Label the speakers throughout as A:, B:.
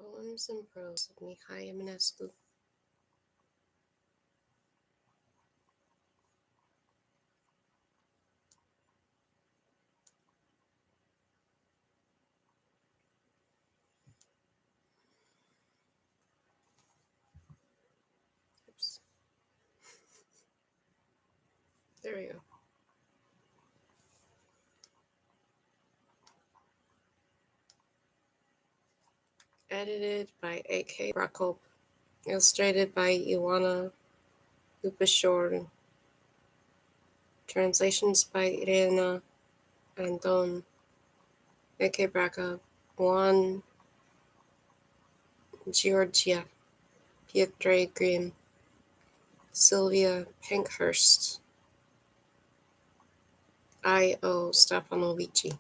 A: Poems and Prose of Mihai Eminescu. Oops. There we go. Edited by A.K. Brakop. Illustrated by Ioana Lupashor. Translations by Irena Andon. A.K. Brakop. Juan Georgia. Pietre Grimm. Sylvia Pankhurst. I.O. Stefanovici.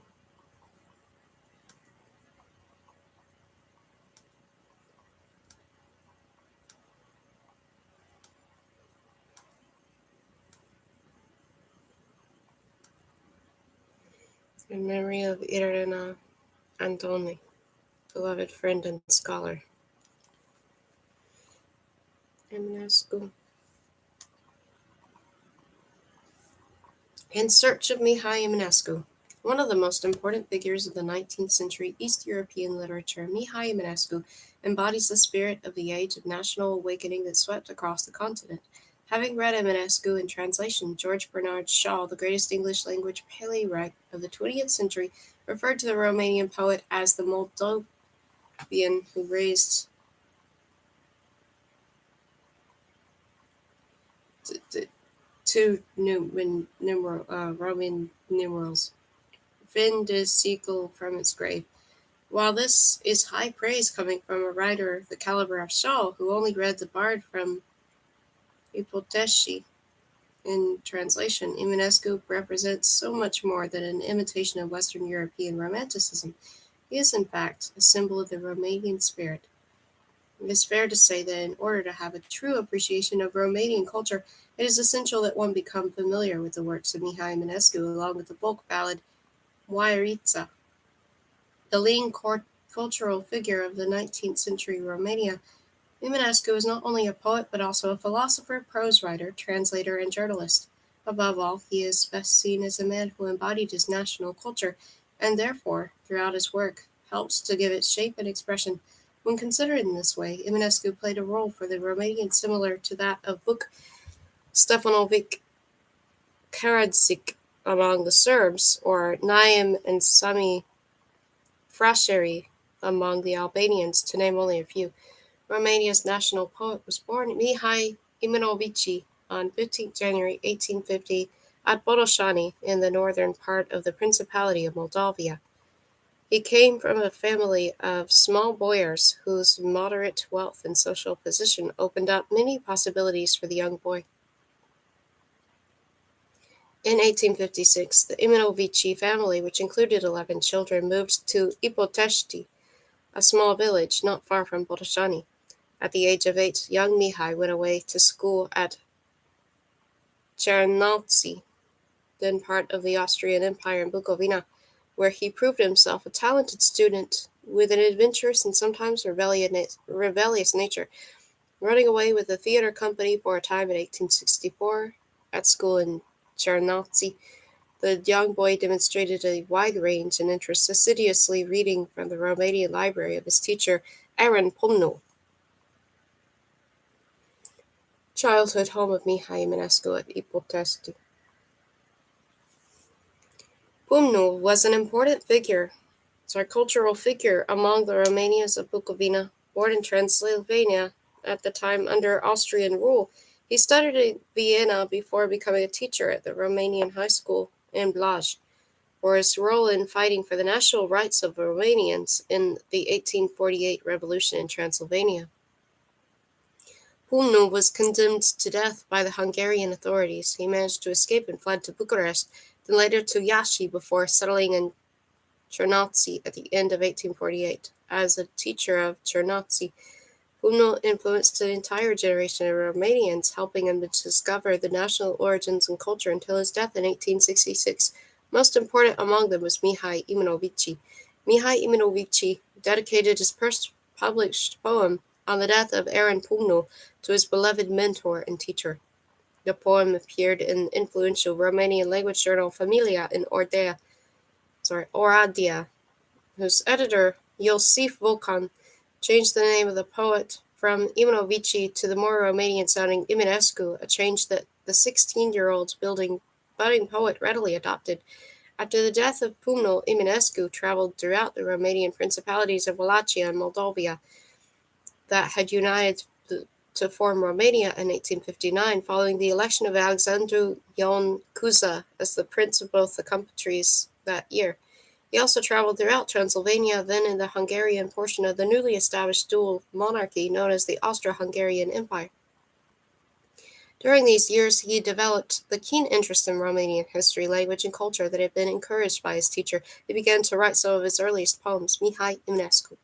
A: In memory of Irena Andoni, beloved friend and scholar. Eminescu. In Search of Mihai Eminescu. One of the most important figures of the 19th century East European literature, Mihai Eminescu embodies the spirit of the age of national awakening that swept across the continent. Having read Eminescu in translation, George Bernard Shaw, the greatest English language playwright of the 20th century, referred to the Romanian poet as the Moldovan who raised two Roman numerals. Vindicicle from its grave. While this is high praise coming from a writer of the caliber of Shaw, who only read the Bard from Ipotesci in translation, Eminescu represents so much more than an imitation of Western European Romanticism. He is, in fact, a symbol of the Romanian spirit. It is fair to say that in order to have a true appreciation of Romanian culture, it is essential that one become familiar with the works of Mihai Eminescu along with the folk ballad Waiarița. The leading cultural figure of the 19th century Romania, Eminescu is not only a poet but also a philosopher, prose writer, translator, and journalist. Above all, he is best seen as a man who embodied his national culture and therefore, throughout his work, helped to give it shape and expression. When considered in this way, Eminescu played a role for the Romanian similar to that of Vuk Stefanovic Karadzic among the Serbs, or Naim and Sami Frasheri among the Albanians, to name only a few. Romania's national poet was born Mihai Eminescu on 15 January 1850 at Botoșani in the northern part of the Principality of Moldavia. He came from a family of small boyars whose moderate wealth and social position opened up many possibilities for the young boy. In 1856, the Eminescu family, which included 11 children, moved to Ipotesci, a small village not far from Botoșani. At the age of 8, young Mihai went away to school at Cernăuți, then part of the Austrian Empire in Bukovina, where he proved himself a talented student with an adventurous and sometimes rebellious nature, running away with the theater company for a time in 1864. At school in Cernăuți, the young boy demonstrated a wide range and interest, assiduously reading from the Romanian library of his teacher, Aaron Pumnu. Childhood home of Mihai Eminescu at Ipotescu. Pumnu was an important cultural figure among the Romanians of Bukovina. Born in Transylvania at the time under Austrian rule, he studied in Vienna before becoming a teacher at the Romanian high school in Blaj. For his role in fighting for the national rights of Romanians in the 1848 revolution in Transylvania. Pumnu was condemned to death by the Hungarian authorities. He managed to escape and fled to Bucharest, then later to Iași before settling in Cernăuți at the end of 1848. As a teacher of Cernăuți, Pumnu influenced an entire generation of Romanians, helping them to discover the national origins and culture until his death in 1866. Most important among them was Mihai Eminescu. Mihai Eminescu dedicated his published poem on the death of Aaron Pumno to his beloved mentor and teacher. The poem appeared in the influential Romanian language journal Familia in Oradea, whose editor, Iosif Volcan, changed the name of the poet from Eminescu to the more Romanian-sounding Eminescu, a change that the 16-year-old budding poet readily adopted. After the death of Pumno, Eminescu traveled throughout the Romanian principalities of Wallachia and Moldavia that had united to form Romania in 1859, following the election of Alexandru Ion Cuza as the prince of both the countries that year. He also traveled throughout Transylvania, then in the Hungarian portion of the newly established dual monarchy known as the Austro-Hungarian Empire. During these years, he developed the keen interest in Romanian history, language, and culture that had been encouraged by his teacher. He began to write some of his earliest poems, Mihai Eminescu.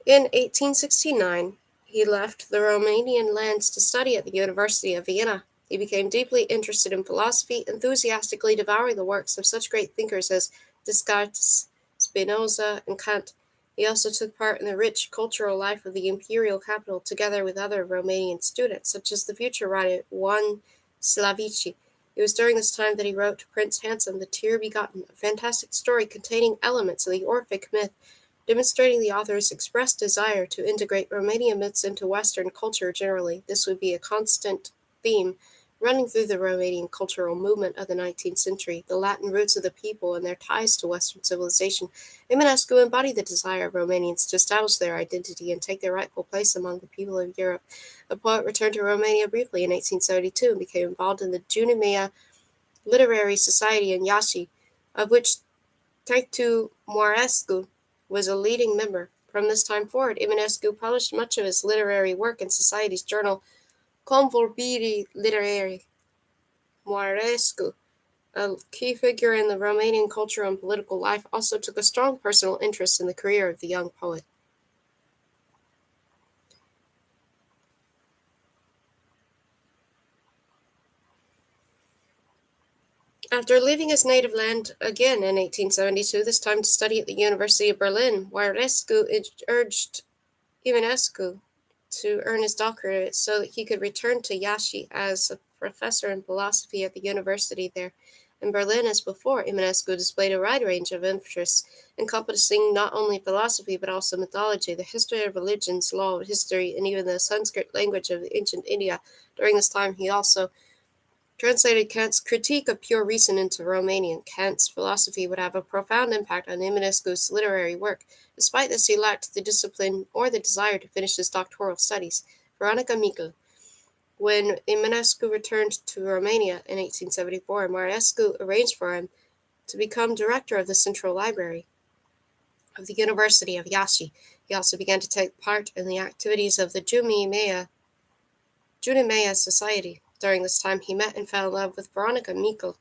A: In 1869, he left the Romanian lands to study at the University of Vienna. He became deeply interested in philosophy, enthusiastically devouring the works of such great thinkers as Descartes, Spinoza, and Kant. He also took part in the rich cultural life of the imperial capital, together with other Romanian students, such as the future writer Ioan Slavici. It was during this time that he wrote Prince Handsome, the Tear Begotten, a fantastic story containing elements of the Orphic myth, demonstrating the author's expressed desire to integrate Romanian myths into Western culture generally. This would be a constant theme running through the Romanian cultural movement of the 19th century, the Latin roots of the people and their ties to Western civilization. Eminescu embodied the desire of Romanians to establish their identity and take their rightful place among the people of Europe. The poet returned to Romania briefly in 1872 and became involved in the Junimea Literary Society in Iași, of which Taitu Moarescu was a leading member. From this time forward, Eminescu published much of his literary work in society's journal Convorbiri Literari. Moarescu, a key figure in the Romanian cultural and political life, also took a strong personal interest in the career of the young poet. After leaving his native land again in 1872, this time to study at the University of Berlin, Moarescu urged Eminescu to earn his doctorate so that he could return to Iași as a professor in philosophy at the university there. In Berlin, as before, Eminescu displayed a wide range of interests, encompassing not only philosophy but also mythology, the history of religions, law of history, and even the Sanskrit language of ancient India. During this time, he also translated Kant's Critique of Pure Reason into Romanian. Kant's philosophy would have a profound impact on Eminescu's literary work. Despite this, he lacked the discipline or the desire to finish his doctoral studies. Veronica Michel. When Eminescu returned to Romania in 1874, Moarescu arranged for him to become director of the Central Library of the University of Iași. He also began to take part in the activities of the Junimea Society. During this time, he met and fell in love with Veronica Michel,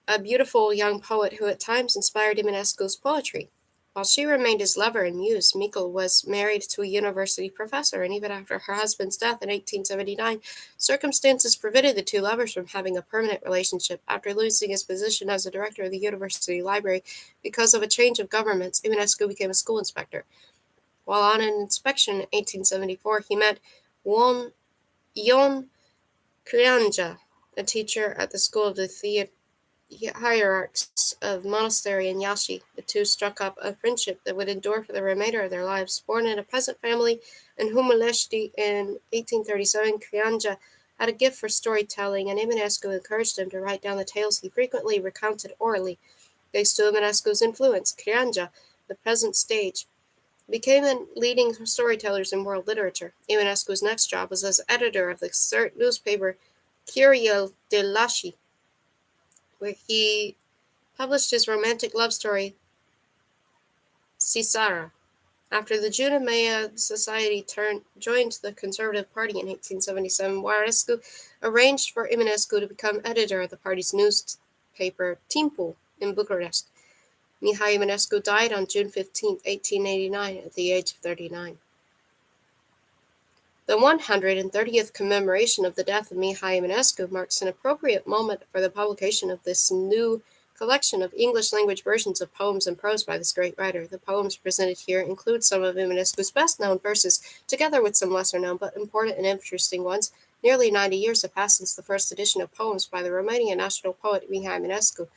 A: a beautiful young poet who at times inspired Eminescu's poetry. While she remained his lover and muse, Michel was married to a university professor, and even after her husband's death in 1879, circumstances prevented the two lovers from having a permanent relationship. After losing his position as a director of the university library because of a change of governments, Eminescu became a school inspector. While on an inspection in 1874, he met Ion Creanga, a teacher at the school of the hierarchs of monastery in Iași. The two struck up a friendship that would endure for the remainder of their lives. Born in a peasant family in Humilești in 1837, Creanga had a gift for storytelling, and Eminescu encouraged him to write down the tales he frequently recounted orally. Thanks to Eminescu's influence, Creanga, the peasant stage, became the leading storytellers in world literature. Eminescu's next job was as editor of the newspaper Curiel de Iași, where he published his romantic love story, Cisara. After the Junimea Society joined the Conservative Party in 1877, Moarescu arranged for Eminescu to become editor of the party's newspaper, Timpul, in Bucharest. Mihai Eminescu died on June 15, 1889, at the age of 39. The 130th commemoration of the death of Mihai Eminescu marks an appropriate moment for the publication of this new collection of English-language versions of poems and prose by this great writer. The poems presented here include some of Eminescu's best-known verses, together with some lesser-known but important and interesting ones. Nearly 90 years have passed since the first edition of poems by the Romanian national poet Mihai Eminescu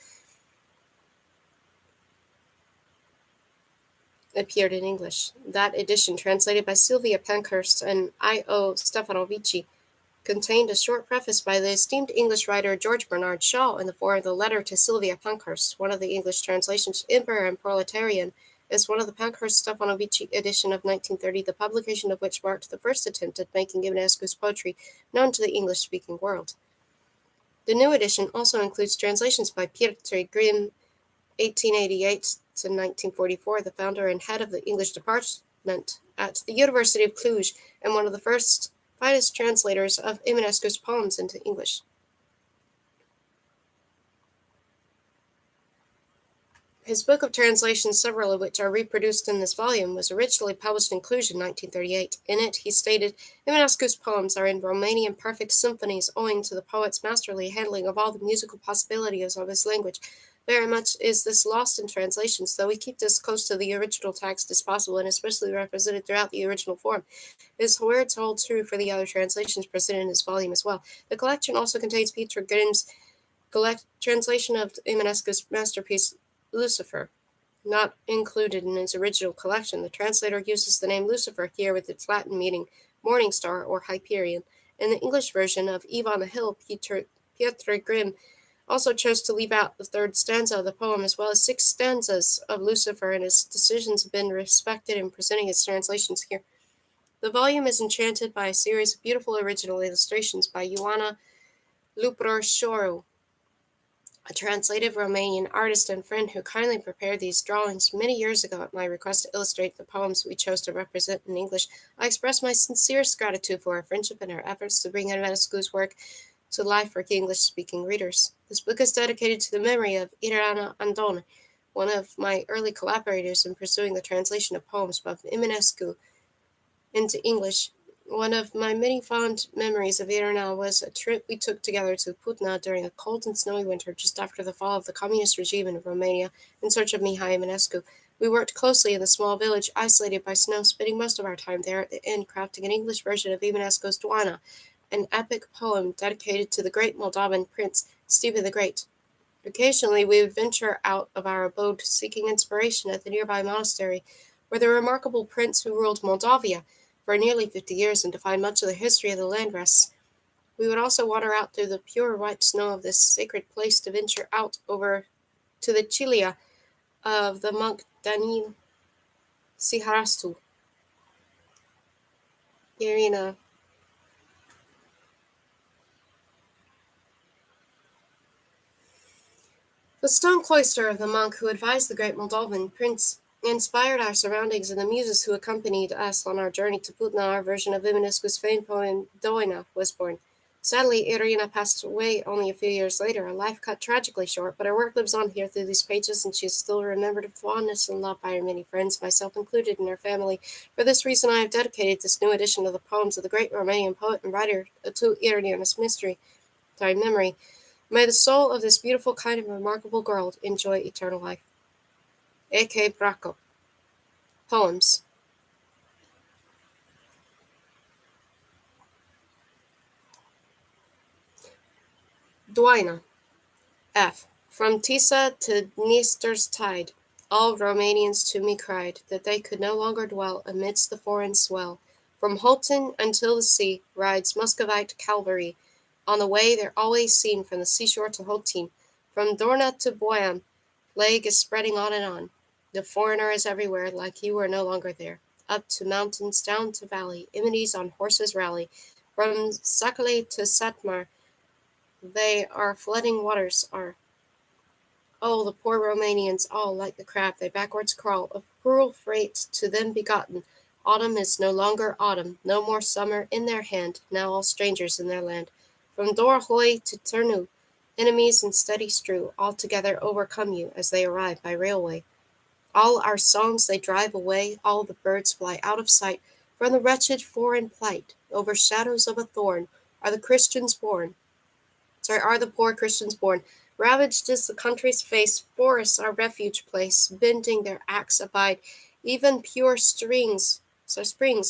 A: appeared in English. That edition, translated by Sylvia Pankhurst and I.O. Stefanovici, contained a short preface by the esteemed English writer George Bernard Shaw in the form of the letter to Sylvia Pankhurst. One of the English translations, Emperor and Proletarian, is one of the Pankhurst-Stefanovici edition of 1930, the publication of which marked the first attempt at making Eminescu's poetry known to the English-speaking world. The new edition also includes translations by Piotr Grimm, 1888 to 1944, the founder and head of the English department at the University of Cluj, and one of the finest translators of Eminescu's poems into English. His book of translations, several of which are reproduced in this volume, was originally published in Cluj in 1938. In it, he stated, Eminescu's poems are in Romanian perfect symphonies owing to the poet's masterly handling of all the musical possibilities of his language. Very much is this lost in translations, though we keep this close to the original text as possible and especially represented throughout the original form. His words hold true for the other translations presented in this volume as well. The collection also contains Peter Grimm's translation of Eminescu's masterpiece, Lucifer. Not included in his original collection, the translator uses the name Lucifer here with its Latin meaning morning star or Hyperion. In the English version of Eve on the Hill, Piotr Grimm also chose to leave out the third stanza of the poem, as well as 6 stanzas of Lucifer, and his decisions have been respected in presenting his translations here. The volume is enchanted by a series of beautiful original illustrations by Ioana Luproșoru, a translative Romanian artist and friend who kindly prepared these drawings many years ago at my request to illustrate the poems we chose to represent in English. I express my sincerest gratitude for her friendship and her efforts to bring Eminescu's work to life for English-speaking readers. This book is dedicated to the memory of Irana Andone, one of my early collaborators in pursuing the translation of poems by Eminescu into English. One of my many fond memories of Irana was a trip we took together to Putna during a cold and snowy winter just after the fall of the communist regime in Romania in search of Mihai Eminescu. We worked closely in the small village, isolated by snow, spending most of our time there at the inn, crafting an English version of Eminescu's Doina, an epic poem dedicated to the great Moldovan prince, Stephen the Great. Occasionally, we would venture out of our abode, seeking inspiration at the nearby monastery, where the remarkable prince who ruled Moldavia for nearly 50 years and defined much of the history of the land rests. We would also wander out through the pure white snow of this sacred place to venture out over to the Chilia of the monk Danil Siharastu. Irina. The stone cloister of the monk who advised the great Moldovan prince inspired our surroundings, and the muses who accompanied us on our journey to Putna. Our version of Eminescu's famed poem Doina was born. Sadly, Irina passed away only a few years later, a life cut tragically short, but her work lives on here through these pages, and she is still remembered with fondness and loved by her many friends, myself included, in her family. For this reason, I have dedicated this new edition of the poems of the great Romanian poet and writer to Irina's memory. May the soul of this beautiful, kind, and remarkable girl enjoy eternal life. A.K. Braco. Poems. Doina. F. From Tisa to Dniester's tide, all Romanians to me cried that they could no longer dwell amidst the foreign swell. From Holton until the sea rides Muscovite cavalry. On the way they're always seen from the seashore to Holtin. From Dorna to Boyan, plague is spreading on and on. The foreigner is everywhere, like you are no longer there. Up to mountains, down to valley, enemies on horses rally. From Sakale to Satmar, they are flooding waters are. Oh, the poor Romanians, all like the crab, they backwards crawl, of cruel freight to them begotten. Autumn is no longer autumn, no more summer in their hand, now all strangers in their land. From Dorohoi to Turnu, enemies in steady strew, altogether overcome you as they arrive by railway. All our songs they drive away, all the birds fly out of sight. From the wretched foreign plight, over shadows of a thorn, are the poor Christians born. Ravaged is the country's face, forests our refuge place, bending their axe abide. Even pure springs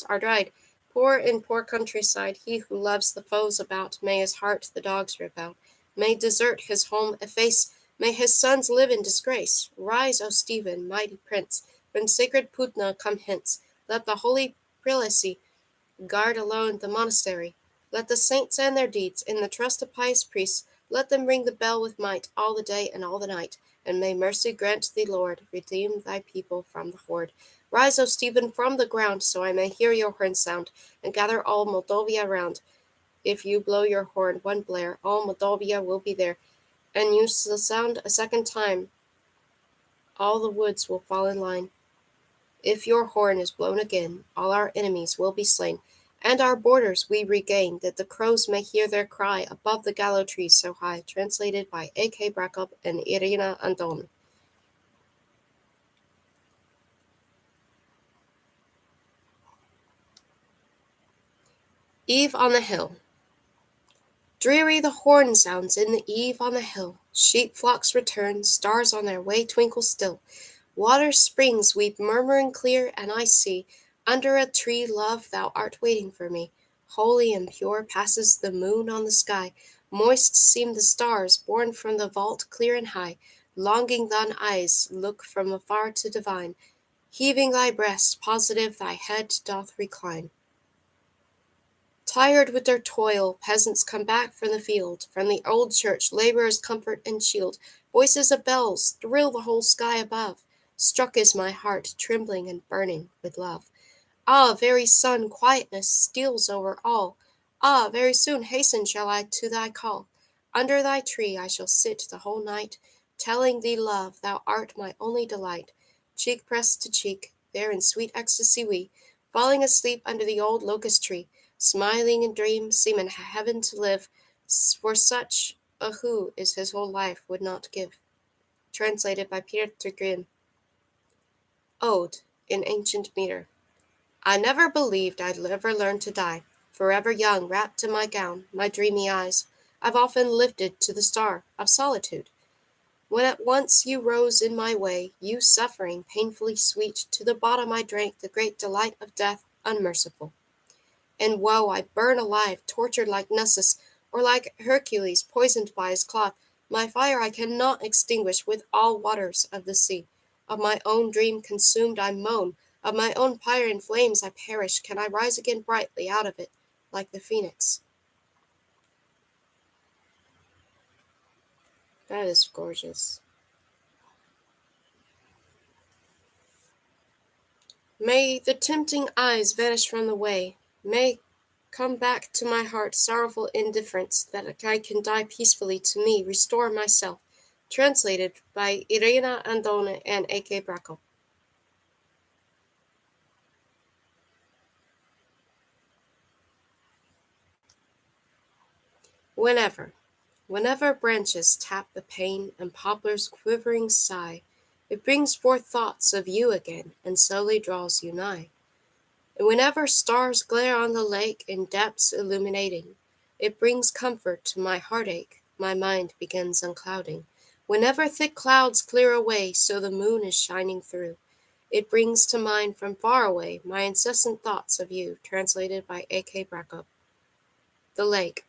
A: are dried. Poor in poor countryside, he who loves the foes about, may his heart the dogs rip out, may desert his home efface, may his sons live in disgrace. Rise, O Stephen, mighty prince, from sacred Pudna come hence. Let the holy prelacy guard alone the monastery. Let the saints and their deeds, in the trust of pious priests, let them ring the bell with might all the day and all the night. And may mercy grant thee, Lord, redeem thy people from the horde. Rise, O Stephen, from the ground, so I may hear your horn sound, and gather all Moldavia round. If you blow your horn one blare, all Moldavia will be there, and you shall sound a second time, all the woods will fall in line. If your horn is blown again, all our enemies will be slain, and our borders we regain, that the crows may hear their cry above the gallows trees so high. Translated by A.K. Brakop and Irina Andon. Eve on the Hill. Dreary the horn sounds in the eve on the hill. Sheep flocks return, stars on their way twinkle still. Water springs weep murmuring clear, and I see, under a tree, love, thou art waiting for me. Holy and pure passes the moon on the sky. Moist seem the stars, born from the vault clear and high. Longing thine eyes look from afar to divine. Heaving thy breast, positive thy head doth recline. Tired with their toil, peasants come back from the field. From the old church, laborers comfort and shield. Voices of bells thrill the whole sky above. Struck is my heart, trembling and burning with love. Ah, very sun, quietness steals over all. Ah, very soon hasten shall I to thy call. Under thy tree I shall sit the whole night, telling thee, love, thou art my only delight. Cheek pressed to cheek, there in sweet ecstasy we, falling asleep under the old locust tree, smiling in dreams, seem in heaven to live, for such a who is his whole life would not give. Translated by Peter Grimm. Ode, in ancient metre. I never believed I'd ever learn to die, forever young, wrapped in my gown, my dreamy eyes I've often lifted to the star of solitude. When at once you rose in my way, you suffering, painfully sweet, to the bottom I drank the great delight of death, unmerciful. In woe I burn alive, tortured like Nessus, or like Hercules poisoned by his cloth. My fire I cannot extinguish with all waters of the sea. Of my own dream consumed I moan, of my own pyre in flames I perish. Can I rise again brightly out of it, like the phoenix? That is gorgeous. May the tempting eyes vanish from the way. May come back to my heart sorrowful indifference, that I can die peacefully to me, restore myself. Translated by Irina Andone and A.K. Brakop. Whenever branches tap the pane and poplars quivering sigh, it brings forth thoughts of you again, and slowly draws you nigh. And whenever stars glare on the lake in depths illuminating, it brings comfort to my heartache, my mind begins unclouding. Whenever thick clouds clear away, so the moon is shining through, it brings to mind from far away my incessant thoughts of you. Translated by A.K. Brakop. The Lake.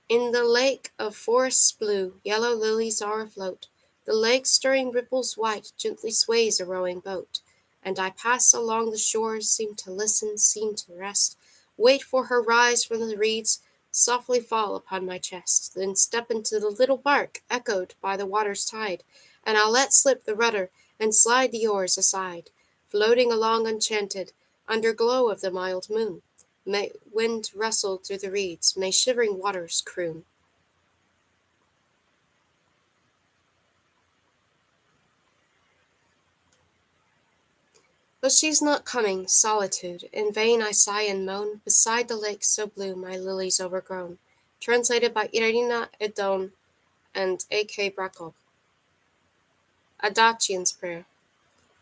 A: In the lake of forests blue, yellow lilies are afloat. The lake, stirring ripples white, gently sways a rowing boat. And I pass along the shores, seem to listen, seem to rest, wait for her rise from the reeds, softly fall upon my chest, then step into the little bark, echoed by the water's tide, and I'll let slip the rudder, and slide the oars aside, floating along enchanted, under glow of the mild moon. May wind rustle through the reeds, may shivering waters croon. But she's not coming, solitude. In vain I sigh and moan, beside the lake so blue, my lilies overgrown. Translated by Irina Edon and A.K. Brakov. Adachian's Prayer.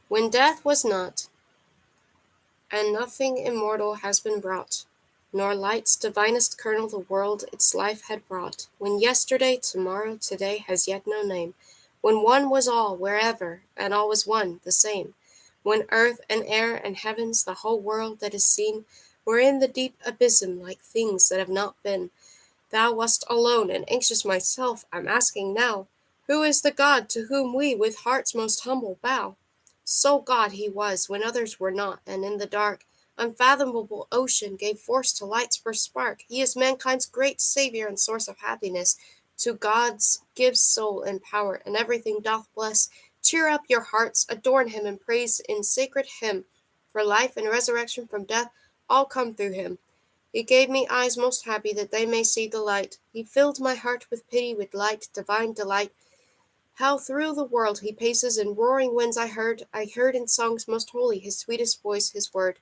A: When death was not, and nothing immortal has been brought, nor light's divinest kernel the world its life had brought, when yesterday, tomorrow, today has yet no name, when one was all, wherever, and all was one, the same, when earth and air and heavens, the whole world that is seen, were in the deep abysm like things that have not been. Thou wast alone, and anxious myself, I'm asking now, who is the God to whom we with hearts most humble bow? So God he was, when others were not, and in the dark, unfathomable ocean gave force to light's first spark. He is mankind's great Saviour and source of happiness. To God's gives soul and power, and everything doth bless. Cheer up your hearts, adorn him, and praise in sacred hymn. For life and resurrection from death all come through him. He gave me eyes most happy that they may see the light. He filled my heart with pity, with light, divine delight. How through the world he paces in roaring winds I heard in songs most holy his sweetest voice, his word.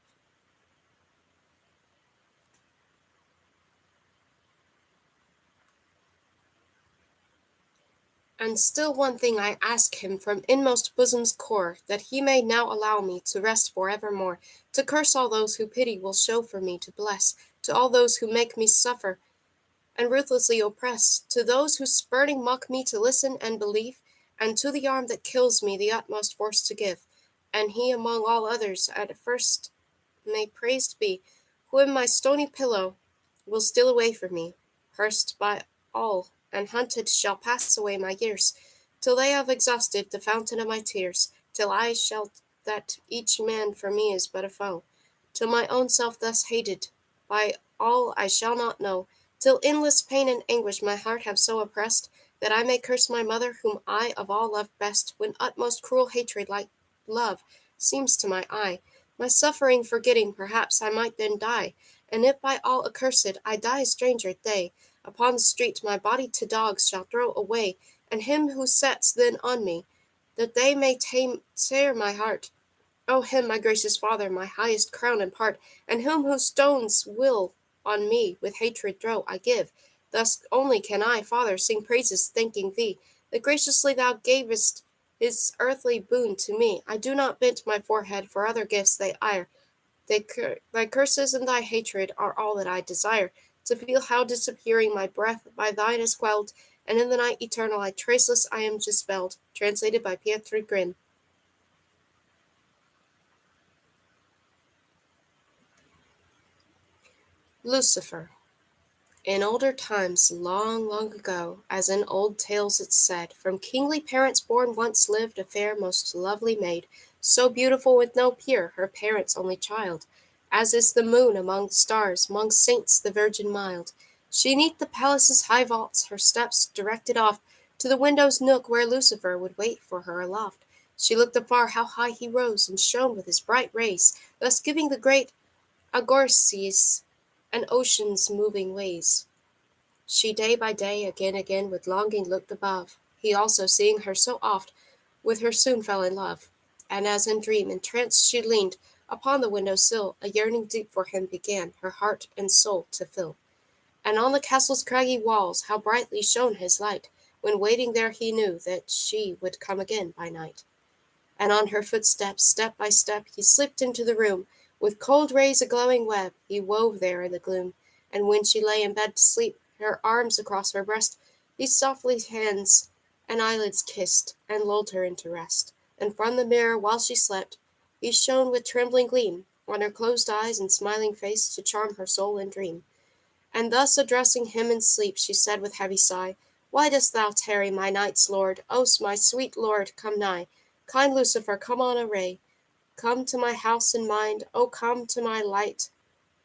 A: And still one thing I ask him from inmost bosom's core, that he may now allow me to rest for evermore, to curse all those who pity will show for me, to bless, to all those who make me suffer, and ruthlessly oppress, to those who spurning mock me to listen and believe, and to the arm that kills me the utmost force to give, and he among all others at first may praised be, who in my stony pillow will steal away from me, cursed by all, and hunted shall pass away my years, till they have exhausted the fountain of my tears, till I shall that each man for me is but a foe, till my own self thus hated by all I shall not know, till endless pain and anguish my heart have so oppressed, that I may curse my mother whom I of all love best, when utmost cruel hatred like love seems to my eye, my suffering forgetting, perhaps I might then die, and if by all accursed I die a stranger, they upon the street my body to dogs shall throw away, and him who sets then on me, that they may tear my heart. O him, my gracious Father, my highest crown and part, and whom stones will on me with hatred throw, I give. Thus only can I, Father, sing praises, thanking thee, that graciously thou gavest his earthly boon to me. I do not bend my forehead, for other gifts they ire. Thy curses and thy hatred are all that I desire, to feel how disappearing my breath by thine is quelled, and in the night eternal traceless I am dispelled. Translated by Pietro Grimm. Lucifer. In older times, long, long ago, as in old tales it's said, from kingly parents born once lived a fair, most lovely maid, so beautiful with no peer, her parents' only child, as is the moon among the stars, 'mong saints the Virgin mild. She 'neath the palace's high vaults her steps directed oft to the window's nook where Lucifer would wait for her aloft. She looked afar how high he rose, and shone with his bright rays, thus giving the great Agorces and ocean's moving ways. She day by day again with longing looked above. He also, seeing her so oft, with her soon fell in love. And as in dream, entranced she leaned upon the window sill, a yearning deep for him began her heart and soul to fill. And on the castle's craggy walls how brightly shone his light, when waiting there he knew that she would come again by night. And on her footsteps, step by step, he slipped into the room, with cold rays a glowing web he wove there in the gloom, and when she lay in bed to sleep, her arms across her breast, he softly hands and eyelids kissed, and lulled her into rest. And from the mirror, while she slept, he shone with trembling gleam on her closed eyes and smiling face to charm her soul and dream. And thus addressing him in sleep, she said with heavy sigh, "Why dost thou tarry, my night's lord? O my sweet lord, come nigh. Kind Lucifer, come on a ray. Come to my house and mind. O come to my light,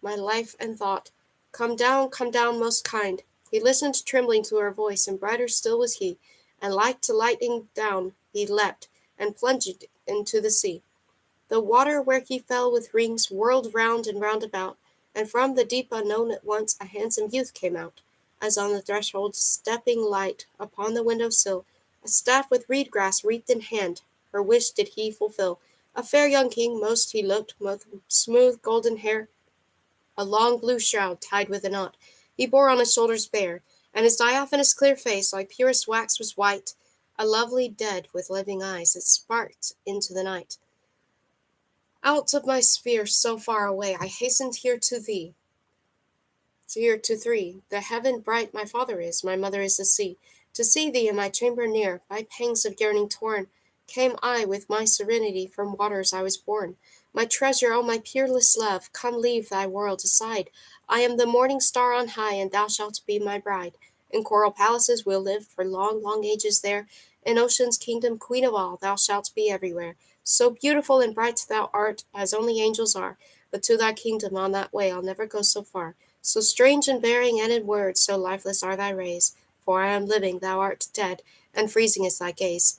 A: my life and thought. Come down, most kind." He listened trembling to her voice, and brighter still was he, and like to lightning down he leapt, and plunged into the sea. The water where he fell with rings whirled round and round about, and from the deep unknown at once a handsome youth came out, as on the threshold stepping light upon the window sill, a staff with reed grass wreathed in hand, her wish did he fulfil. A fair young king most he looked, with smooth golden hair, a long blue shroud tied with a knot, he bore on his shoulders bare, and his diaphanous clear face like purest wax was white, a lovely dead with living eyes that sparked into the night. Out of my sphere so far away I hastened here to thee, Here to three, the heaven bright my father is, my mother is the sea. To see thee in my chamber near, by pangs of yearning torn, came I with my serenity from waters I was born. My treasure, O my peerless love, come leave thy world aside. I am the morning star on high, and thou shalt be my bride. In coral palaces we'll live for long, long ages there. In ocean's kingdom, queen of all, thou shalt be everywhere. So beautiful and bright thou art, as only angels are. But to thy kingdom on that way I'll never go so far. So strange in bearing and in word, so lifeless are thy rays. For I am living, thou art dead, and freezing is thy gaze.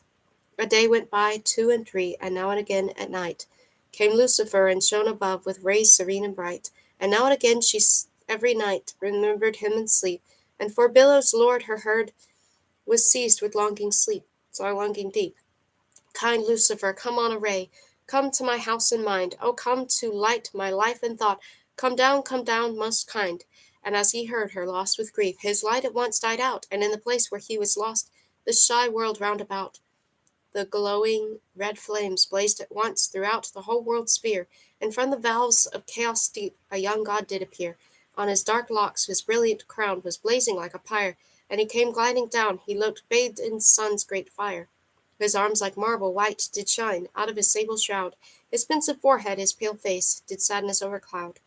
A: A day went by, two and three, and now and again at night came Lucifer and shone above with rays serene and bright. And now and again she every night remembered him in sleep, and for billows lord her heard was seized with longing sleep, so longing deep. Kind Lucifer, come on a ray, come to my house and mind, oh come to light my life and thought, come down, most kind. And as he heard her, lost with grief, his light at once died out, and in the place where he was lost, the shy world round about, the glowing red flames blazed at once throughout the whole world's sphere, and from the valves of chaos deep a young god did appear. On his dark locks his brilliant crown was blazing like a pyre, and he came gliding down, he looked bathed in sun's great fire. His arms like marble white did shine out of his sable shroud, his pensive forehead, his pale face, did sadness overcloud.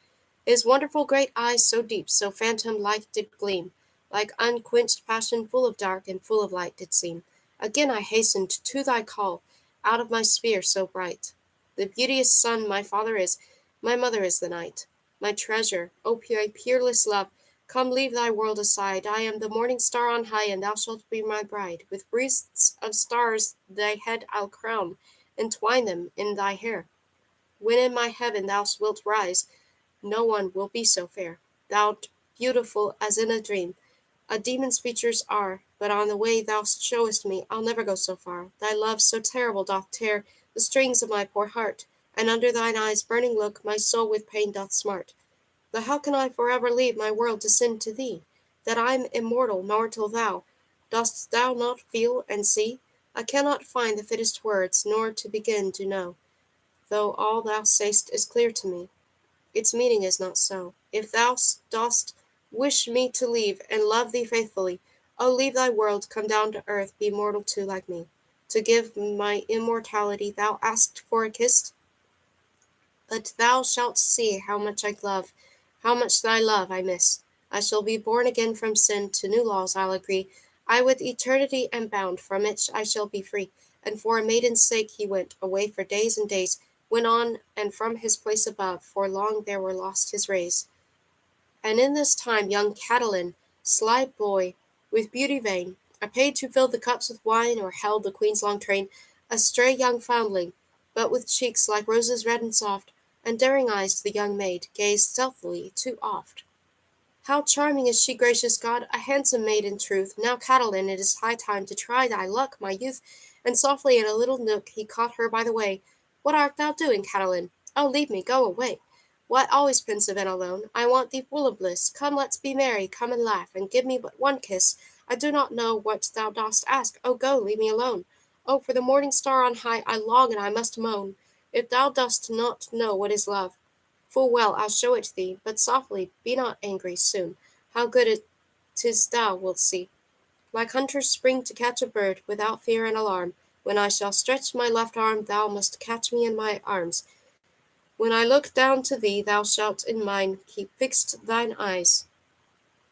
A: His wonderful great eyes so deep, so phantom-like did gleam, like unquenched passion full of dark and full of light did seem. Again I hastened to thy call, out of my sphere so bright. The beauteous sun my father is, my mother is the night. My treasure, O pure, peerless love, come leave thy world aside. I am the morning star on high, and thou shalt be my bride. With wreaths of stars thy head I'll crown, and twine them in thy hair. When in my heaven thou wilt rise, no one will be so fair. Thou'rt beautiful as in a dream. A demon's features are, but on the way thou showest me, I'll never go so far. Thy love so terrible doth tear the strings of my poor heart, and under thine eyes' burning look my soul with pain doth smart. But how can I forever leave my world to send to thee? That I'm immortal, mortal thou, dost thou not feel and see? I cannot find the fittest words, nor to begin to know, though all thou say'st is clear to me. Its meaning is not so. If thou dost wish me to leave, and love thee faithfully, O leave thy world, come down to earth, be mortal too like me. To give my immortality thou asked for a kiss? But thou shalt see how much I love, how much thy love I miss. I shall be born again from sin, to new laws I'll agree. I with eternity am bound, from it I shall be free. And for a maiden's sake he went away for days and days, went on, and from his place above, for long there were lost his rays. And in this time young Catiline, sly boy, with beauty vain, a page who filled the cups with wine, or held the queen's long train, a stray young foundling, but with cheeks like roses red and soft, and daring eyes to the young maid, gazed stealthily too oft. How charming is she, gracious God! A handsome maid in truth. Now, Catiline, it is high time to try thy luck, my youth. And softly in a little nook he caught her by the way. What art thou doing, Catiline? Oh, leave me, go away. Why always pensive and alone? I want thee full of bliss. Come, let's be merry, come and laugh, and give me but one kiss. I do not know what thou dost ask. Oh, go, leave me alone. Oh, for the morning star on high, I long and I must moan. If thou dost not know what is love, full well I'll show it thee, but softly, be not angry soon. How good it 'tis thou wilt see. Like hunters spring to catch a bird, without fear and alarm. When I shall stretch my left arm, thou must catch me in my arms. When I look down to thee, thou shalt in mine keep fixed thine eyes.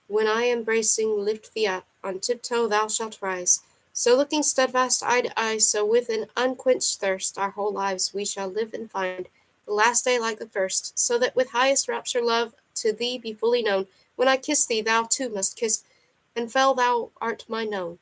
A: When I embracing lift thee up, on tiptoe thou shalt rise. So looking steadfast eye to eye, so with an unquenched thirst, our whole lives we shall live and find the last day like the first, so that with highest rapture love to thee be fully known. When I kiss thee, thou too must kiss, and fell thou art mine own.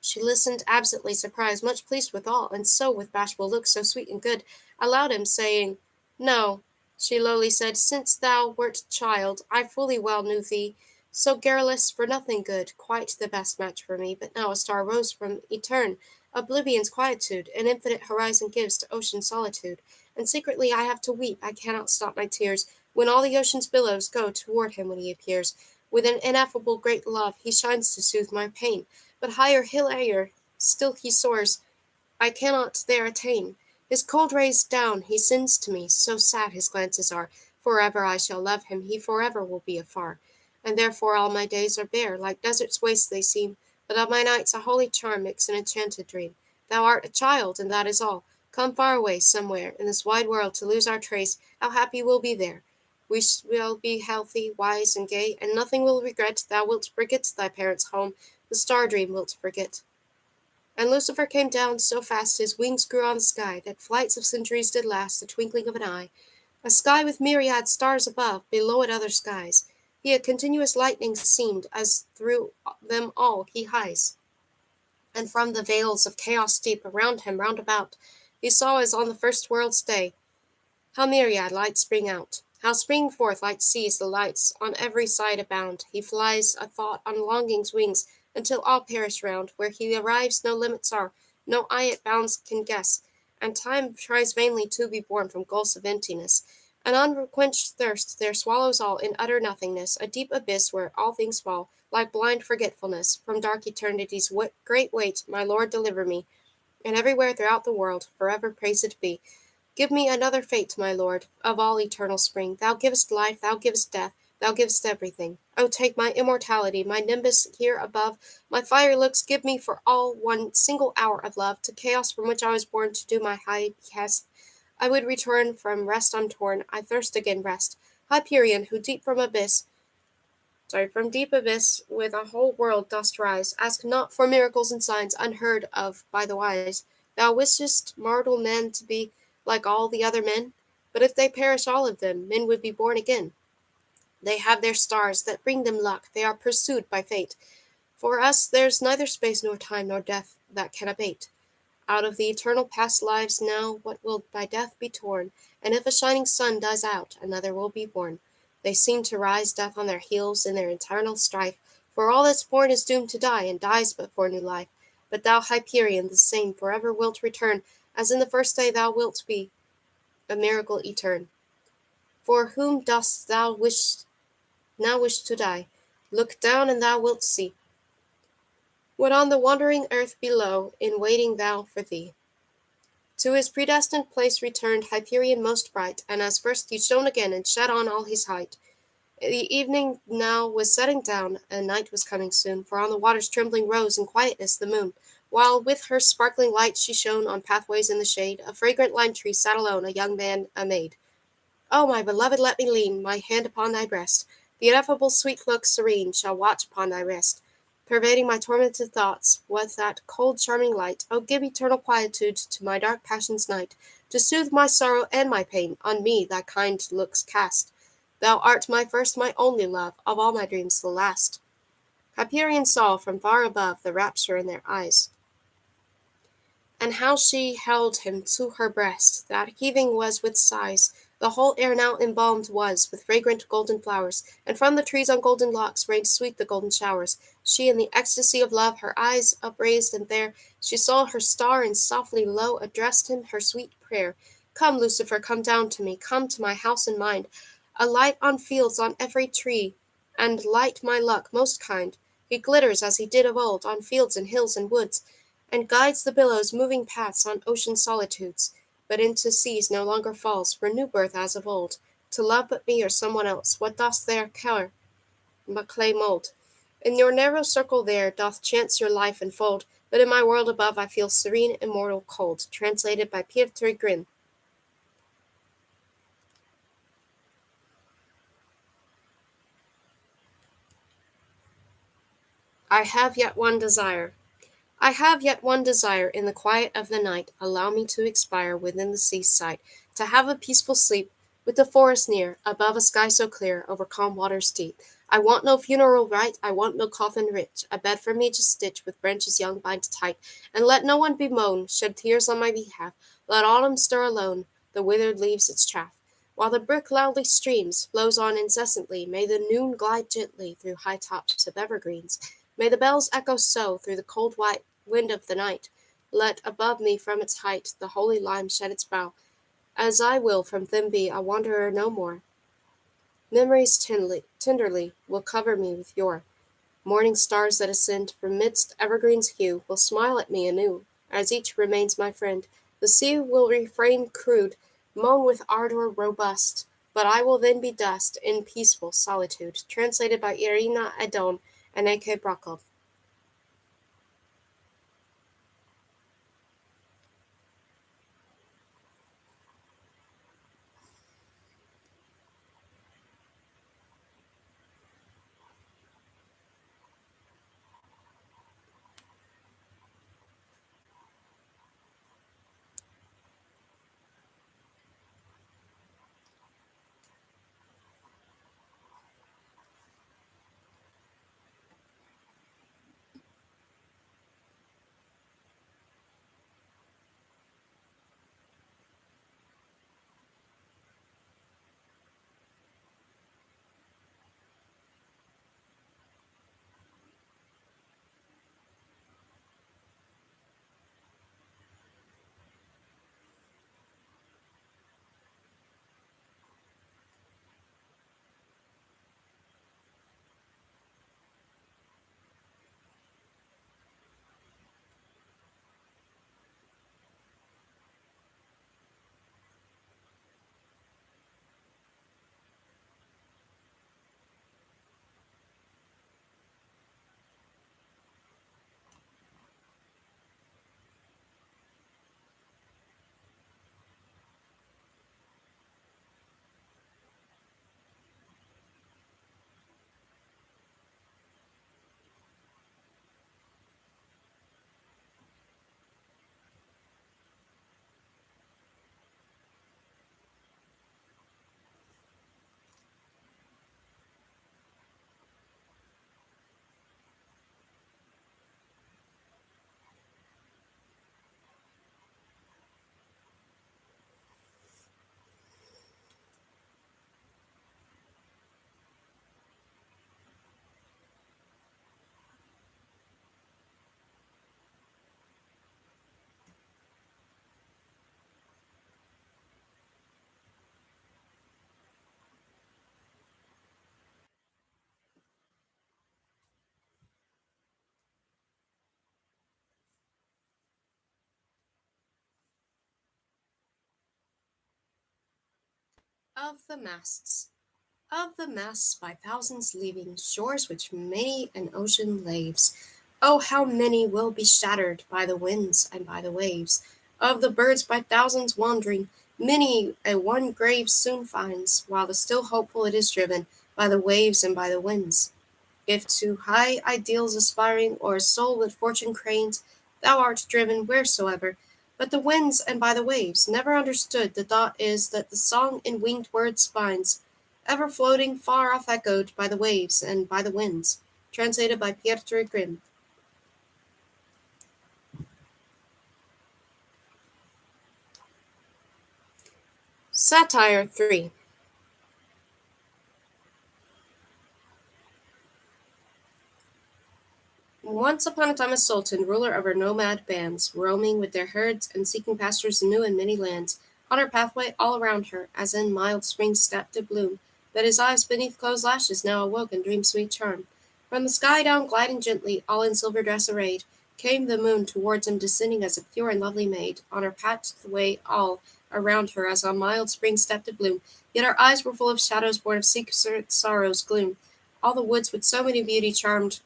A: She listened absently, surprised, much pleased withal, and so, with bashful look so sweet and good, allowed him, saying, No, she lowly said, since thou wert child, I fully well knew thee, so garrulous for nothing good, quite the best match for me. But now a star rose from etern, oblivion's quietude, an infinite horizon gives to ocean solitude, and secretly I have to weep, I cannot stop my tears, when all the ocean's billows go toward him when he appears. With an ineffable great love he shines to soothe my pain, but higher, higher, still he soars, I cannot there attain. His cold rays down he sends to me, so sad his glances are. Forever I shall love him, he forever will be afar. and therefore all my days are bare, like desert's waste they seem, but of my nights a holy charm makes an enchanted dream. Thou art a child, and that is all. Come far away, somewhere, in this wide world to lose our trace, how happy we'll be there. We will be healthy, wise, and gay, and nothing will regret. Thou wilt forget thy parents' home, the star dream wilt forget. And Lucifer came down so fast his wings grew on the sky, that flights of centuries did last the twinkling of an eye. A sky with myriad stars above, below it other skies. He a continuous lightning seemed, as through them all he hies. And from the veils of chaos deep around him round about, he saw as on the first world's day, how myriad lights spring out, how spring forth like seas the lights on every side abound. He flies a thought on longing's wings, until all perish round. Where he arrives no limits are, no eye at bounds can guess, and time tries vainly to be born from gulfs of emptiness. An unquenched thirst there swallows all in utter nothingness, a deep abyss where all things fall, like blind forgetfulness. From dark eternity's great weight, my Lord deliver me, and everywhere throughout the world forever praised be. Give me another fate, my Lord, of all eternal spring. Thou givest life, thou givest death, thou givest everything. Oh, take my immortality, my nimbus here above, my fire looks, give me for all one single hour of love, to chaos from which I was born to do my high behest. I would return from rest untorn, I thirst again rest. Hyperion, who from deep abyss with a whole world dost rise, ask not for miracles and signs unheard of by the wise. Thou wishest mortal men to be like all the other men, but if they perish all of them, men would be born again. They have their stars that bring them luck, they are pursued by fate. For us there's neither space nor time nor death that can abate. Out of the eternal past lives now what will by death be torn, and if a shining sun dies out, another will be born. They seem to rise death on their heels in their eternal strife, for all that's born is doomed to die, and dies but for new life. But thou, Hyperion, the same forever wilt return, as in the first day thou wilt be, a miracle etern. For whom dost thou now wish to die? Look down, and thou wilt see what on the wandering earth below in waiting thou for thee. To his predestined place returned Hyperion most bright, and as first he shone again and shed on all his height. The evening now was setting down, and night was coming soon, for on the water's trembling rose in quietness the moon, while with her sparkling light she shone on pathways in the shade. A fragrant lime tree sat alone, a young man, a maid. Oh, my beloved, let me lean my hand upon thy breast. The ineffable sweet look serene shall watch upon thy rest. Pervading my tormented thoughts with that cold charming light, oh, give eternal quietude to my dark passion's night. To soothe my sorrow and my pain, on me thy kind looks cast. Thou art my first, my only love, of all my dreams the last. Hyperion saw from far above the rapture in their eyes, and how she held him to her breast, that heaving was with sighs. The whole air now embalmed was with fragrant golden flowers, and from the trees on golden locks rained sweet the golden showers. She in the ecstasy of love, her eyes upraised, and there she saw her star, and softly low addressed him her sweet prayer. Come, Lucifer, come down to me, come to my house and mind, a light on fields, on every tree, and light my luck most kind. He glitters as he did of old, on fields and hills and woods, and guides the billows' moving paths on ocean solitudes, but into seas no longer falls, for new birth as of old. To love but me or someone else, what dost there care, but clay mould? In your narrow circle there doth chance your life enfold, but in my world above I feel serene, immortal, cold. Translated by Piotr Grimm. I have yet one desire. I have yet one desire, in the quiet of the night, allow me to expire within the sea's sight, to have a peaceful sleep, with the forest near, above a sky so clear, over calm waters deep. I want no funeral rite, I want no coffin rich, a bed for me just stitch, with branches young bind tight, and let no one bemoan, shed tears on my behalf, let autumn stir alone, the withered leaves its chaff. While the brook loudly streams, flows on incessantly, may the noon glide gently through high tops of evergreens. May the bells echo so through the cold white wind of the night. Let above me from its height the holy lime shed its brow, as I will from them be a wanderer no more. Memories tenderly will cover me with your morning stars that ascend from midst evergreens' hue will smile at me anew, as each remains my friend. The sea will refrain crude, moan with ardor robust, But I will then be dust in peaceful solitude. Translated by Irina Adon and A.K. Brokov. Of the Masts. Of the masts by thousands leaving shores which many an ocean laves. Oh, how many will be shattered by the winds and by the waves! Of the birds by thousands wandering, many a one grave soon finds, while the still hopeful it is driven by the waves and by the winds. If to high ideals aspiring, or a soul with fortune cranes, thou art driven wheresoever, but the winds and by the waves, never understood, the thought is that the song in winged words finds, ever floating far off echoed by the waves and by the winds. Translated by Piotr Grimm. Satire 3. Once upon a time a sultan, ruler over nomad bands, roaming with their herds and seeking pastures new in many lands, on her pathway all around her, as in mild spring step to bloom, that his eyes beneath closed lashes now awoke and dreamed sweet charm. From the sky down gliding gently, all in silver dress arrayed, came the moon towards him descending as a pure and lovely maid, on her pathway all around her as on mild spring step to bloom, yet her eyes were full of shadows born of secret sorrow's gloom. All the woods with so many beauty charmed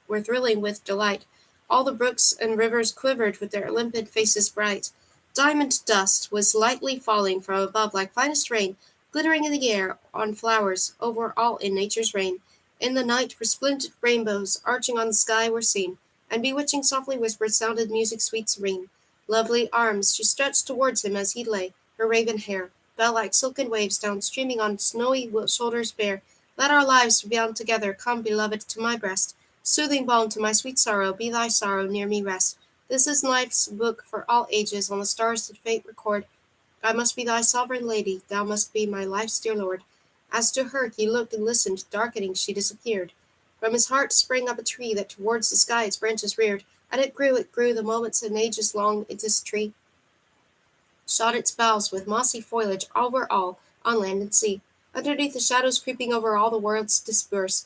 A: were thrilling with delight. All the brooks and rivers quivered with their limpid faces bright. Diamond dust was lightly falling from above like finest rain, glittering in the air on flowers, over all in nature's reign. In the night resplendent rainbows arching on the sky were seen, and bewitching softly whispered sounded music sweet serene. Lovely arms she stretched towards him as he lay, her raven hair fell like silken waves down streaming on snowy shoulders bare. Let our lives be bound together, come, beloved, to my breast. Soothing balm to my sweet sorrow, be thy sorrow, near me rest. This is life's book for all ages, on the stars that fate record. I must be thy sovereign lady, thou must be my life's dear lord. As to her he looked and listened, darkening she disappeared. From his heart sprang up a tree that towards the sky its branches reared, and it grew, the moments and ages long this tree shot its boughs with mossy foliage over all, on land and sea. Underneath the shadows creeping over all the worlds disperse,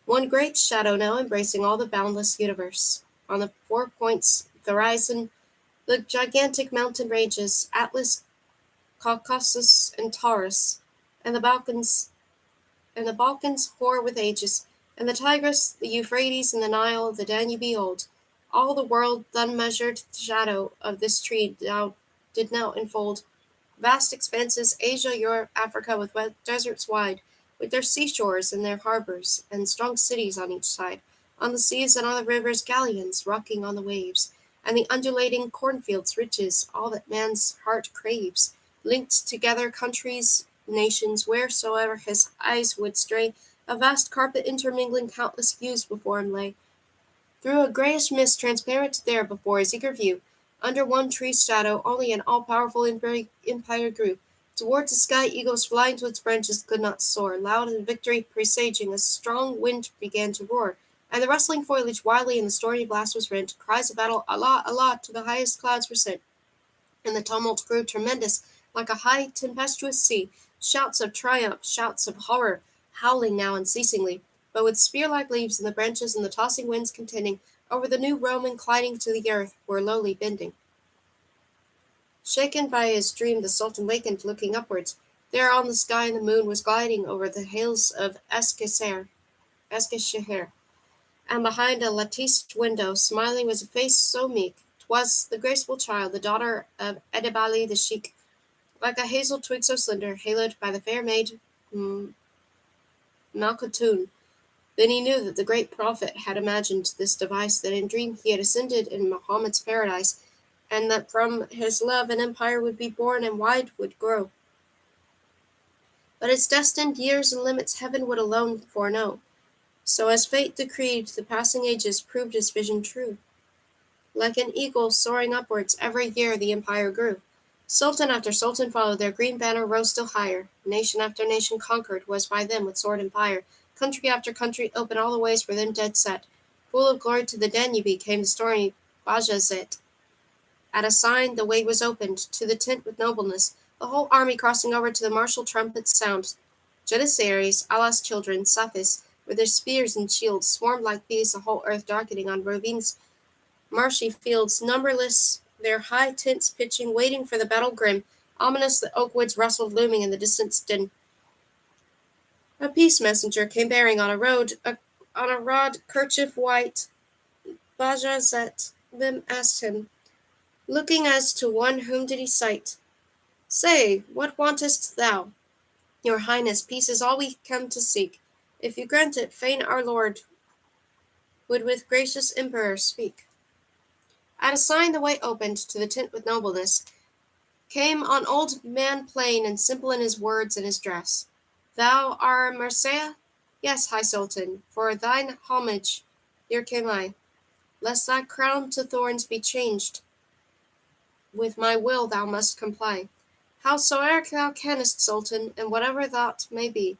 A: one great shadow now embracing all the boundless universe. On the 4 points of the horizon, the gigantic mountain ranges, Atlas, Caucasus, and Taurus, and the Balkans hoar with ages, and the Tigris, the Euphrates, and the Nile, the Danube old. All the world th' unmeasured shadow of this tree did now enfold. Vast expanses, Asia, Europe, Africa, with deserts wide, with their seashores and their harbors, and strong cities on each side. On the seas and on the rivers, galleons rocking on the waves, and the undulating cornfields, riches, all that man's heart craves. Linked together countries, nations, wheresoever his eyes would stray, a vast carpet intermingling countless views before him lay. Through a greyish mist transparent there before his eager view, under one tree's shadow only an all-powerful empire grew. Towards the sky eagles flying to its branches could not soar, loud in victory presaging a strong wind began to roar, and the rustling foliage wildly in the stormy blast was rent, cries of battle, Allah, Allah, to the highest clouds were sent, and the tumult grew tremendous, like a high tempestuous sea, shouts of triumph, shouts of horror, howling now unceasingly, but with spear-like leaves in the branches and the tossing winds contending, over the new Rome inclining to the earth were lowly bending. Shaken by his dream, the Sultan wakened, looking upwards. There on the sky the moon was gliding over the hills of Eskisehir, and behind a latticed window, smiling was a face so meek. 'Twas the graceful child, the daughter of Edebali the Sheik, like a hazel twig so slender, haloed by the fair maid Malkhatoun. Then he knew that the great prophet had imagined this device, that in dream he had ascended in Mahomet's paradise, and that from his love an empire would be born and wide would grow. But its destined years and limits heaven would alone foreknow. So as fate decreed, the passing ages proved his vision true. Like an eagle soaring upwards, every year the empire grew. Sultan after sultan followed, their green banner rose still higher. Nation after nation conquered was by them with sword and fire. Country after country open, all the ways for them dead set. Full of glory to the Danube came the stormy Bajazet. At a sign the way was opened, to the tent with nobleness, the whole army crossing over to the martial trumpet's sound. Janissaries, Allah's children, Safis, with their spears and shields, swarmed like bees, the whole earth darkening on ravines, marshy fields, numberless, their high tents pitching, waiting for the battle grim. Ominous the oak woods rustled, looming in the distance din. A peace messenger came bearing on a rod kerchief white. Bajazet then asked him, looking as to one whom did he sight, say, what wantest thou? Your Highness, peace is all we come to seek. If you grant it, fain our lord would with gracious emperor speak. At a sign the way opened, to the tent with nobleness, came on old man plain and simple in his words and his dress. Thou art Mircea? Yes, high Sultan, for thine homage here came I, lest thy crown to thorns be changed. With my will thou must comply. Howsoe'er thou canst, Sultan, and whatever thought may be,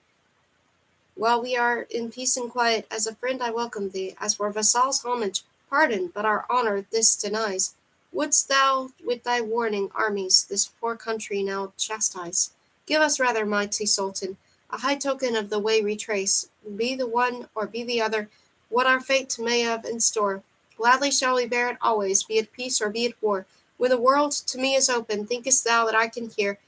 A: while we are in peace and quiet, as a friend I welcome thee, as for vassal's homage, pardon, but our honour this denies. Wouldst thou, with thy warning armies, this poor country now chastise? Give us rather, mighty Sultan, a high token of the way retrace, be the one or be the other, what our fate may have in store. Gladly shall we bear it always, be it peace or be it war. When the world to me is open, thinkest thou that I can hear,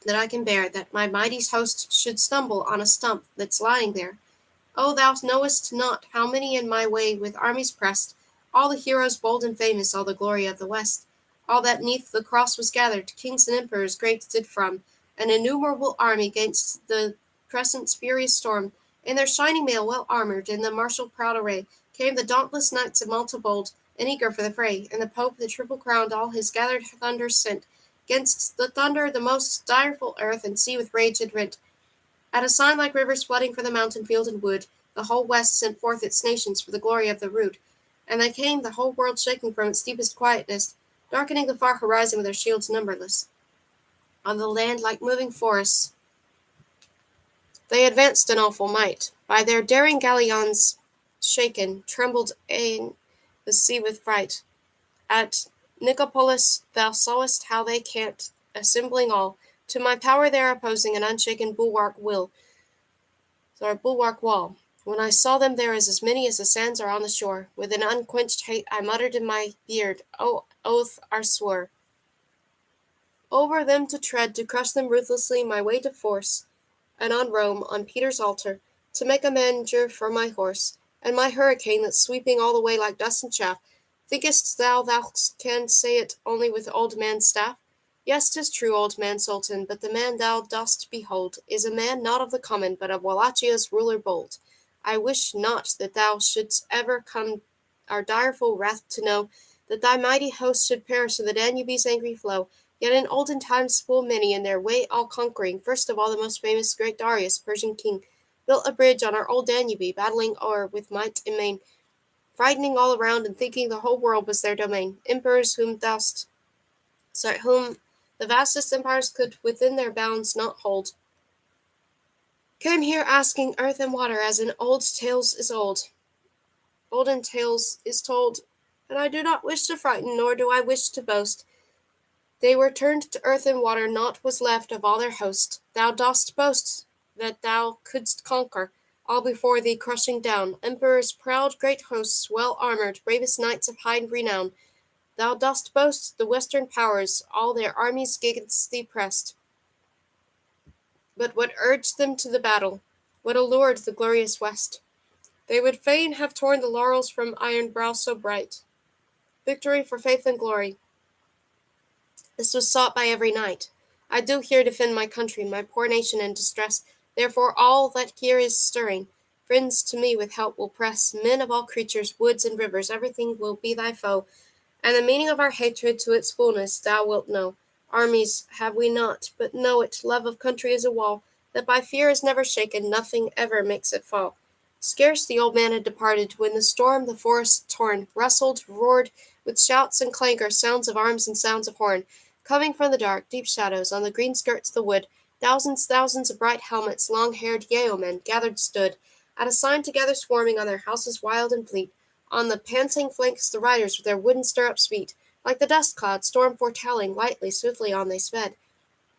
A: that I can bear, that my mighty host should stumble on a stump that's lying there? Oh, thou knowest not how many in my way with armies pressed, all the heroes bold and famous, all the glory of the West, all that neath the cross was gathered, kings and emperors great did from, an innumerable army gainst the crescent's furious storm, in their shining mail well armoured, in the martial proud array, came the dauntless knights of Malta bold, and eager for the fray, and the Pope, the triple-crowned, all his gathered thunders sent, 'gainst the thunder the most direful earth and sea with rage had rent. At a sign like rivers flooding for the mountain, field, and wood, the whole West sent forth its nations for the glory of the rood, and they came, the whole world shaking from its deepest quietness, darkening the far horizon with their shields numberless. On the land like moving forests they advanced in awful might. By their daring galleons shaken, trembled the sea with fright. At Nicopolis thou sawest how they camped, assembling all, to my power there opposing an unshaken bulwark wall. When I saw them there as many as the sands are on the shore, with an unquenched hate I muttered in my beard, O oath I swore, over them to tread, to crush them ruthlessly, my way to force, and on Rome, on Peter's altar, to make a manger for my horse, and my hurricane that's sweeping all the way like dust and chaff. Thinkest thou canst say it only with old man's staff? Yes, 'tis true, old man Sultan, but the man thou dost behold is a man not of the common, but of Wallachia's ruler bold. I wish not that thou shouldst ever come our direful wrath to know, that thy mighty host should perish in the Danube's angry flow. Yet in olden times full many, in their way all conquering, first of all the most famous great Darius, Persian king, built a bridge on our old Danube, battling o'er with might and main, frightening all around and thinking the whole world was their domain. Emperors whom the vastest empires could within their bounds not hold, came here asking earth and water, as in old tales is old. Olden tales is told, and I do not wish to frighten, nor do I wish to boast. They were turned to earth and water, naught was left of all their host. Thou dost boast that thou couldst conquer all before thee crushing down emperors' proud great hosts, well armored, bravest knights of high renown. Thou dost boast the western powers, all their armies 'gainst thee pressed. But what urged them to the battle? What allured the glorious West? They would fain have torn the laurels from iron brow so bright. Victory for faith and glory. This was sought by every knight. I do here defend my country, my poor nation in distress. Therefore all that here is stirring, friends to me with help will press. Men of all creatures, woods and rivers, everything will be thy foe. And the meaning of our hatred to its fullness thou wilt know. Armies have we not, but know it, love of country is a wall, that by fear is never shaken, nothing ever makes it fall. Scarce the old man had departed, when the storm the forest torn, rustled, roared, with shouts and clangor, sounds of arms and sounds of horn. Coming from the dark, deep shadows, on the green skirts of the wood, thousands of bright helmets, long-haired yeomen, gathered stood, at a sign together swarming on their houses wild and fleet. On the panting flanks the riders with their wooden stirrups beat, like the dust cloud, storm foretelling, lightly, swiftly on they sped.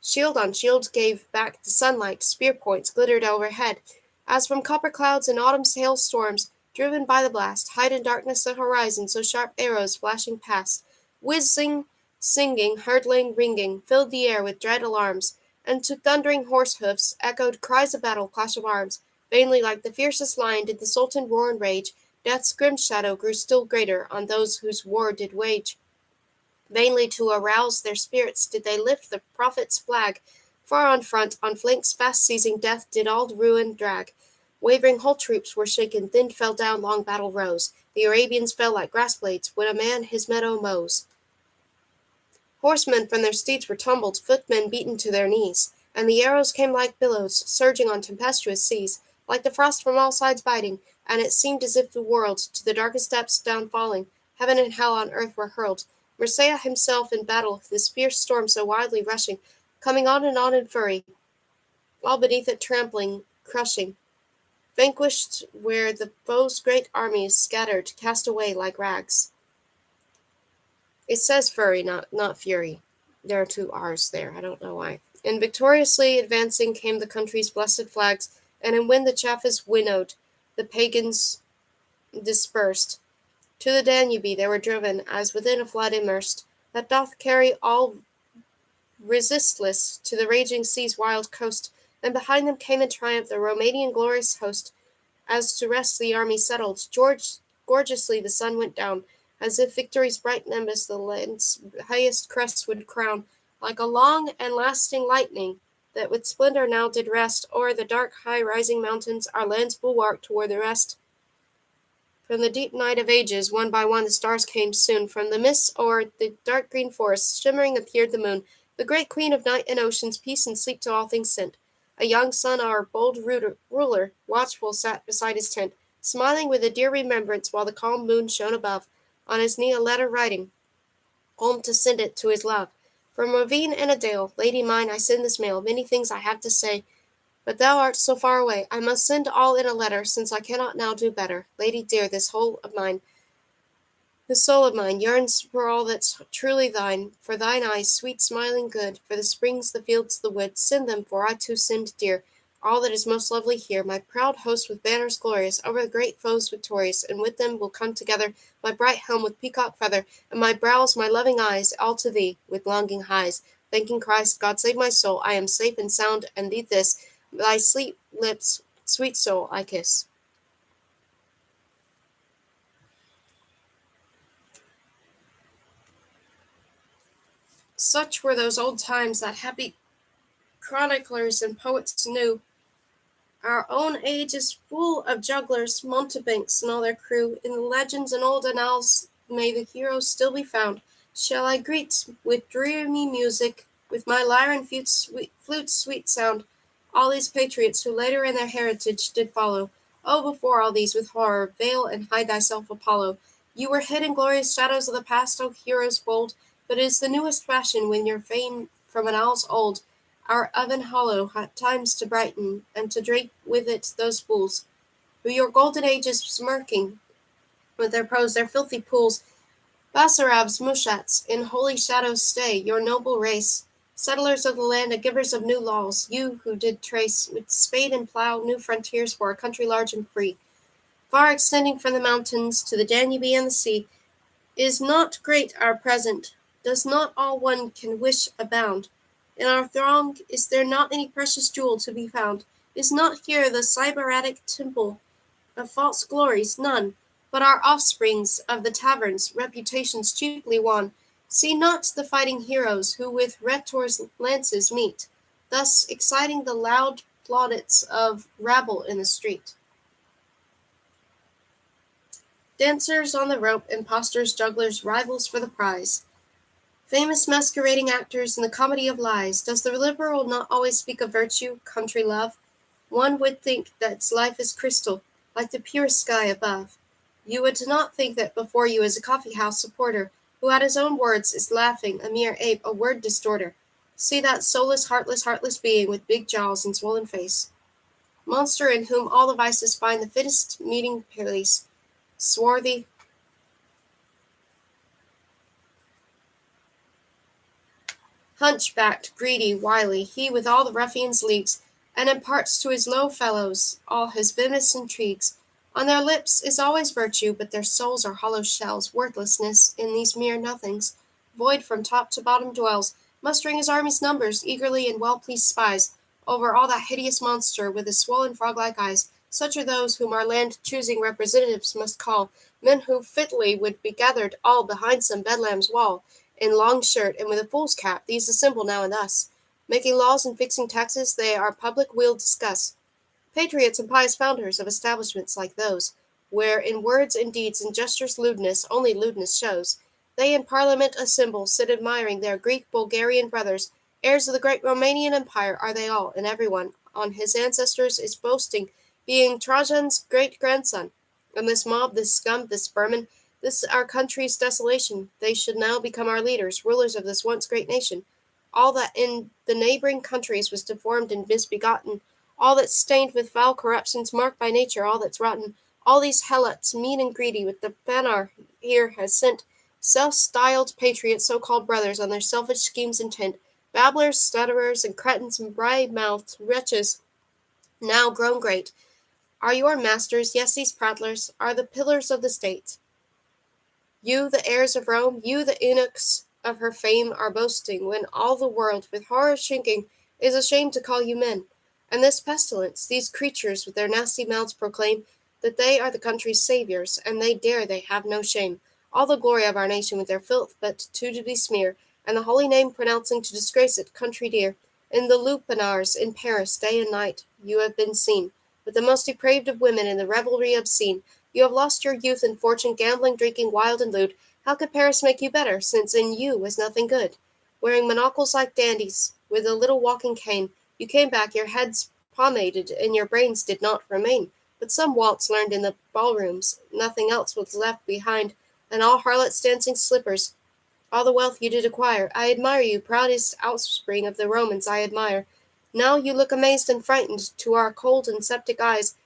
A: Shield on shield gave back the sunlight, spear points glittered overhead, as from copper clouds in autumn's hail storms, driven by the blast, hide in darkness the horizon, so sharp arrows flashing past, whizzing, singing, hurtling, ringing, filled the air with dread alarms, and to thundering horse hoofs echoed cries of battle, clash of arms. Vainly like the fiercest lion did the Sultan roar and rage, death's grim shadow grew still greater on those whose war did wage. Vainly to arouse their spirits did they lift the prophet's flag. Far on front, on flanks fast seizing death did all ruin drag. Wavering whole troops were shaken, thin fell down long battle rows. The Arabians fell like grass blades when a man his meadow mows. Horsemen from their steeds were tumbled, footmen beaten to their knees, and the arrows came like billows, surging on tempestuous seas, like the frost from all sides biting, and it seemed as if the world, to the darkest depths down falling, heaven and hell on earth were hurled. Messiah himself in battle, this fierce storm so wildly rushing, coming on in fury, all beneath it trampling, crushing, vanquished where the foe's great armies scattered, cast away like rags. It says fury, not fury. There are two R's there. I don't know why. And victoriously advancing came the country's blessed flags, and when the chaff is winnowed, the pagans dispersed. To the Danube they were driven, as within a flood immersed, that doth carry all resistless to the raging sea's wild coast, and behind them came in triumph the Romanian glorious host. As to rest the army settled, gorgeously the sun went down, as if victory's bright nimbus the land's highest crest would crown, like a long and lasting lightning, that with splendor now did rest o'er the dark high-rising mountains, our land's bulwark toward the rest. From the deep night of ages, one by one the stars came soon. From the mists o'er the dark green forests, shimmering appeared the moon, the great queen of night and oceans, peace and sleep to all things sent. A young son, our bold ruler, watchful sat beside his tent, smiling with a dear remembrance while the calm moon shone above, on his knee a letter writing, home to send it to his love. From ravine and a dale, lady mine, I send this mail, many things I have to say, but thou art so far away, I must send all in a letter, since I cannot now do better. Lady dear, this soul of mine, yearns for all that's truly thine, for thine eyes, sweet, smiling, good, for the springs, the fields, the woods, send them, for I too send, dear, all that is most lovely here, my proud host with banners glorious, over the great foes victorious, and with them will come together my bright helm with peacock feather, and my brows, my loving eyes, all to thee, with longing highs, thanking Christ, God save my soul, I am safe and sound, and thee this, thy sleep lips, sweet soul, I kiss. Such were those old times that happy chroniclers and poets knew. Our own age is full of jugglers, mountebanks, and all their crew. In the legends and old annals may the heroes still be found. Shall I greet with dreamy music, with my lyre and flute's sweet sound, all these patriots who later in their heritage did follow? Oh, before all these with horror, veil and hide thyself, Apollo. You were hid in glorious shadows of the past, O heroes bold, but it is the newest fashion when your fame from annals old our oven hollow times to brighten, and to drape with it those fools, who your golden age is smirking, with their prose, their filthy pools. Basarabs, Mushats, in holy shadows stay, your noble race, settlers of the land and givers of new laws, you who did trace, with spade and plough, new frontiers for a country large and free, far extending from the mountains to the Danube and the sea. Is not great our present? Does not all one can wish abound? In our throng is there not any precious jewel to be found? Is not here the Cyberatic temple of false glories? None, but our offsprings of the taverns, reputations cheaply won. See not the fighting heroes who with rhetors' lances meet, thus exciting the loud plaudits of rabble in the street. Dancers on the rope, impostors, jugglers, rivals for the prize. Famous masquerading actors in the comedy of lies. Does the liberal not always speak of virtue, country love? One would think that its life is crystal, like the pure sky above. You would not think that before you is a coffee-house supporter, who at his own words is laughing, a mere ape, a word distorter. See that soulless, heartless being with big jaws and swollen face. Monster in whom all the vices find the fittest meeting place. Swarthy, hunchbacked, greedy, wily, he with all the ruffians leagues, and imparts to his low fellows all his venomous intrigues. On their lips is always virtue, but their souls are hollow shells, worthlessness in these mere nothings, void from top to bottom dwells, mustering his army's numbers, eagerly and well-pleased spies, over all that hideous monster with his swollen frog-like eyes. Such are those whom our land-choosing representatives must call, men who fitly would be gathered all behind some Bedlam's wall, in long shirt and with a fool's cap, these assemble now and thus. Making laws and fixing taxes, they our public weal discuss. Patriots and pious founders of establishments like those, where in words and deeds and gestures lewdness, only lewdness shows. They in parliament assemble, sit admiring their Greek Bulgarian brothers, heirs of the great Romanian empire are they all, and every one on his ancestors is boasting, being Trajan's great-grandson. And this mob, this scum, this vermin, this our country's desolation, they should now become our leaders, rulers of this once great nation. All that in the neighboring countries was deformed and misbegotten, all that's stained with foul corruptions, marked by nature, all that's rotten, all these helots, mean and greedy, with the banar here has sent, self-styled patriots, so-called brothers, on their selfish schemes intent, babblers, stutterers, and cretins, and bribe-mouthed wretches, now grown great, are your masters, yes, these prattlers, are the pillars of the state. You, the heirs of Rome, you, the eunuchs of her fame, are boasting, when all the world, with horror shrinking, is ashamed to call you men. And this pestilence, these creatures with their nasty mouths proclaim that they are the country's saviors, and they have no shame. All the glory of our nation with their filth but to besmear, and the holy name pronouncing to disgrace it, country dear. In the lupanars in Paris, day and night, you have been seen, with the most depraved of women in the revelry obscene. You have lost your youth and fortune, gambling, drinking, wild and lewd. How could Paris make you better, since in you was nothing good? Wearing monocles like dandies, with a little walking cane, you came back, your heads pomaded, and your brains did not remain. But some waltz learned in the ballrooms, nothing else was left behind, and all harlots dancing slippers. All the wealth you did acquire, I admire you, proudest offspring of the Romans, I admire. Now you look amazed and frightened to our cold and septic eyes,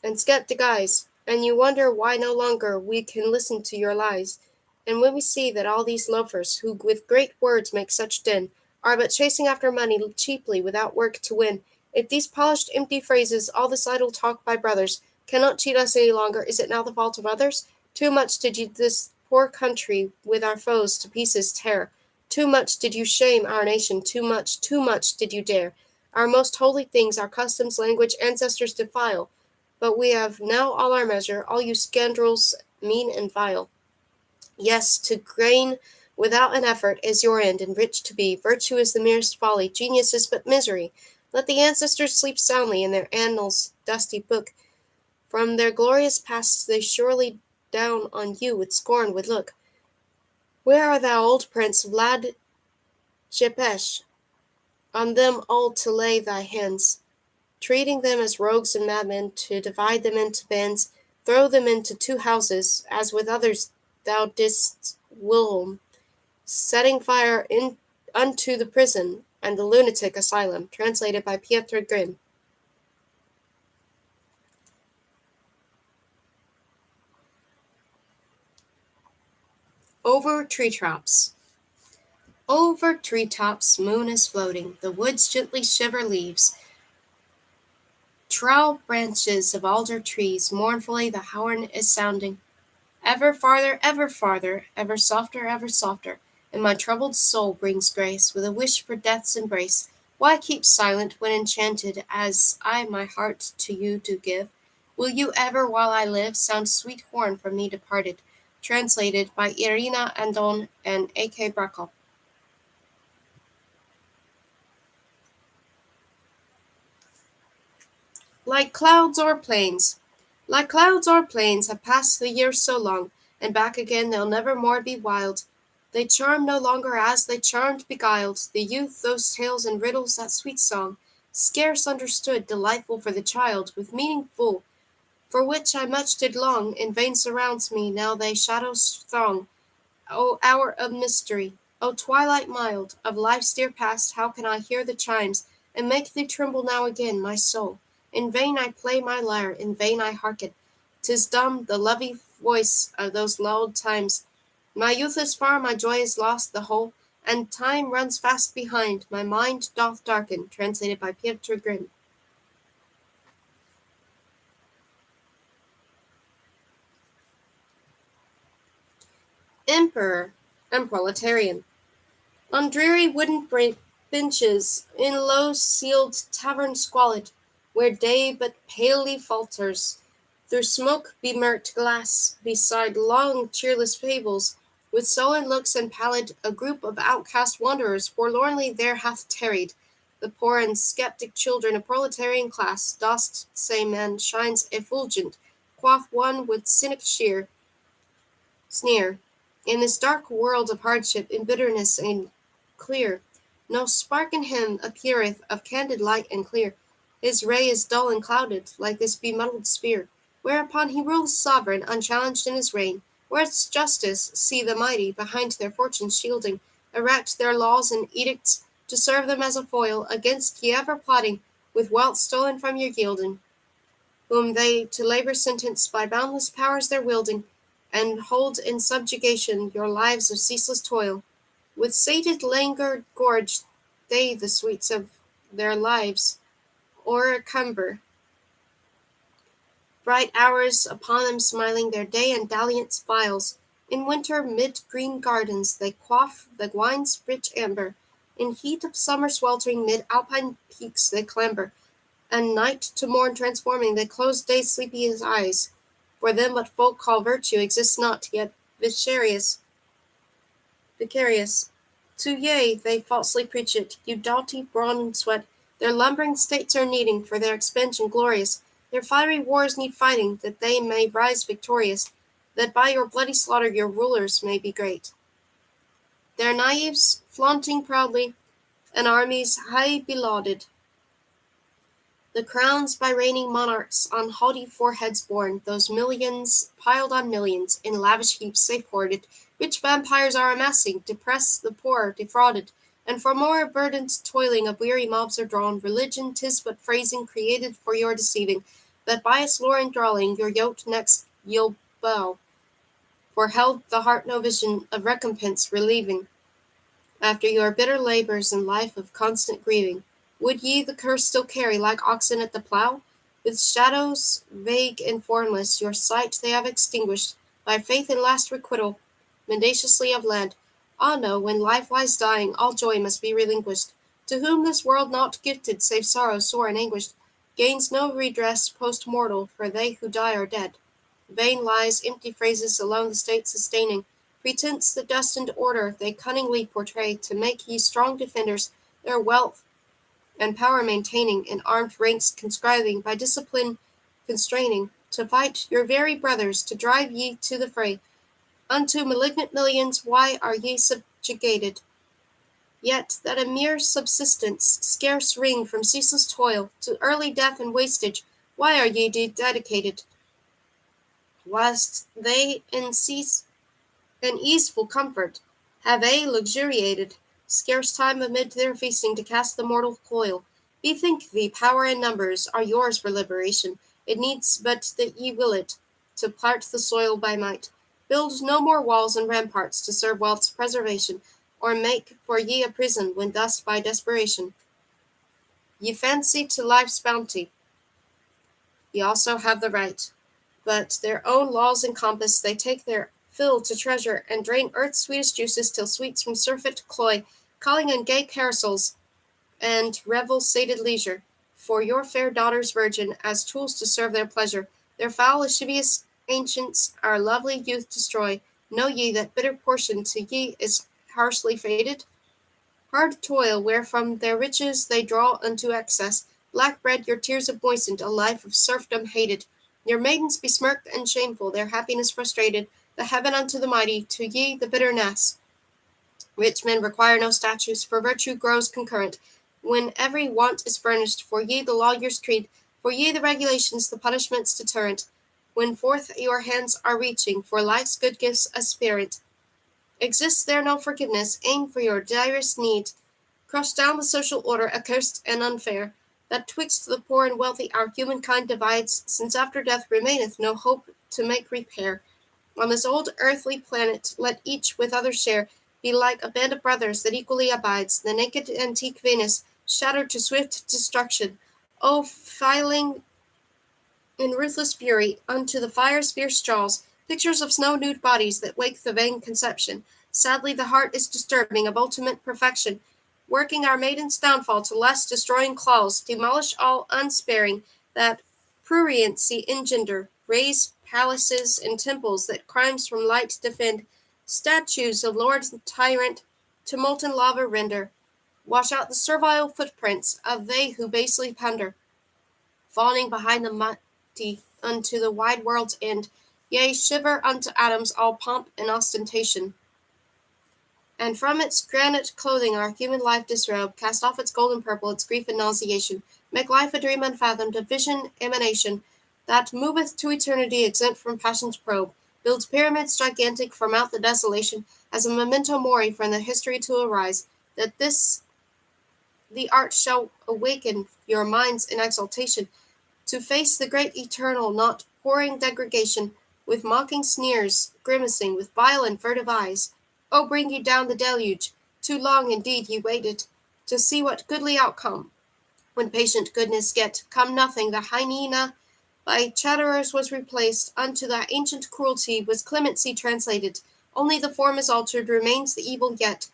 A: and skeptic eyes, and you wonder why no longer we can listen to your lies. And when we see that all these loafers, who with great words make such din, are but chasing after money cheaply without work to win, if these polished empty phrases, all this idle talk by brothers, cannot cheat us any longer, is it now the fault of others? Too much did you this poor country with our foes to pieces tear. Too much did you shame our nation, too much did you dare. Our most holy things, our customs, language, ancestors defile. But we have now all our measure, all you scoundrels mean and vile. Yes, to gain without an effort is your end, and rich to be. Virtue is the merest folly, genius is but misery. Let the ancestors sleep soundly in their annals' dusty book. From their glorious past they surely down on you with scorn would look. Where are thou, old prince, Vlad Jepesh? On them all to lay thy hands, treating them as rogues and madmen, to divide them into bands, throw them into two houses, as with others thou didst whilom, setting fire unto the prison and the lunatic asylum. Translated by Pietro Grimm. Over treetops. Over treetops, moon is floating. The woods gently shiver leaves. Trowel branches of alder trees, mournfully the horn is sounding. Ever farther, ever softer, and my troubled soul brings grace with a wish for death's embrace. Why keep silent when enchanted as I my heart to you do give? Will you ever, while I live, sound sweet horn from me departed? Translated by Irina Andon and A.K. Brakov. Like clouds o'er plains. Like clouds o'er plains have passed the years so long, and back again they'll never more be wild. They charm no longer as they charmed, beguiled, the youth, those tales and riddles, that sweet song, scarce understood, delightful for the child, with meaning full, for which I much did long, in vain surrounds me, now they shadows throng. O hour of mystery! O twilight mild! Of life's dear past how can I hear the chimes, and make thee tremble now again, my soul? In vain I play my lyre, in vain I hearken, 'tis dumb, the lovey voice of those lulled times. My youth is far, my joy is lost, the whole, and time runs fast behind, my mind doth darken. Translated by Pietro Grimm. Emperor and Proletarian. On dreary wooden benches, in low-ceiled tavern squalid, where day but palely falters through smoke-bemirked glass, beside long cheerless tables, with sullen looks and pallid, a group of outcast wanderers forlornly there hath tarried. The poor and sceptic children of proletarian class, dost say man shines effulgent, quoth one with cynic sneer. In this dark world of hardship, in bitterness and clear, no spark in him appeareth of candid light and clear. His ray is dull and clouded, like this bemuddled sphere, whereupon he rules sovereign, unchallenged in his reign. Where its justice, see the mighty, behind their fortunes shielding, erect their laws and edicts to serve them as a foil against ye ever plotting, with wealth stolen from your yielding, whom they to labor sentence by boundless powers their wielding, and hold in subjugation your lives of ceaseless toil. With sated languor gorge they the sweets of their lives o'ercumber, bright hours upon them smiling their day and dalliance files. In winter mid green gardens they quaff the wine's rich amber, in heat of summer sweltering mid alpine peaks they clamber, and night to morn transforming they close day's sleepy eyes. For them what folk call virtue exists not, yet vicarious. To yea, they falsely preach it, you doughty brawn and sweat, their lumbering states are needing, for their expansion glorious, their fiery wars need fighting, that they may rise victorious, that by your bloody slaughter your rulers may be great. Their knaves flaunting proudly, and armies high belauded, the crowns by reigning monarchs on haughty foreheads borne, those millions piled on millions, in lavish heaps safe hoarded, rich vampires are amassing, depress the poor defrauded, and for more burdened toiling of weary mobs are drawn. Religion 'tis but phrasing created for your deceiving, that by its lore enthralling your yoked necks you'll bow, for held the heart no vision of recompense relieving. After your bitter labours and life of constant grieving, would ye the curse still carry, like oxen at the plough? With shadows vague and formless your sight they have extinguished, by faith in last requital, mendaciously have led, Ah no, when life lies dying, all joy must be relinquished. To whom this world not gifted, save sorrow sore and anguished, gains no redress post-mortal, for they who die are dead. Vain lies, empty phrases alone the state sustaining, pretense the destined order they cunningly portray, to make ye strong defenders, their wealth and power maintaining, in armed ranks conscribing, by discipline constraining, to fight your very brothers, to drive ye to the fray. Unto malignant millions why are ye subjugated? Yet that a mere subsistence scarce wring from ceaseless toil, to early death and wastage, why are ye dedicated? Whilst they in easeful comfort have luxuriated, scarce time amid their feasting to cast the mortal coil. Bethink thee, power and numbers are yours for liberation. It needs but that ye will it, to part the soil by might. Build no more walls and ramparts to serve wealth's preservation, or make for ye a prison when thus by desperation ye fancy to life's bounty. Ye also have the right, but their own laws encompass, they take their fill to treasure, and drain earth's sweetest juices till sweets from surfeit cloy, calling in gay carousals and revel-sated leisure, for your fair daughter's virgin, as tools to serve their pleasure. Their foul lascivious ancients our lovely youth destroy. Know ye that bitter portion to ye is harshly fated? Hard toil, where from their riches they draw unto excess, black bread your tears have moistened, a life of serfdom hated. Your maidens besmirked and shameful, their happiness frustrated, the heaven unto the mighty, to ye the bitterness. Rich men require no statues, for virtue grows concurrent, when every want is furnished, for ye the lawyer's creed, for ye the regulations, the punishments deterrent, when forth your hands are reaching, for life's good gifts aspirant. Exists there no forgiveness, aim for your direst need, crush down the social order, accursed and unfair, that twixt the poor and wealthy our humankind divides, since after death remaineth no hope to make repair. On this old earthly planet let each with others share, be like a band of brothers that equally abides, the naked antique Venus, shattered to swift destruction, O filing in ruthless fury unto the fire's fierce jaws, pictures of snow-nude bodies that wake the vain conception. Sadly the heart is disturbing of ultimate perfection, working our maiden's downfall to lust destroying claws, demolish all unsparing, that pruriency engender, raise palaces and temples that crimes from light defend, statues of lord and tyrant to molten lava render, wash out the servile footprints of they who basely plunder, fawning behind the mighty unto the wide world's end, yea, shiver unto atoms all pomp and ostentation. And from its granite clothing our human life disrobe, cast off its golden purple, its grief and nauseation, make life a dream unfathomed, a vision emanation, that moveth to eternity exempt from passion's probe, builds pyramids gigantic from out the desolation, as a memento mori from the history to arise, that this the art shall awaken your minds in exaltation, to face the great eternal, not pouring degradation, with mocking sneers, grimacing, with vile and furtive eyes. Oh, bring ye down the deluge! Too long indeed ye waited, to see what goodly outcome, when patient goodness get come nothing, the hyena by chatterers was replaced, unto that ancient cruelty was clemency translated, only the form is altered, remains the evil yet.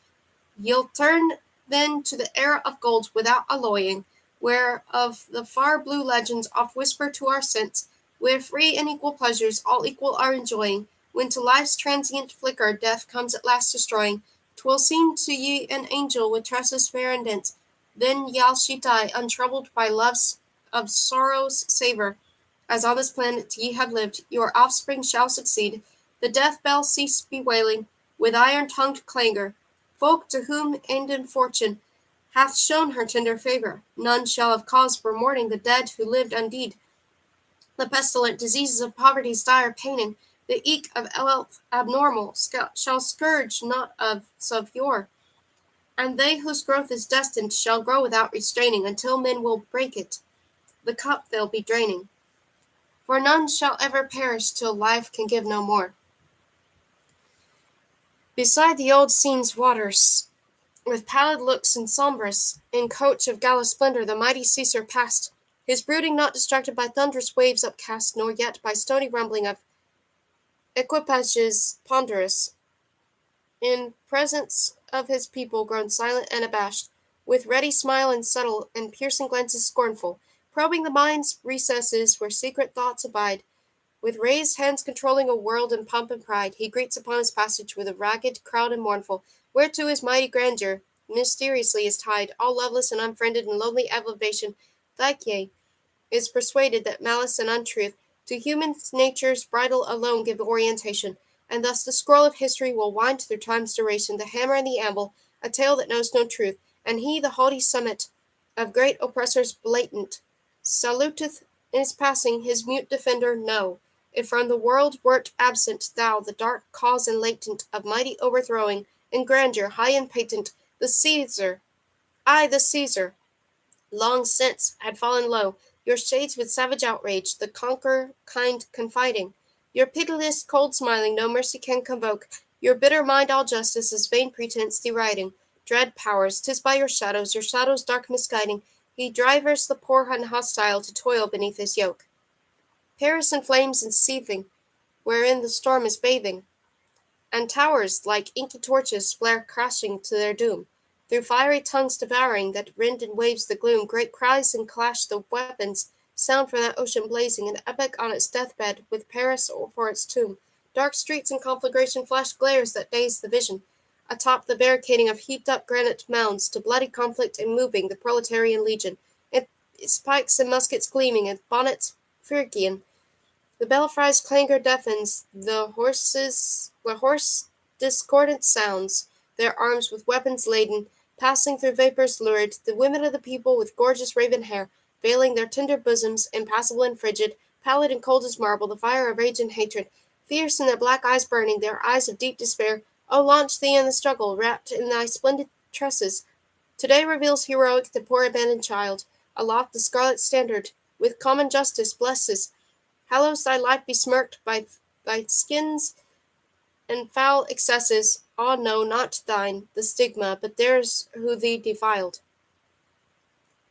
A: Ye'll turn then to the era of gold without alloying, whereof the far blue legends oft whisper to our sense, where free and equal pleasures all equal are enjoying, when to life's transient flicker death comes at last destroying, 'twill seem to ye an angel with tresses fair and dense, then yall she die, untroubled by love's of sorrow's savour. As on this planet ye have lived, your offspring shall succeed, the death bell cease bewailing, with iron-tongued clangor, folk to whom end in fortune hath shown her tender favour, none shall have cause for mourning the dead who lived undeed. The pestilent diseases of poverty's dire paining, the eke of health abnormal, shall scourge not of yore, and they whose growth is destined shall grow without restraining, until men will break it, the cup they'll be draining. For none shall ever perish till life can give no more. Beside the old scene's waters, with pallid looks and sombrous, in coach of gala splendor the mighty Caesar passed, his brooding not distracted by thunderous waves upcast, nor yet by stony rumbling of equipages ponderous. in presence of his people grown silent and abashed, with ready smile and subtle and piercing glances scornful, probing the mind's recesses where secret thoughts abide, with raised hands controlling a world in pomp and pride, he greets upon his passage with a ragged crowd and mournful, whereto his mighty grandeur mysteriously is tied, all loveless and unfriended in lonely elevation. Thyke is persuaded that malice and untruth to human nature's bridle alone give orientation, and thus the scroll of history will wind through time's duration, the hammer and the anvil, a tale that knows no truth, and he, the haughty summit of great oppressors blatant, saluteth in his passing his mute defender, no. If from the world wert absent, thou, the dark cause and latent of mighty overthrowing, in grandeur high and patent, the Caesar, I, the Caesar, long since had fallen low, your shades with savage outrage, the conqueror kind confiding, your pitiless cold smiling no mercy can convoke, your bitter mind all justice as vain pretense deriding. Dread powers, 'tis by your shadows dark misguiding, he drivers the poor and hostile to toil beneath his yoke. Paris in flames and seething, wherein the storm is bathing, and towers, like inky torches, flare crashing to their doom. Through fiery tongues devouring, that rend in waves the gloom, great cries and clash the weapons, sound from that ocean blazing, an epic on its deathbed, with Paris for its tomb. Dark streets in conflagration flash glares that daze the vision. Atop the barricading of heaped-up granite mounds, to bloody conflict and moving the proletarian legion, its pikes and muskets gleaming, its bonnets Phrygian. The belfry's clangor deafens, the hoarse discordant sounds, their arms with weapons laden, passing through vapours lurid, the women of the people with gorgeous raven hair, veiling their tender bosoms, impassible and frigid, pallid and cold as marble, the fire of rage and hatred, fierce in their black eyes burning, their eyes of deep despair. O launch thee in the struggle, wrapped in thy splendid tresses. Today reveals heroic the poor abandoned child, aloft the scarlet standard, with common justice blesses. Hallows thy life besmirked by thy skins and foul excesses. Ah, no, not thine, the stigma, but theirs who thee defiled.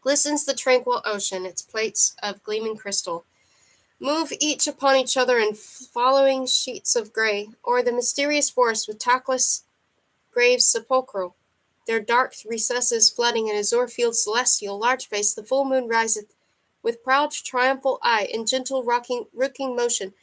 A: Glistens the tranquil ocean, its plates of gleaming crystal move each upon each other in following sheets of grey, or the mysterious forest with tackless graves sepulchral, their dark recesses flooding an azure field celestial, large-faced, the full moon riseth, with proud triumphal eye, in gentle rooking motion,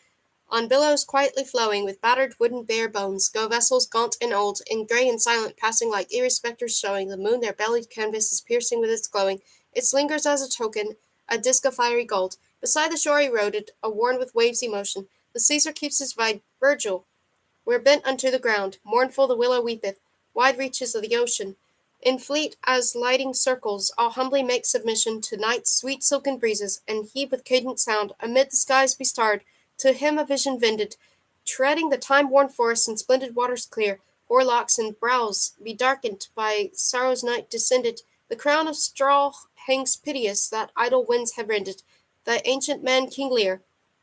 A: on billows quietly flowing, with battered wooden bare bones, go vessels gaunt and old, in grey and silent, passing like eerie spectres showing, the moon their bellied canvas is piercing with its glowing, it lingers as a token, a disk of fiery gold. Beside the shore eroded, a worn with waves emotion, the Caesar keeps his Virgil, where bent unto the ground, mournful the willow weepeth, wide reaches of the ocean. In fleet as lighting circles, all humbly make submission to night's sweet silken breezes, and heave with cadent sound, amid the skies bestarred, to him a vision vended, treading the time-worn forests and splendid waters clear, o'erlocks and brows bedarkened by sorrow's night descended, the crown of straw hangs piteous that idle winds have rended, the ancient man kinglier.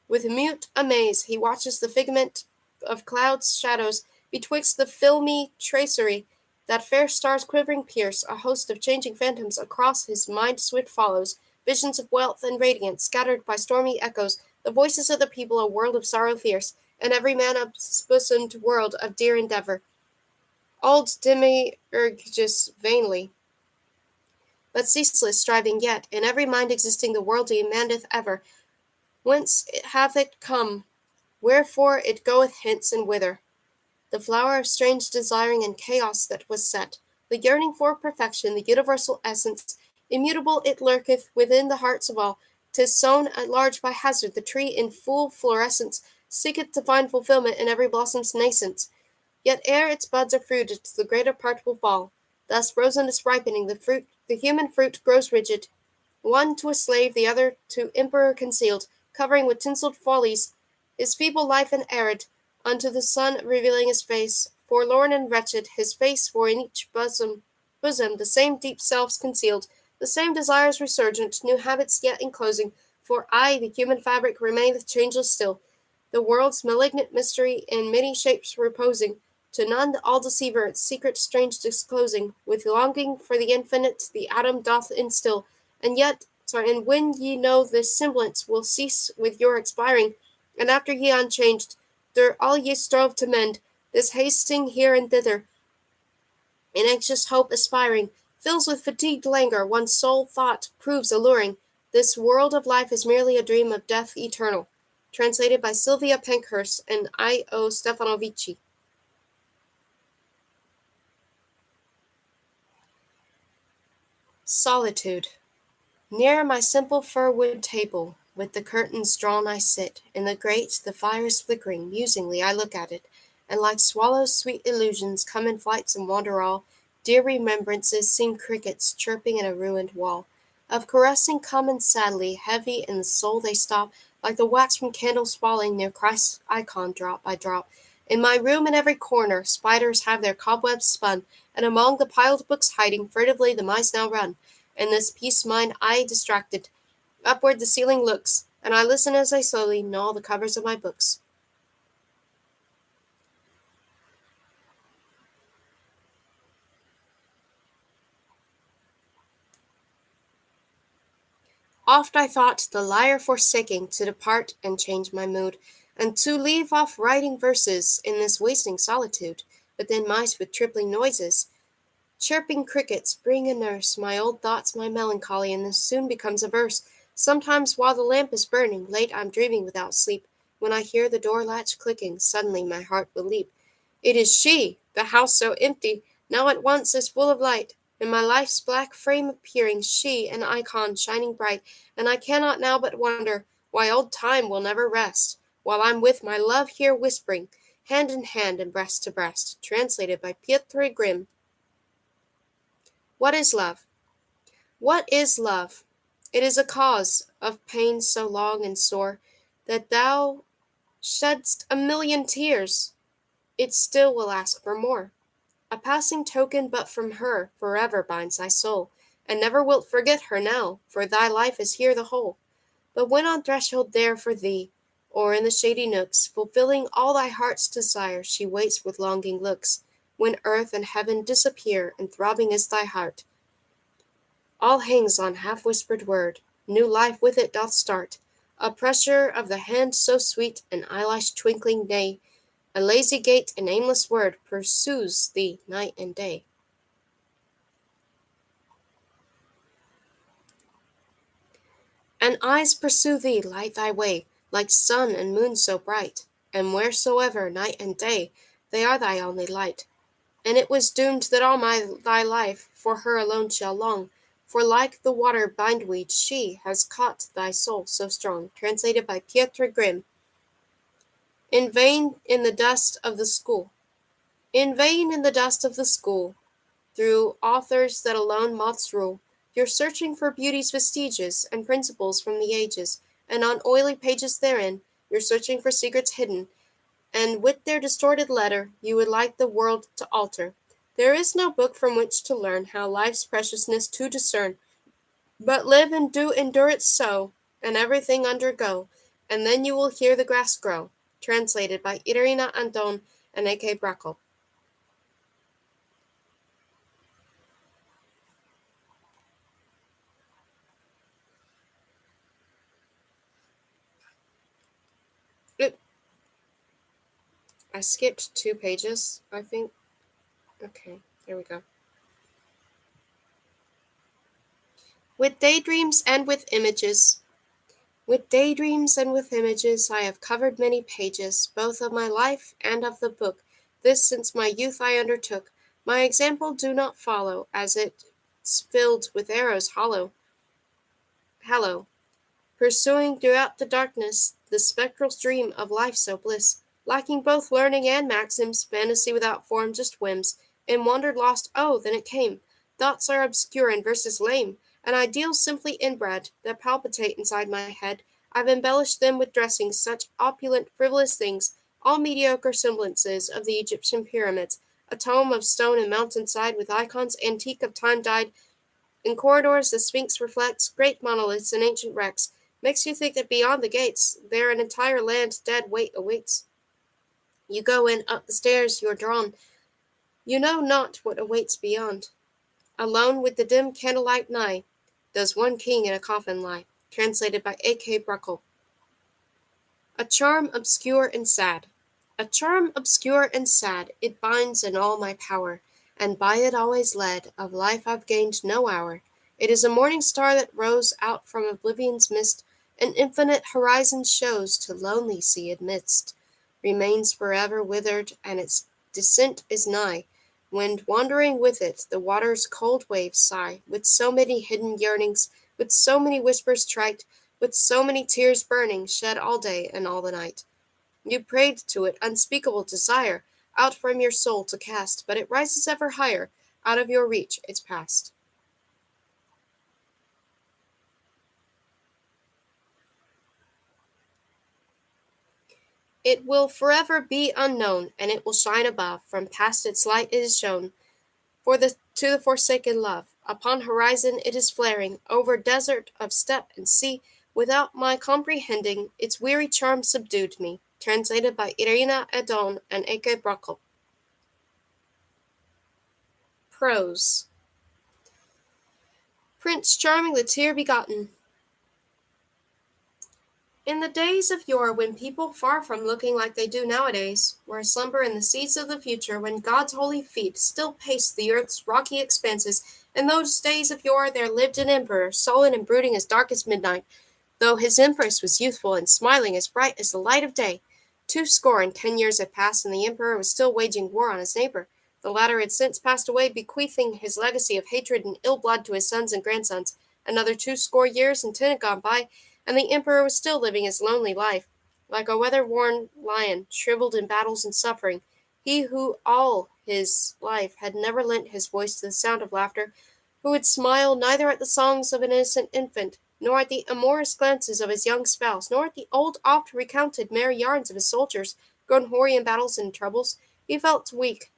A: With mute amaze he watches the figment of clouds' shadows betwixt the filmy tracery, that fair stars quivering pierce, a host of changing phantoms across his mind swift follows, visions of wealth and radiance scattered by stormy echoes, the voices of the people a world of sorrow fierce, and every man a bosomed world of dear endeavour. Old Demiurgus vainly, but ceaseless striving yet, in every mind existing the world demandeth ever, whence hath it come, wherefore it goeth hence, and whither. The flower of strange desiring and chaos that was set, the yearning for perfection, the universal essence, immutable it lurketh within the hearts of all, 'tis sown at large by hazard, the tree in full florescence seeketh to find fulfilment in every blossom's nascence, yet ere its buds are fruited, the greater part will fall. Thus frozen is ripening, the human fruit grows rigid, one to a slave, the other to emperor concealed, covering with tinselled follies his feeble life and arid, unto the sun revealing his face, forlorn and wretched, his face, for in each bosom the same deep selves concealed, the same desires resurgent, new habits yet enclosing, for aye the human fabric remaineth changeless still, the world's malignant mystery in many shapes reposing, to none the all-deceiver its secret strange disclosing, with longing for the infinite the atom doth instil, and when ye know this semblance will cease with your expiring, and after ye unchanged, all ye strove to mend, this hasting here and thither, In anxious hope aspiring, fills with fatigued languor one's sole thought proves alluring. This world of life is merely a dream of death eternal. Translated by Sylvia Pankhurst and I.O. Stefanovici. Solitude. Near my simple fir-wood table, with the curtains drawn I sit, in the grate the fire's flickering, musingly I look at it, and like swallows sweet illusions come in flights and wander all, dear remembrances seem crickets chirping in a ruined wall. Of caressing come and sadly, heavy in the soul they stop, like the wax from candles falling near Christ's icon drop by drop. In my room in every corner spiders have their cobwebs spun, and among the piled books hiding furtively the mice now run. In this peace mine eye distracted, upward the ceiling looks, and I listen as I slowly gnaw the covers of my books. Oft I thought, the lyre forsaking, to depart and change my mood, and to leave off writing verses in this wasting solitude. But then mice with tripling noises, chirping crickets, bring a nurse, my old thoughts, my melancholy, and this soon becomes a verse. Sometimes while the lamp is burning, late I'm dreaming without sleep. When I hear the door latch clicking, suddenly my heart will leap. It is she! The house so empty, now at once is full of light. In my life's black frame appearing, she, an icon shining bright, and I cannot now but wonder why old time will never rest, while I'm with my love here whispering, hand in hand and breast to breast. Translated by Pietro Grimm. What is love? What is love? It is a cause of pain so long and sore that thou shedst a million tears. It still will ask for more. A passing token, but from her forever binds thy soul, and never wilt forget her now, for thy life is here the whole. But when on threshold there for thee, or in the shady nooks, fulfilling all thy heart's desire, she waits with longing looks. When earth and heaven disappear, and throbbing is thy heart, all hangs on half-whispered word, new life with it doth start, a pressure of the hand so sweet, an eyelash twinkling, nay, a lazy gait, an aimless word, pursues thee night and day. And eyes pursue thee, light thy way, like sun and moon so bright, and wheresoever, night and day, they are thy only light. And it was doomed that all thy life for her alone shall long, for like the water bindweed she has caught thy soul so strong. Translated by Pietro Grimm. In vain in the dust of the school. In vain in the dust of the school, through authors that alone moths rule, you're searching for beauty's vestiges and principles from the ages, and on oily pages therein, you're searching for secrets hidden, and with their distorted letter you would like the world to alter. There is no book from which to learn how life's preciousness to discern, but live and do endure it so, and everything undergo, and then you will hear the grass grow. Translated by Irina Anton and A.K. Brackle. Oop, I skipped 2 pages, I think. Okay, there we go. With daydreams and with images. With daydreams and with images I have covered many pages, both of my life and of the book. This since my youth I undertook. My example do not follow, as it's filled with arrows hollow, pursuing throughout the darkness the spectral stream of life so bliss, lacking both learning and maxims, fantasy without form, just whims, and wandered lost, oh, then it came. Thoughts are obscure and verses lame, and ideals simply inbred, that palpitate inside my head. I've embellished them with dressings, such opulent, frivolous things, all mediocre semblances of the Egyptian pyramids, a tome of stone and mountainside with icons antique of time dyed, in corridors the Sphinx reflects great monoliths and ancient wrecks, makes you think that beyond the gates there an entire land dead weight awaits. You go in, up the stairs you are drawn, you know not what awaits beyond. Alone with the dim candlelight nigh, does one king in a coffin lie. Translated by A.K. Brackle. A charm obscure and sad. A charm obscure and sad, it binds in all my power. and by it always led, of life I've gained no hour. It is a morning star that rose out from oblivion's mist, and infinite horizons shows to lonely sea amidst, remains forever withered, and its descent is nigh, when wandering with it the water's cold waves sigh, with so many hidden yearnings, with so many whispers trite, with so many tears burning, shed all day and all the night. You prayed to it unspeakable desire out from your soul to cast, but it rises ever higher, out of your reach it's past. It will forever be unknown, and it will shine above, from past its light it is shown, to the forsaken love. Upon horizon it is flaring, over desert of steppe and sea, without my comprehending, its weary charm subdued me. Translated by Irina Edon and Eke Brokop. Prose. Prince Charming the Tear Begotten. In the days of yore, when people, far from looking like they do nowadays, were asumber in the seats of the future, when God's holy feet still paced the earth's rocky expanses, in those days of yore there lived an emperor, sullen and brooding as dark as midnight, though his empress was youthful and smiling as bright as the light of day. 210 years had passed, and the emperor was still waging war on his neighbor. The latter had since passed away, bequeathing his legacy of hatred and ill blood to his sons and grandsons. Another 200 years and 10 had gone by, and the emperor was still living his lonely life, like a weather-worn lion, shriveled in battles and suffering. He who all his life had never lent his voice to the sound of laughter, who would smile neither at the songs of an innocent infant, nor at the amorous glances of his young spouse, nor at the old oft-recounted merry yarns of his soldiers, grown hoary in battles and troubles. He felt weak,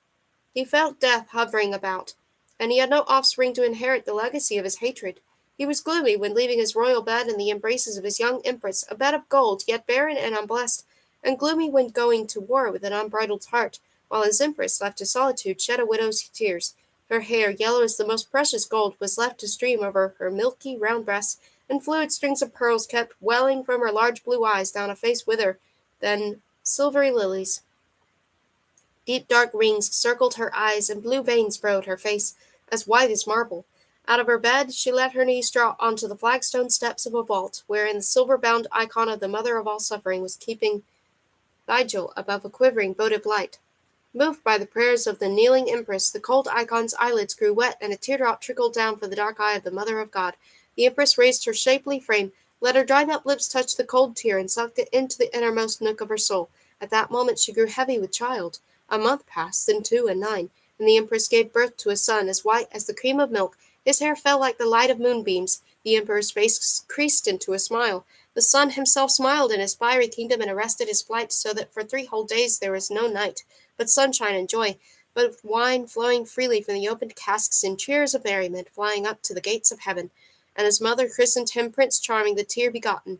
A: he felt death hovering about, and he had no offspring to inherit the legacy of his hatred. He was gloomy when leaving his royal bed in the embraces of his young empress, a bed of gold, yet barren and unblessed, and gloomy when going to war with an unbridled heart, while his empress, left to solitude, shed a widow's tears. Her hair, yellow as the most precious gold, was left to stream over her milky round breasts, and fluid strings of pearls kept welling from her large blue eyes down a face whiter than silvery lilies. Deep dark rings circled her eyes, and blue veins furrowed her face, as white as marble. Out of her bed, she let her knees drop onto the flagstone steps of a vault, wherein the silver-bound icon of the Mother of all Suffering was keeping vigil above a quivering votive light. Moved by the prayers of the kneeling empress, the cold icon's eyelids grew wet, and a teardrop trickled down from the dark eye of the Mother of God. The empress raised her shapely frame, let her dried-up lips touch the cold tear, and sucked it into the innermost nook of her soul. At that moment she grew heavy with child. A month passed, then 2 and 9, and the empress gave birth to a son as white as the cream of milk. His hair fell like the light of moonbeams. The emperor's face creased into a smile. The sun himself smiled in his fiery kingdom and arrested his flight, so that for 3 whole days there was no night, but sunshine and joy, but with wine flowing freely from the opened casks and cheers of merriment flying up to the gates of heaven. And his mother christened him Prince Charming the Tear Begotten.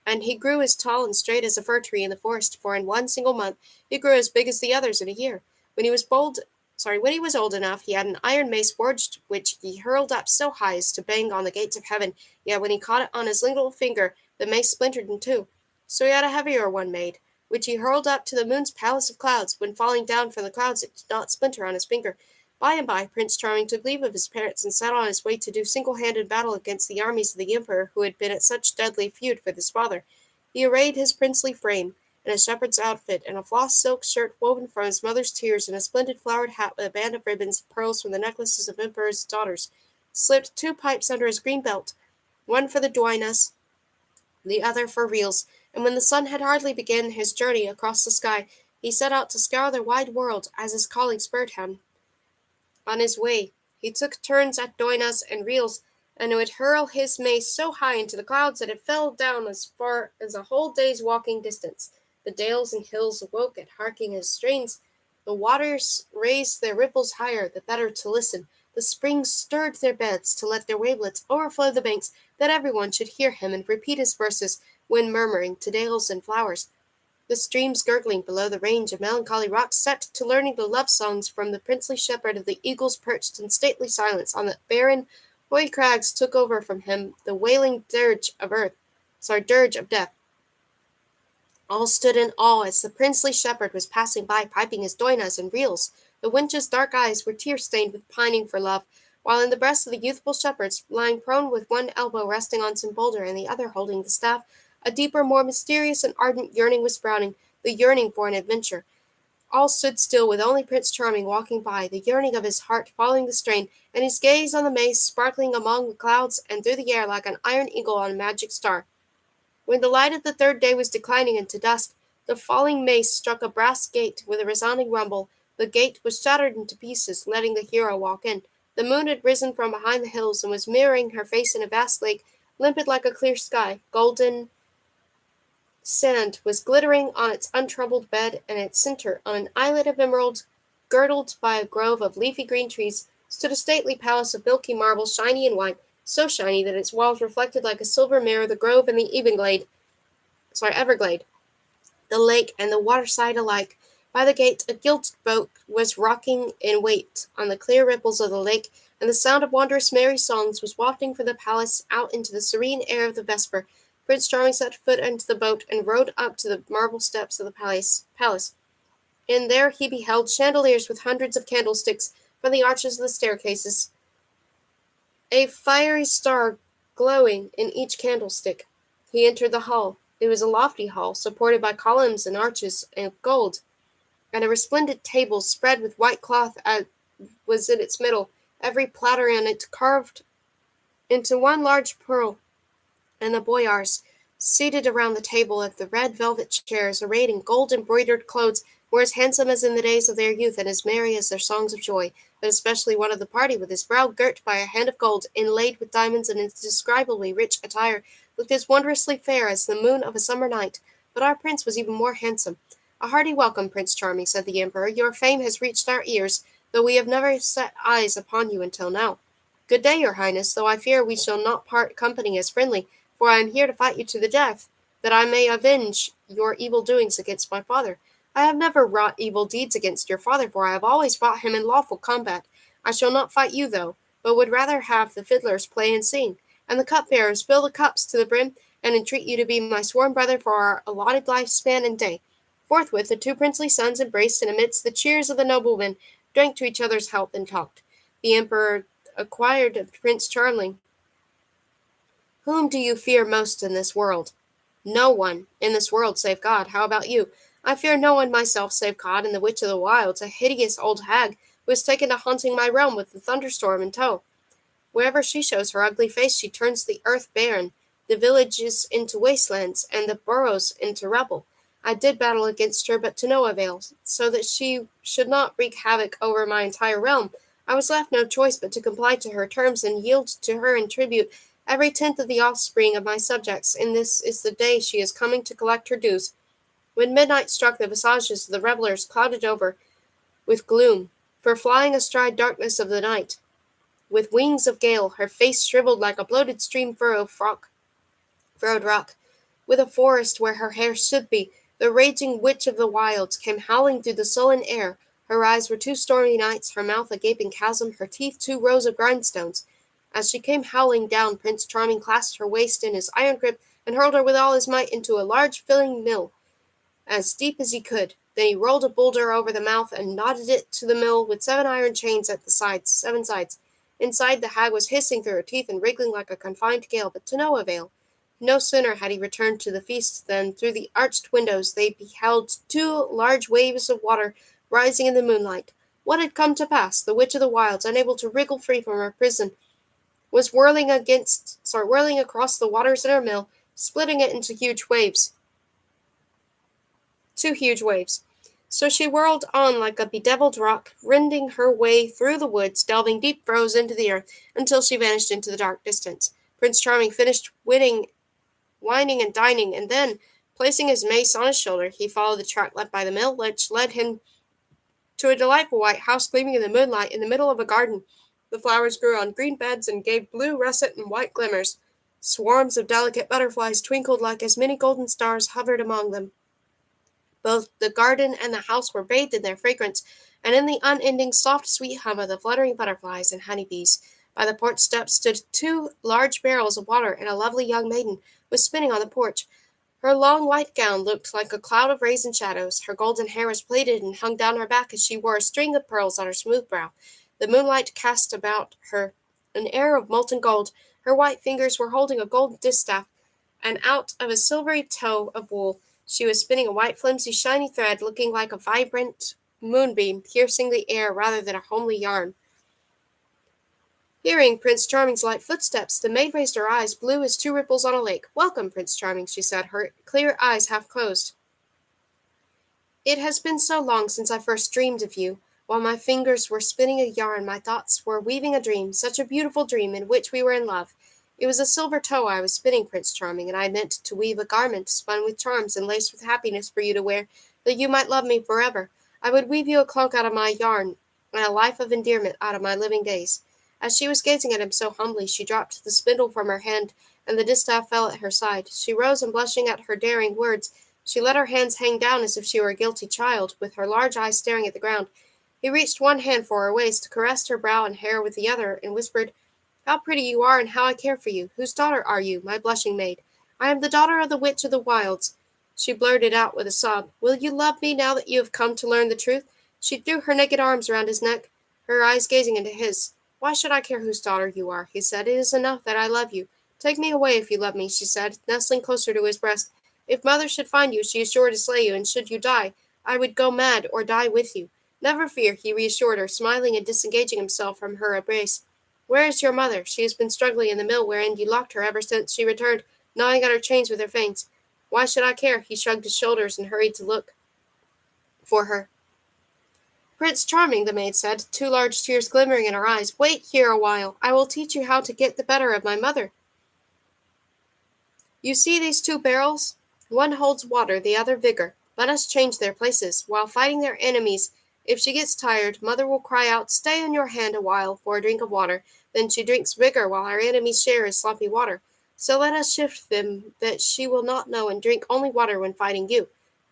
A: And he grew as tall and straight as a fir tree in the forest, for in one single month he grew as big as the others in a year. When he was old enough, he had an iron mace forged, which he hurled up so high as to bang on the gates of heaven. Yet when he caught it on his little finger, the mace splintered in two. So he had a heavier one made, which he hurled up to the moon's palace of clouds. When falling down from the clouds, it did not splinter on his finger. By and by, Prince Charming took leave of his parents and set on his way to do single-handed battle against the armies of the emperor, who had been at such deadly feud with his father. He arrayed his princely frame in a shepherd's outfit, and a floss silk shirt woven from his mother's tears, and a splendid flowered hat with a band of ribbons and pearls from the necklaces of emperors' daughters. Slipped 2 pipes under his green belt, one for the duennas, the other for reels, and when the sun had hardly begun his journey across the sky, he set out to scour the wide world, as his calling spurred him. On his way, he took turns at duenas and reels, and would hurl his mace so high into the clouds that it fell down as far as a whole day's walking distance. The dales and hills awoke at harking his strains. The waters raised their ripples higher, the better to listen. The springs stirred their beds to let their wavelets overflow the banks, that everyone should hear him and repeat his verses when murmuring to dales and flowers. The streams gurgling below the range of melancholy rocks set to learning the love songs from the princely shepherd of the eagles perched in stately silence on the barren, hoary crags took over from him the wailing dirge of death. All stood in awe as the princely shepherd was passing by piping his doinas and reels. The wench's dark eyes were tear-stained with pining for love, while in the breast of the youthful shepherd, lying prone with one elbow resting on some boulder and the other holding the staff, a deeper, more mysterious and ardent yearning was sprouting, the yearning for an adventure. All stood still with only Prince Charming walking by, the yearning of his heart following the strain, and his gaze on the mace sparkling among the clouds and through the air like an iron eagle on a magic star. When the light of the third day was declining into dusk, the falling mace struck a brass gate with a resounding rumble. The gate was shattered into pieces, letting the hero walk in. The moon had risen from behind the hills and was mirroring her face in a vast lake, limpid like a clear sky. Golden sand was glittering on its untroubled bed, and at its center, on an islet of emerald, girdled by a grove of leafy green trees, stood a stately palace of milky marble, shiny and white, so shiny that its walls reflected like a silver mirror the grove and the everglade, the lake and the waterside alike. By the gate, a gilded boat was rocking in wait on the clear ripples of the lake, and the sound of wondrous merry songs was wafting from the palace out into the serene air of the vesper. Prince Charming set foot into the boat and rowed up to the marble steps of the palace. And there he beheld chandeliers with hundreds of candlesticks from the arches of the staircases, a fiery star glowing in each candlestick. He entered the hall. It was a lofty hall, supported by columns and arches of gold, and a resplendent table spread with white cloth was in its middle, every platter on it carved into one large pearl, and the boyars, seated around the table of the red velvet chairs, arrayed in gold-embroidered clothes, were as handsome as in the days of their youth and as merry as their songs of joy, but especially one of the party, with his brow girt by a hand of gold, inlaid with diamonds and indescribably rich attire, looked as wondrously fair as the moon of a summer night. But our prince was even more handsome. "A hearty welcome, Prince Charming," said the Emperor. "Your fame has reached our ears, though we have never set eyes upon you until now." "Good day, your highness, though I fear we shall not part company as friendly, for I am here to fight you to the death, that I may avenge your evil doings against my father. I have never wrought evil deeds against your father, for I have always fought him in lawful combat. I shall not fight you, though, but would rather have the fiddlers play and sing, and the cupbearers fill the cups to the brim, and entreat you to be my sworn brother for our allotted lifespan and day." Forthwith the two princely sons embraced, and amidst the cheers of the noblemen drank to each other's health and talked. The Emperor inquired of Prince Charming, "Whom do you fear most in this world?" "No one in this world save God. How about you?" "I fear no one myself save God and the Witch of the Wilds, a hideous old hag who has taken to haunting my realm with the thunderstorm in tow. Wherever she shows her ugly face she turns the earth barren, the villages into wastelands, and the boroughs into rubble. I did battle against her, but to no avail. So that she should not wreak havoc over my entire realm, I was left no choice but to comply to her terms and yield to her in tribute every tenth of the offspring of my subjects, and this is the day she is coming to collect her dues." When midnight struck, the visages of the revellers clouded over with gloom, for flying astride darkness of the night, with wings of gale, her face shriveled like a bloated stream furrowed rock, with a forest where her hair should be, the raging witch of the wilds came howling through the sullen air. Her eyes were two stormy nights, her mouth a gaping chasm, her teeth two rows of grindstones. As she came howling down, Prince Charming clasped her waist in his iron grip and hurled her with all his might into a large filling mill, as deep as he could. Then he rolled a boulder over the mouth and knotted it to the mill with 7 iron chains at the seven sides. Inside, the hag was hissing through her teeth and wriggling like a confined gale, but to no avail. No sooner had he returned to the feast than through the arched windows they beheld 2 large waves of water rising in the moonlight. What had come to pass? The Witch of the Wilds, unable to wriggle free from her prison, was whirling across the waters in her mill, splitting it into huge waves. 2 huge waves. So she whirled on like a bedeviled rock, rending her way through the woods, delving deep furrows into the earth, until she vanished into the dark distance. Prince Charming finished whining and dining, and then, placing his mace on his shoulder, he followed the track left by the mill, which led him to a delightful white house gleaming in the moonlight in the middle of a garden. The flowers grew on green beds and gave blue, russet, and white glimmers. Swarms of delicate butterflies twinkled like as many golden stars hovered among them. Both the garden and the house were bathed in their fragrance, and in the unending soft sweet hum of the fluttering butterflies and honeybees. By the porch steps stood 2 large barrels of water, and a lovely young maiden was spinning on the porch. Her long white gown looked like a cloud of rays and shadows. Her golden hair was plaited and hung down her back as she wore a string of pearls on her smooth brow. The moonlight cast about her an air of molten gold. Her white fingers were holding a gold distaff, and out of a silvery tow of wool she was spinning a white flimsy shiny thread looking like a vibrant moonbeam piercing the air rather than a homely yarn. Hearing Prince Charming's light footsteps, the maid raised her eyes, blue as two ripples on a lake. "Welcome, Prince Charming," she said, her clear eyes half closed. "It has been so long since I first dreamed of you. While my fingers were spinning a yarn, my thoughts were weaving a dream, such a beautiful dream in which we were in love. It was a silver tow I was spinning, Prince Charming, and I meant to weave a garment spun with charms and laced with happiness for you to wear, that you might love me forever. I would weave you a cloak out of my yarn, and a life of endearment out of my living days." As she was gazing at him so humbly, she dropped the spindle from her hand, and the distaff fell at her side. She rose, and blushing at her daring words, she let her hands hang down as if she were a guilty child, with her large eyes staring at the ground. He reached one hand for her waist, caressed her brow and hair with the other, and whispered, "How pretty you are, and how I care for you! Whose daughter are you, my blushing maid?" "I am the daughter of the Witch of the Wilds," she blurted out with a sob. "Will you love me now that you have come to learn the truth?" She threw her naked arms round his neck, her eyes gazing into his. "Why should I care whose daughter you are?" he said. "It is enough that I love you." "Take me away if you love me," she said, nestling closer to his breast. "If mother should find you, she is sure to slay you, and should you die, I would go mad or die with you." "Never fear," he reassured her, smiling and disengaging himself from her embrace. "Where is your mother?" "She has been struggling in the mill wherein you locked her ever since she returned, gnawing at her chains with her fangs." "Why should I care?" He shrugged his shoulders and hurried to look for her. "Prince Charming," the maid said, two large tears glimmering in her eyes, "wait here a while. I will teach you how to get the better of my mother. You see these two barrels? One holds water, the other vigor. Let us change their places. While fighting their enemies, if she gets tired, mother will cry out, 'Stay on your hand a while for a drink of water.' Then she drinks vigor while our enemy's share is sloppy water. So let us shift them that she will not know and drink only water when fighting you."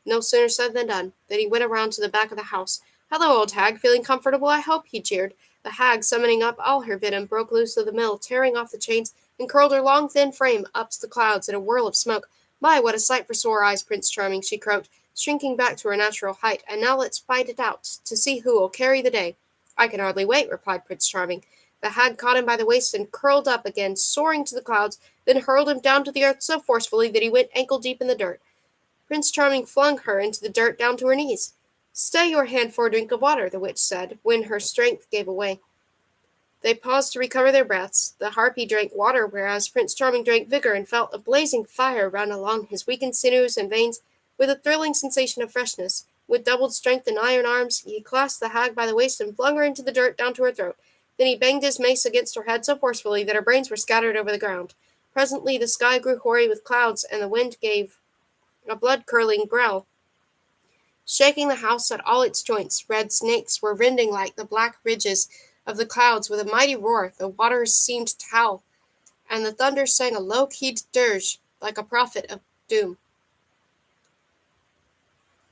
A: No sooner said than done. Then he went around to the back of the house. "Hello, old hag, feeling comfortable, I hope?" he jeered. The hag, summoning up all her venom, broke loose of the mill, tearing off the chains, and curled her long thin frame up to the clouds in a whirl of smoke. "My, what a sight for sore eyes, Prince Charming," she croaked, shrinking back to her natural height. "And now let's fight it out, to see who will carry the day." "I can hardly wait," replied Prince Charming. The hag caught him by the waist and curled up again, soaring to the clouds, then hurled him down to the earth so forcefully that he went ankle-deep in the dirt. Prince Charming flung her into the dirt down to her knees. "Stay your hand for a drink of water," the witch said, when her strength gave away. They paused to recover their breaths. The harpy drank water, whereas Prince Charming drank vigor and felt a blazing fire run along his weakened sinews and veins with a thrilling sensation of freshness. With doubled strength and iron arms, he clasped the hag by the waist and flung her into the dirt down to her throat. Then he banged his mace against her head so forcefully that her brains were scattered over the ground. Presently the sky grew hoary with clouds, and the wind gave a blood-curdling growl, shaking the house at all its joints. Red snakes were rending like the black ridges of the clouds with a mighty roar. The waters seemed to howl, and the thunder sang a low-keyed dirge like a prophet of doom.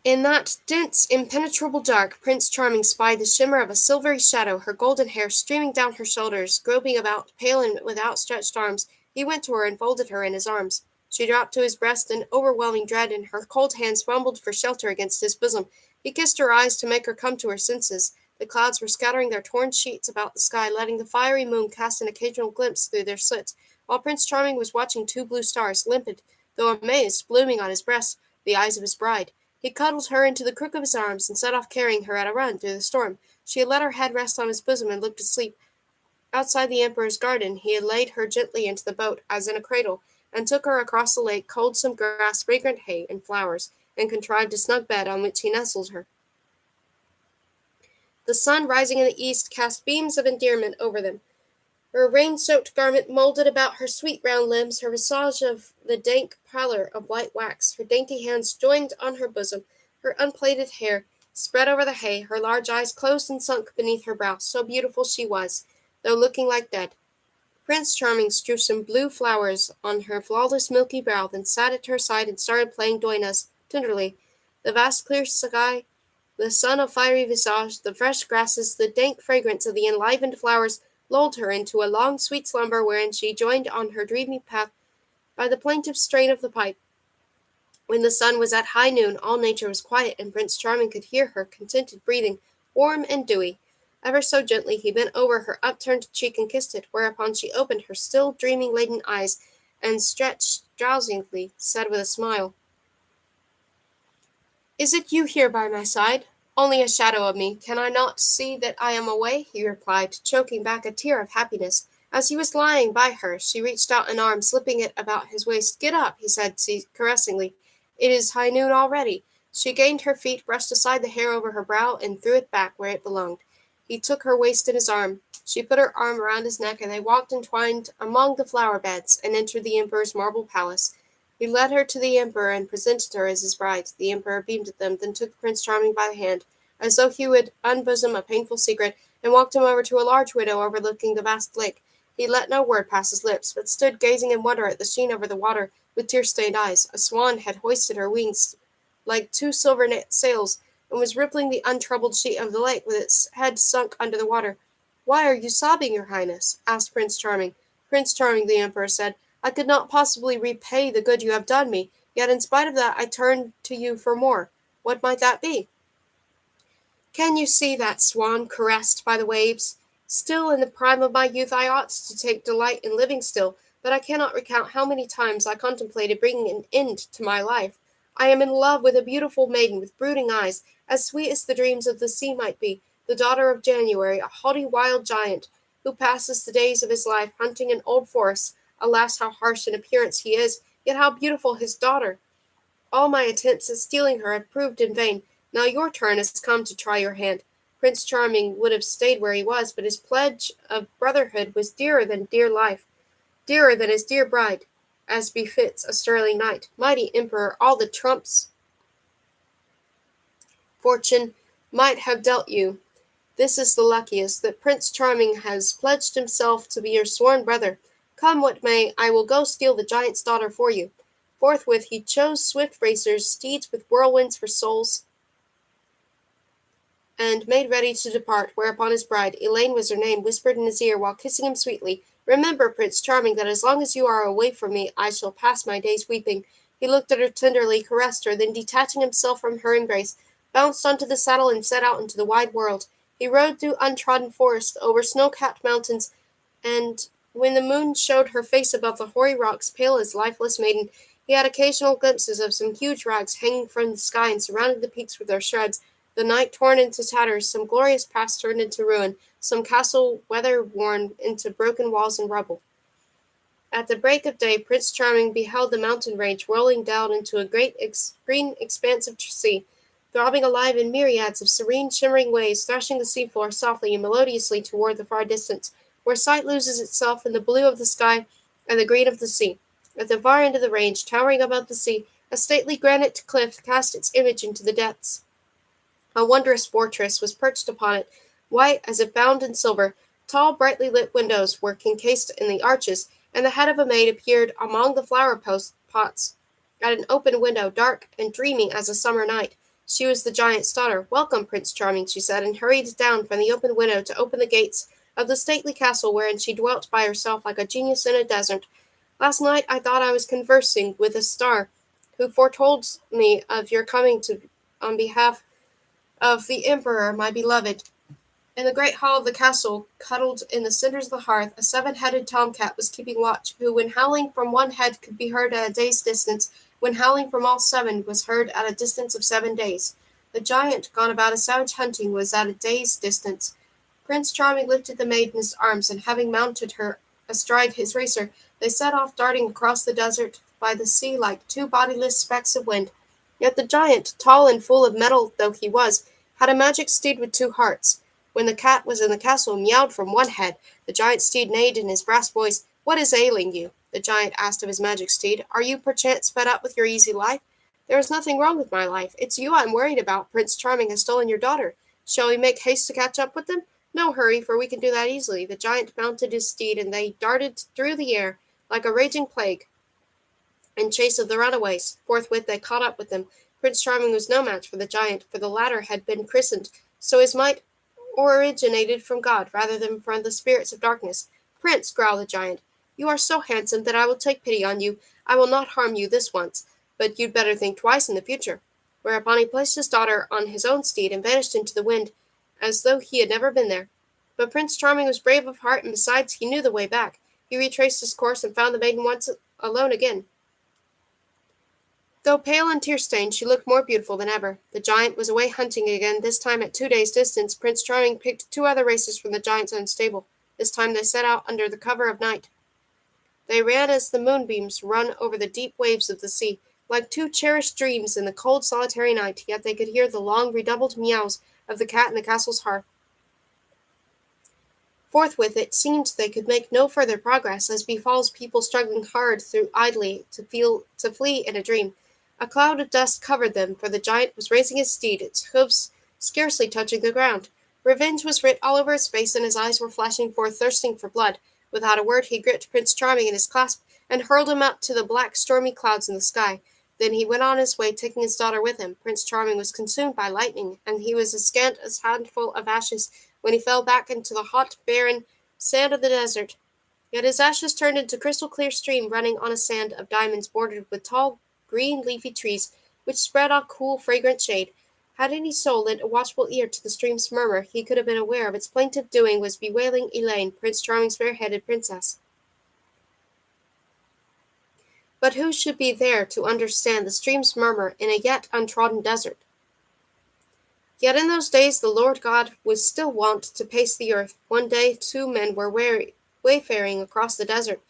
A: In that dense, impenetrable dark, Prince Charming spied the shimmer of a silvery shadow, her golden hair streaming down her shoulders, groping about, pale and with outstretched arms. He went to her and folded her in his arms. She dropped to his breast in overwhelming dread, and her cold hands fumbled for shelter against his bosom. He kissed her eyes to make her come to her senses. The clouds were scattering their torn sheets about the sky, letting the fiery moon cast an occasional glimpse through their slits, while Prince Charming was watching two blue stars, limpid, though amazed, blooming on his breast, the eyes of his bride. He cuddled her into the crook of his arms and set off carrying her at a run through the storm. She had let her head rest on his bosom and looked asleep. Outside the emperor's garden, he had laid her gently into the boat, as in a cradle, and took her across the lake, culled some grass, fragrant hay, and flowers, and contrived a snug bed on which he nestled her. The sun, rising in the east, cast beams of endearment over them. Her rain-soaked garment molded about her sweet round limbs, her visage of the dank pallor of white wax, her dainty hands joined on her bosom, her unplaited hair spread over the hay, her large eyes closed and sunk beneath her brow. So beautiful she was, though looking like dead. Prince Charming strewed some blue flowers on her flawless milky brow, then sat at her side and started playing duenas tenderly. The vast clear sky, the sun of fiery visage, the fresh grasses, the dank fragrance of the enlivened flowers lulled her into a long sweet slumber wherein she joined on her dreamy path by the plaintive strain of the pipe. When the sun was at high noon, all nature was quiet, and Prince Charming could hear her contented breathing, warm and dewy. Ever so gently he bent over her upturned cheek and kissed it, whereupon she opened her still dreaming-laden eyes, and stretched drowsily, said with a smile, "Is it you here by my side?" "Only a shadow of me. Can I not see that I am away?" he replied, choking back a tear of happiness. As he was lying by her, she reached out an arm, slipping it about his waist. "Get up," he said caressingly. "It is high noon already." She gained her feet, brushed aside the hair over her brow, and threw it back where it belonged. He took her waist in his arm. She put her arm around his neck, and they walked entwined among the flower beds, and entered the emperor's marble palace. He led her to the emperor and presented her as his bride. The emperor beamed at them, then took Prince Charming by the hand, as though he would unbosom a painful secret, and walked him over to a large window overlooking the vast lake. He let no word pass his lips, but stood gazing in wonder at the sheen over the water, with tear-stained eyes. A swan had hoisted her wings like two silver sails, and was rippling the untroubled sheet of the lake with its head sunk under the water. "Why are you sobbing, your highness?" asked Prince Charming. "Prince Charming," the emperor said, "I could not possibly repay the good you have done me, yet in spite of that I turn to you for more. What might that be?" "Can you see that swan caressed by the waves? Still in the prime of my youth I ought to take delight in living still, but I cannot recount how many times I contemplated bringing an end to my life. I am in love with a beautiful maiden with brooding eyes, as sweet as the dreams of the sea might be, the daughter of January, a haughty wild giant, who passes the days of his life hunting in old forests. Alas, how harsh in appearance he is, yet how beautiful his daughter! All my attempts at stealing her have proved in vain. Now your turn has come to try your hand." Prince Charming would have stayed where he was, but his pledge of brotherhood was dearer than dear life, dearer than his dear bride, as befits a sterling knight. "Mighty emperor, all the trumps fortune might have dealt you, this is the luckiest, that Prince Charming has pledged himself to be your sworn brother. Come what may, I will go steal the giant's daughter for you." Forthwith he chose swift racers, steeds with whirlwinds for souls, and made ready to depart, whereupon his bride, Elaine was her name, whispered in his ear while kissing him sweetly, "Remember, Prince Charming, that as long as you are away from me I shall pass my days weeping." He looked at her tenderly, caressed her, then detaching himself from her embrace, bounced onto the saddle and set out into the wide world. He rode through untrodden forests, over snow-capped mountains, and when the moon showed her face above the hoary rocks, pale as lifeless maiden, he had occasional glimpses of some huge rags hanging from the sky and surrounding the peaks with their shreds, the night torn into tatters, some glorious past turned into ruin, some castle weather-worn into broken walls and rubble. At the break of day Prince Charming beheld the mountain range rolling down into a great green expanse of sea, throbbing alive in myriads of serene, shimmering waves, thrashing the seafloor softly and melodiously toward the far distance, where sight loses itself in the blue of the sky and the green of the sea. At the far end of the range, towering above the sea, a stately granite cliff cast its image into the depths. A wondrous fortress was perched upon it, white as if bound in silver. Tall, brightly lit windows were encased in the arches, and the head of a maid appeared among the flower pots at an open window, dark and dreamy as a summer night. She was the giant's daughter. "Welcome, Prince Charming," she said, and hurried down from the open window to open the gates of the stately castle wherein she dwelt by herself like a genius in a desert. "Last night I thought I was conversing with a star, who foretold me of your coming on behalf of the emperor, my beloved." In the great hall of the castle, cuddled in the cinders of the hearth, a seven-headed tomcat was keeping watch, who, when howling from one head, could be heard at a day's distance, when howling from all seven was heard at a distance of 7 days. The giant, gone about a savage hunting, was at a day's distance. Prince Charming lifted the maid in his arms, and having mounted her astride his racer, they set off darting across the desert by the sea like two bodiless specks of wind. Yet the giant, tall and full of mettle though he was, had a magic steed with two hearts. When the cat was in the castle and meowed from one head, the giant steed neighed in his brass voice. "What is ailing you?" the giant asked of his magic steed. "Are you perchance fed up with your easy life?" "There is nothing wrong with my life. It's you I'm worried about. Prince Charming has stolen your daughter. Shall we make haste to catch up with them?" "No hurry, for we can do that easily." The giant mounted his steed, and they darted through the air like a raging plague in chase of the runaways. Forthwith they caught up with them. Prince Charming was no match for the giant, for the latter had been christened, so his might originated from God rather than from the spirits of darkness. "Prince," growled the giant, "you are so handsome that I will take pity on you. I will not harm you this once, but you'd better think twice in the future." Whereupon he placed his daughter on his own steed and vanished into the wind, as though he had never been there. But Prince Charming was brave of heart, and besides, he knew the way back. He retraced his course and found the maiden once alone again. Though pale and tear-stained, she looked more beautiful than ever. The giant was away hunting again, this time at 2 days' distance. Prince Charming picked 2 other races from the giant's own stable. This time they set out under the cover of night. They ran as the moonbeams run over the deep waves of the sea, like 2 cherished dreams in the cold solitary night, yet they could hear the long redoubled meows of the cat in the castle's hearth. Forthwith it seemed they could make no further progress, as befalls people struggling hard through idly to flee in a dream. A cloud of dust covered them, for the giant was racing his steed, its hoofs scarcely touching the ground. Revenge was writ all over his face, and his eyes were flashing forth, thirsting for blood. Without a word he gripped Prince Charming in his clasp, and hurled him up to the black stormy clouds in the sky. Then he went on his way, taking his daughter with him. Prince Charming was consumed by lightning, and he was as scant as a handful of ashes when he fell back into the hot, barren sand of the desert. Yet his ashes turned into crystal-clear stream running on a sand of diamonds bordered with tall, green, leafy trees, which spread a cool, fragrant shade. Had any soul lent a watchful ear to the stream's murmur, he could have been aware of its plaintive doing was bewailing Elaine, Prince Charming's fair-headed princess. But who should be there to understand the stream's murmur in a yet untrodden desert? Yet in those days the Lord God was still wont to pace the earth. One day 2 men were wayfaring across the desert.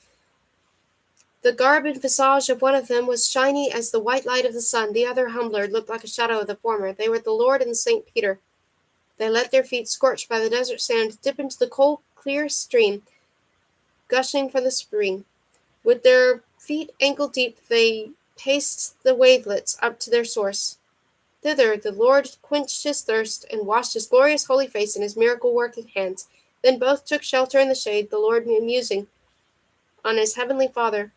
A: The garb and visage of one of them was shiny as the white light of the sun, the other humbler, looked like a shadow of the former. They were the Lord and St. Peter. They let their feet, scorched by the desert sand, dip into the cold, clear stream gushing from the spring. With their feet ankle-deep, they paced the wavelets up to their source. Thither the Lord quenched his thirst and washed his glorious holy face in his miracle-working hands. Then both took shelter in the shade, the Lord musing on his heavenly Father,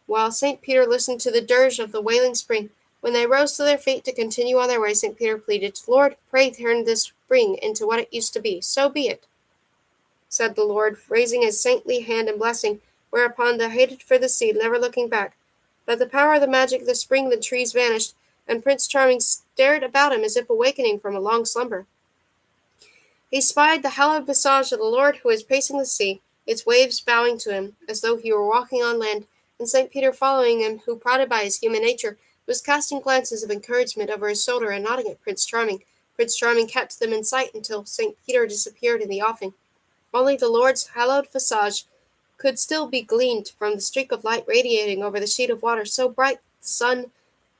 A: while St. Peter listened to the dirge of the wailing spring. When they rose to their feet to continue on their way, St. Peter pleaded, "Lord, pray turn this spring into what it used to be." "So be it," said the Lord, raising his saintly hand in blessing, whereupon they headed for the sea, never looking back. By the power of the magic of the spring the trees vanished, and Prince Charming stared about him as if awakening from a long slumber. He spied the hallowed visage of the Lord who was pacing the sea, its waves bowing to him, as though he were walking on land, and St. Peter following him, who, prodded by his human nature, was casting glances of encouragement over his shoulder and nodding at Prince Charming. Prince Charming kept them in sight until St. Peter disappeared in the offing. Only the Lord's hallowed visage could still be gleaned from the streak of light radiating over the sheet of water, so bright the sun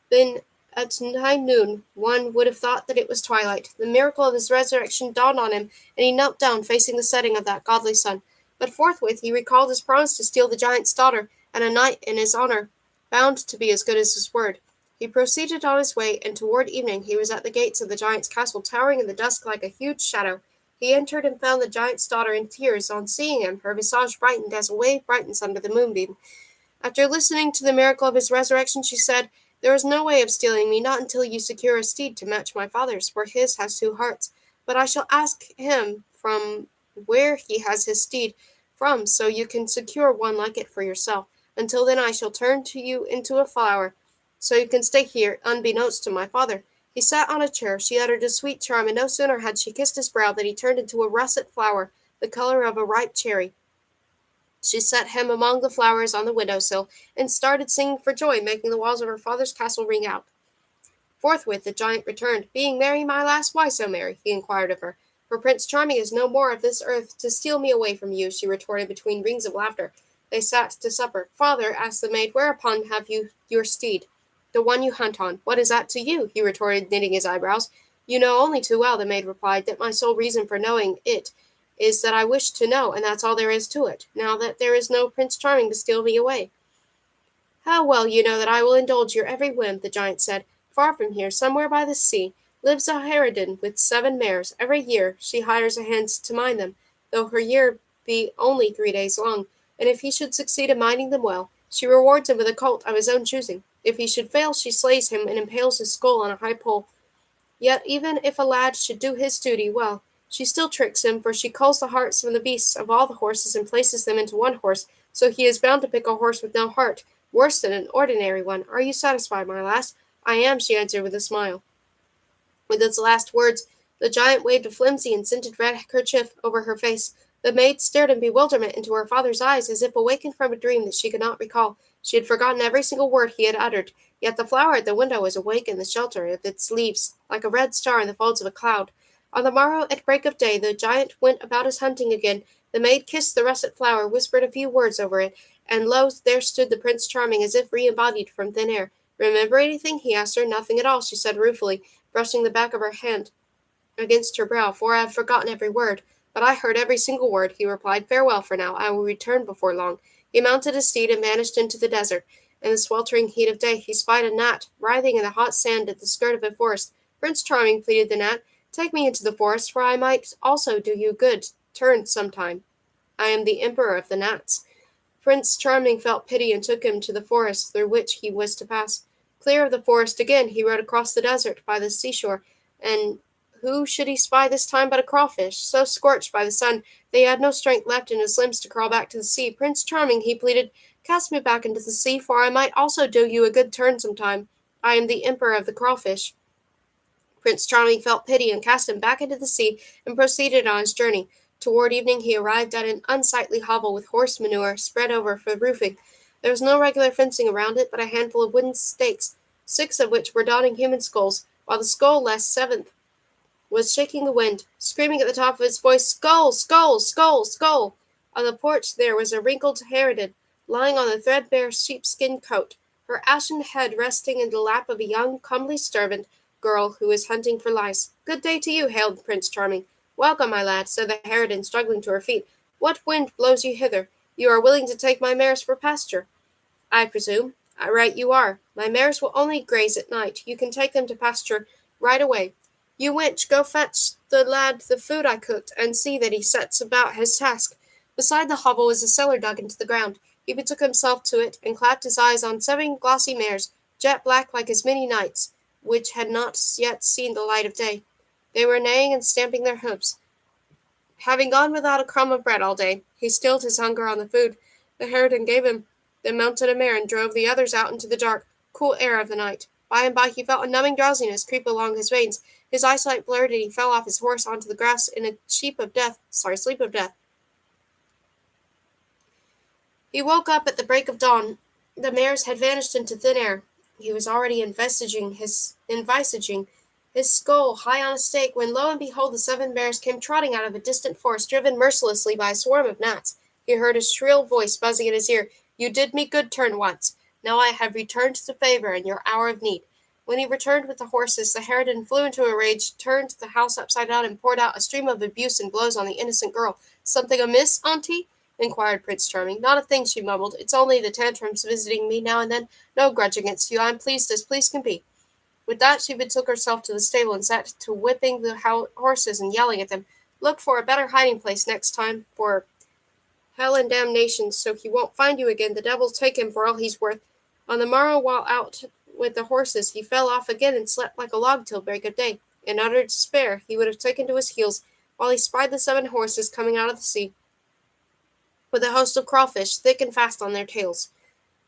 A: then at high noon one would have thought that it was twilight. The miracle of his resurrection dawned on him, and he knelt down facing the setting of that godly sun. But forthwith he recalled his promise to steal the giant's daughter, and a knight in his honor, bound to be as good as his word. He proceeded on his way, and toward evening he was at the gates of the giant's castle, towering in the dusk like a huge shadow. He entered and found the giant's daughter in tears. On seeing him, her visage brightened as a wave brightens under the moonbeam. After listening to the miracle of his resurrection, she said, "There is no way of stealing me, not until you secure a steed to match my father's, for his has 2 hearts. But I shall ask him from where he has his steed from, so you can secure one like it for yourself. Until then I shall turn to you into a flower, so you can stay here, unbeknownst to my father." He sat on a chair. She uttered a sweet charm, and no sooner had she kissed his brow than he turned into a russet flower, the color of a ripe cherry. She set him among the flowers on the window-sill, and started singing for joy, making the walls of her father's castle ring out. Forthwith the giant returned. "Being merry, my lass, why so merry?" he inquired of her. "For Prince Charming is no more of this earth to steal me away from you," she retorted between rings of laughter. They sat to supper. "Father," asked the maid, "whereupon have you your steed?" "The one you hunt on." "What is that to you?" he retorted, knitting his eyebrows. "You know only too well," the maid replied, "that my sole reason for knowing it is that I wish to know, and that's all there is to it, now that there is no Prince Charming to steal me away." "How well you know that I will indulge your every whim," the giant said. "Far from here, somewhere by the sea, lives a harridan with 7 mares. Every year she hires a hand to mind them, though her year be only 3 days long, and if he should succeed in minding them well, she rewards him with a colt of his own choosing. If he should fail, she slays him and impales his skull on a high pole. Yet even if a lad should do his duty well, she still tricks him, for she culls the hearts from the beasts of all the horses and places them into one horse, so he is bound to pick a horse with no heart, Worse than an ordinary one. Are you satisfied, my lass? I am, she answered with a smile. With its last words, the giant waved a flimsy and scented red kerchief over her face. The maid stared in bewilderment into her father's eyes, as if awakened from a dream that she could not recall. She had forgotten every single word he had uttered, yet the flower at the window was awake in the shelter of its leaves, like a red star in the folds of a cloud. On the morrow, at break of day, the giant went about his hunting again. The maid kissed the russet flower, whispered a few words over it, and lo, there stood the Prince Charming, as if re-embodied from thin air. Remember anything? He asked her. Nothing at all, she said ruefully, brushing the back of her hand against her brow, for I have forgotten every word. But I heard every single word, he replied. Farewell for now. I will return before long. He mounted his steed and vanished into the desert. In the sweltering heat of day, he spied a gnat writhing in the hot sand at the skirt of a forest. Prince Charming, pleaded the gnat, take me into the forest, for I might also do you good turn sometime. I am the emperor of the gnats. Prince Charming felt pity and took him to the forest through which he was to pass. Clear of the forest again, he rode across the desert by the seashore, and who should he spy this time but a crawfish, so scorched by the sun that he had no strength left in his limbs to crawl back to the sea. Prince Charming, he pleaded, cast me back into the sea, for I might also do you a good turn sometime. I am the emperor of the crawfish. Prince Charming felt pity and cast him back into the sea and proceeded on his journey. Toward evening he arrived at an unsightly hovel with horse manure spread over for roofing. There was no regular fencing around it, but a handful of wooden stakes, 6 of which were dotting human skulls, while the skull-less 7th was shaking the wind, screaming at the top of his voice, Skull! Skull! Skull! Skull! On the porch there was a wrinkled harridan, lying on the threadbare sheepskin coat, her ashen head resting in the lap of a young, comely servant girl who was hunting for lice. Good day to you, hailed Prince Charming. Welcome, my lad, said the harridan, struggling to her feet. What wind blows you hither? You are willing to take my mares for pasture, I presume. Right you are. My mares will only graze at night. You can take them to pasture right away. You wench, go fetch the lad the food I cooked, and see that he sets about his task. Beside the hovel was a cellar dug into the ground. He betook himself to it, and clapped his eyes on 7 glossy mares, jet black like as many nights, which had not yet seen the light of day. They were neighing and stamping their hoofs. Having gone without a crumb of bread all day, he stilled his hunger on the food the harridan gave him, then mounted a mare and drove the others out into the dark, cool air of the night. By and by he felt a numbing drowsiness creep along his veins. His eyesight blurred, and he fell off his horse onto the grass in a sleep of death. He woke up at the break of dawn. The mares had vanished into thin air. He was already envisaging his skull high on a stake, when lo and behold the 7 mares came trotting out of a distant forest, driven mercilessly by a swarm of gnats. He heard a shrill voice buzzing in his ear. You did me good turn once. Now I have returned the favor in your hour of need. When he returned with the horses, the harridan flew into a rage, turned the house upside down, and poured out a stream of abuse and blows on the innocent girl. Something amiss, auntie? Inquired Prince Charming. Not a thing, she mumbled. It's only the tantrums visiting me now and then. No grudge against you. I'm pleased as pleased can be. With that she betook herself to the stable and set to whipping the horses and yelling at them. Look for a better hiding place next time, for hell and damnation, so he won't find you again. The devil take him for all he's worth. On the morrow, while out with the horses, he fell off again and slept like a log till break of day. In utter despair, he would have taken to his heels, while he spied the 7 horses coming out of the sea, with a host of crawfish thick and fast on their tails.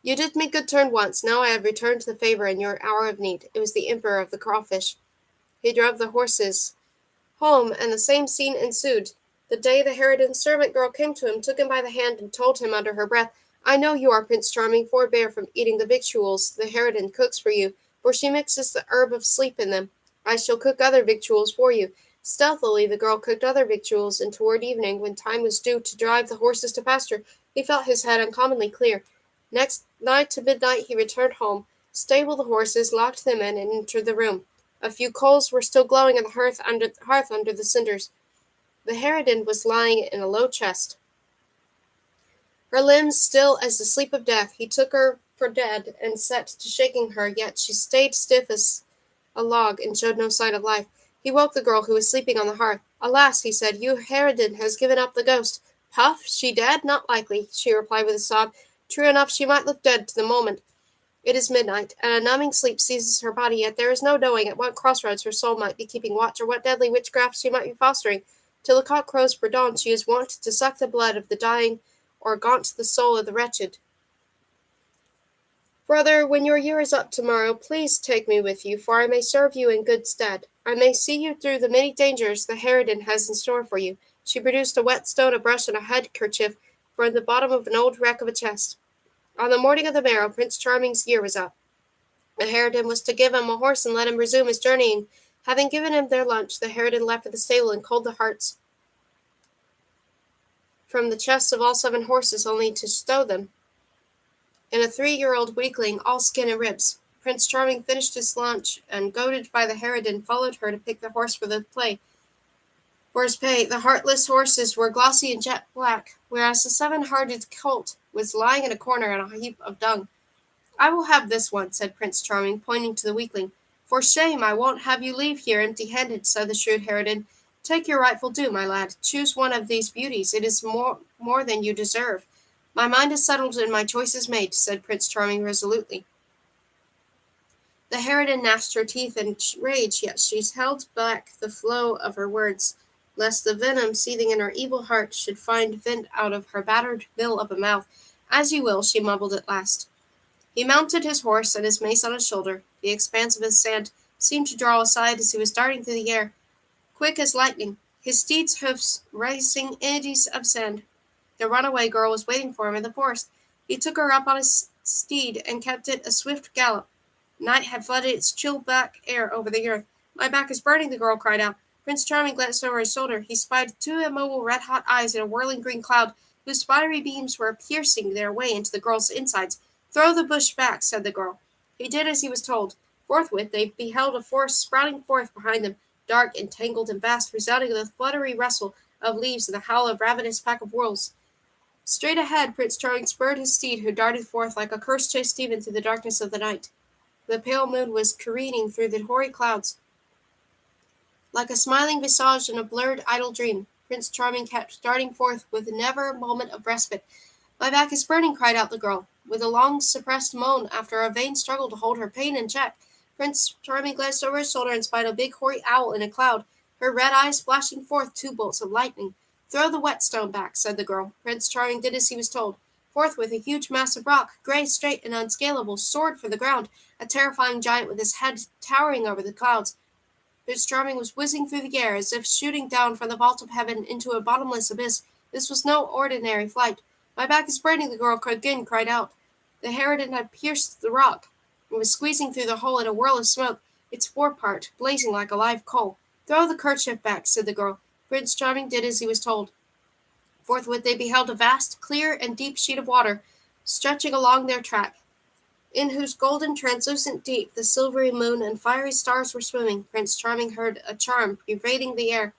A: You did me good turn once. Now I have returned the favor in your hour of need. It was the emperor of the crawfish. He drove the horses home, and the same scene ensued. The day the harridan's servant girl came to him, took him by the hand, and told him under her breath, I know you are Prince Charming. Forbear from eating the victuals the harridan cooks for you, for she mixes the herb of sleep in them. I shall cook other victuals for you. Stealthily the girl cooked other victuals, and toward evening, when time was due to drive the horses to pasture, he felt his head uncommonly clear. Next night to midnight he returned home, stabled the horses, locked them in, and entered the room. A few coals were still glowing on the hearth under the cinders. The harridan was lying in a low chest, her limbs still as the sleep of death. He took her for dead, and set to shaking her, yet she stayed stiff as a log, and showed no sign of life. He woke the girl, who was sleeping on the hearth. Alas, he said, your harridan has given up the ghost. Puff, she dead? Not likely, she replied with a sob. True enough, she might look dead to the moment. It is midnight, and a numbing sleep seizes her body, yet there is no knowing at what crossroads her soul might be keeping watch, or what deadly witchcraft she might be fostering. Till the cock crows for dawn, she is wont to suck the blood of the dying, or gaunt the soul of the wretched. Brother, when your year is up tomorrow, please take me with you, for I may serve you in good stead. I may see you through the many dangers the harridan has in store for you. She produced a whetstone, a brush, and a handkerchief from the bottom of an old wreck of a chest. On the morning of the morrow, Prince Charming's year was up. The harridan was to give him a horse and let him resume his journeying. Having given him their lunch, the harridan left for the stable and culled the hearts from the chests of all 7 horses, only to stow them in a 3-year-old weakling, all skin and ribs. Prince Charming finished his lunch, and, goaded by the harridan, followed her to pick the horse for his pay. The heartless horses were glossy and jet black, whereas the 7-hearted colt was lying in a corner on a heap of dung. I will have this one, said Prince Charming, pointing to the weakling. For shame, I won't have you leave here empty-handed, said the shrewd harridan. Take your rightful due, my lad. Choose one of these beauties. It is more than you deserve. My mind is settled and my choice is made, said Prince Charming resolutely. The harridan gnashed her teeth in rage, yet she held back the flow of her words, lest the venom seething in her evil heart should find vent out of her battered mill of a mouth. As you will, she mumbled at last. He mounted his horse and his mace on his shoulder. The expanse of his sand seemed to draw aside as he was darting through the air, quick as lightning, his steed's hoofs raising eddies of sand. The runaway girl was waiting for him in the forest. He took her up on his steed and kept it a swift gallop. Night had flooded its chill black air over the earth. My back is burning, the girl cried out. Prince Charming glanced over his shoulder. He spied 2 immobile red-hot eyes in a whirling green cloud, whose spidery beams were piercing their way into the girl's insides. Throw the bush back, said the girl. He did as he was told. Forthwith they beheld a forest sprouting forth behind them, dark and tangled and vast, resounding with the fluttery rustle of leaves and the howl of ravenous pack of wolves. Straight ahead, Prince Charming spurred his steed, who darted forth like a curse-chased demon through the darkness of the night. The pale moon was careening through the hoary clouds, like a smiling visage in a blurred, idle dream. Prince Charming kept darting forth with never a moment of respite. My back is burning, cried out the girl, with a long-suppressed moan after a vain struggle to hold her pain in check. Prince Charming glanced over his shoulder and spied a big hoary owl in a cloud, her red eyes flashing forth 2 bolts of lightning. Throw the whetstone back, said the girl. Prince Charming did as he was told. Forthwith a huge mass of rock, grey, straight, and unscalable, soared for the ground, a terrifying giant with his head towering over the clouds. Prince Charming was whizzing through the air as if shooting down from the vault of heaven into a bottomless abyss. This was no ordinary flight. My back is burning, the girl again cried out. The harridan had pierced the rock, and was squeezing through the hole in a whirl of smoke, its forepart blazing like a live coal. Throw the kerchief back, said the girl. Prince Charming did as he was told. Forthwith they beheld a vast, clear, and deep sheet of water, stretching along their track, in whose golden, translucent deep the silvery moon and fiery stars were swimming. Prince Charming heard a charm pervading the air,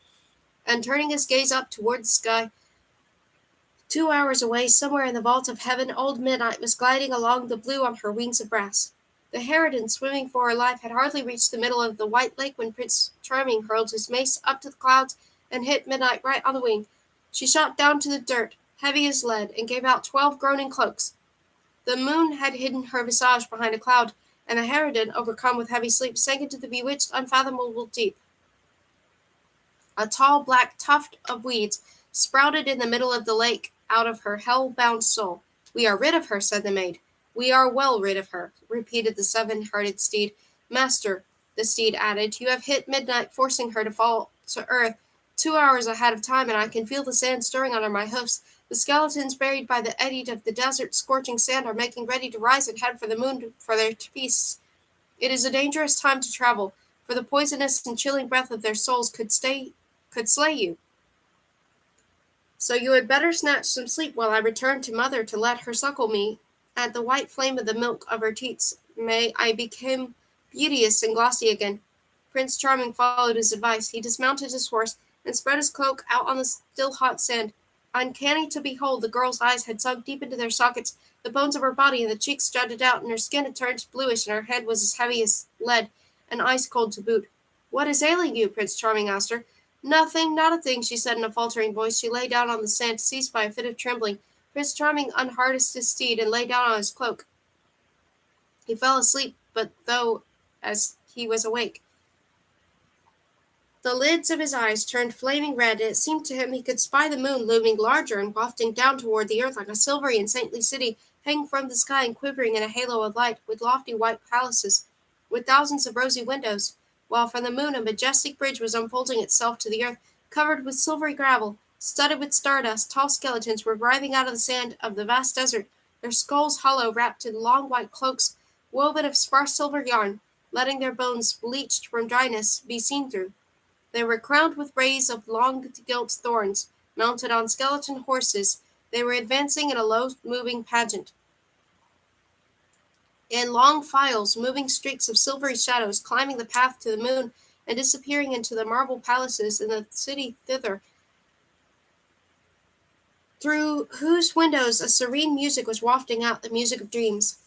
A: and turning his gaze up toward the sky, 2 hours away, somewhere in the vault of heaven, old Midnight was gliding along the blue on her wings of brass. The harridan, swimming for her life, had hardly reached the middle of the white lake when Prince Charming hurled his mace up to the clouds and hit Midnight right on the wing. She shot down to the dirt, heavy as lead, and gave out 12 groaning cloaks. The moon had hidden her visage behind a cloud, and the harridan, overcome with heavy sleep, sank into the bewitched, unfathomable deep. A tall black tuft of weeds sprouted in the middle of the lake out of her hell-bound soul. We are rid of her, said the maid. We are well rid of her, repeated the 7-hearted steed. Master, the steed added, you have hit Midnight, forcing her to fall to earth 2 hours ahead of time, and I can feel the sand stirring under my hoofs. The skeletons buried by the eddy of the desert scorching sand are making ready to rise and head for the moon for their feasts. It is a dangerous time to travel, for the poisonous and chilling breath of their souls could slay you. So you had better snatch some sleep while I return to mother to let her suckle me at the white flame of the milk of her teats. May I become beauteous and glossy again. Prince Charming followed his advice. He dismounted his horse and spread his cloak out on the still hot sand. Uncanny to behold, the girl's eyes had sunk deep into their sockets, the bones of her body and the cheeks jutted out, and her skin had turned bluish, and her head was as heavy as lead, and ice cold to boot. What is ailing you? Prince Charming asked her. Nothing, not a thing, she said in a faltering voice. She lay down on the sand, seized by a fit of trembling. Prince Charming unharnessed his steed and lay down on his cloak. He fell asleep, but though as he was awake, the lids of his eyes turned flaming red, and it seemed to him he could spy the moon looming larger and wafting down toward the earth like a silvery and saintly city, hang from the sky and quivering in a halo of light, with lofty white palaces, with thousands of rosy windows, while from the moon a majestic bridge was unfolding itself to the earth, covered with silvery gravel, studded with stardust. Tall skeletons were writhing out of the sand of the vast desert, their skulls hollow, wrapped in long white cloaks, woven of sparse silver yarn, letting their bones, bleached from dryness, be seen through. They were crowned with rays of long gilt thorns, mounted on skeleton horses. They were advancing in a low moving pageant. In long files, moving streaks of silvery shadows, climbing the path to the moon and disappearing into the marble palaces in the city thither, through whose windows a serene music was wafting out, the music of dreams.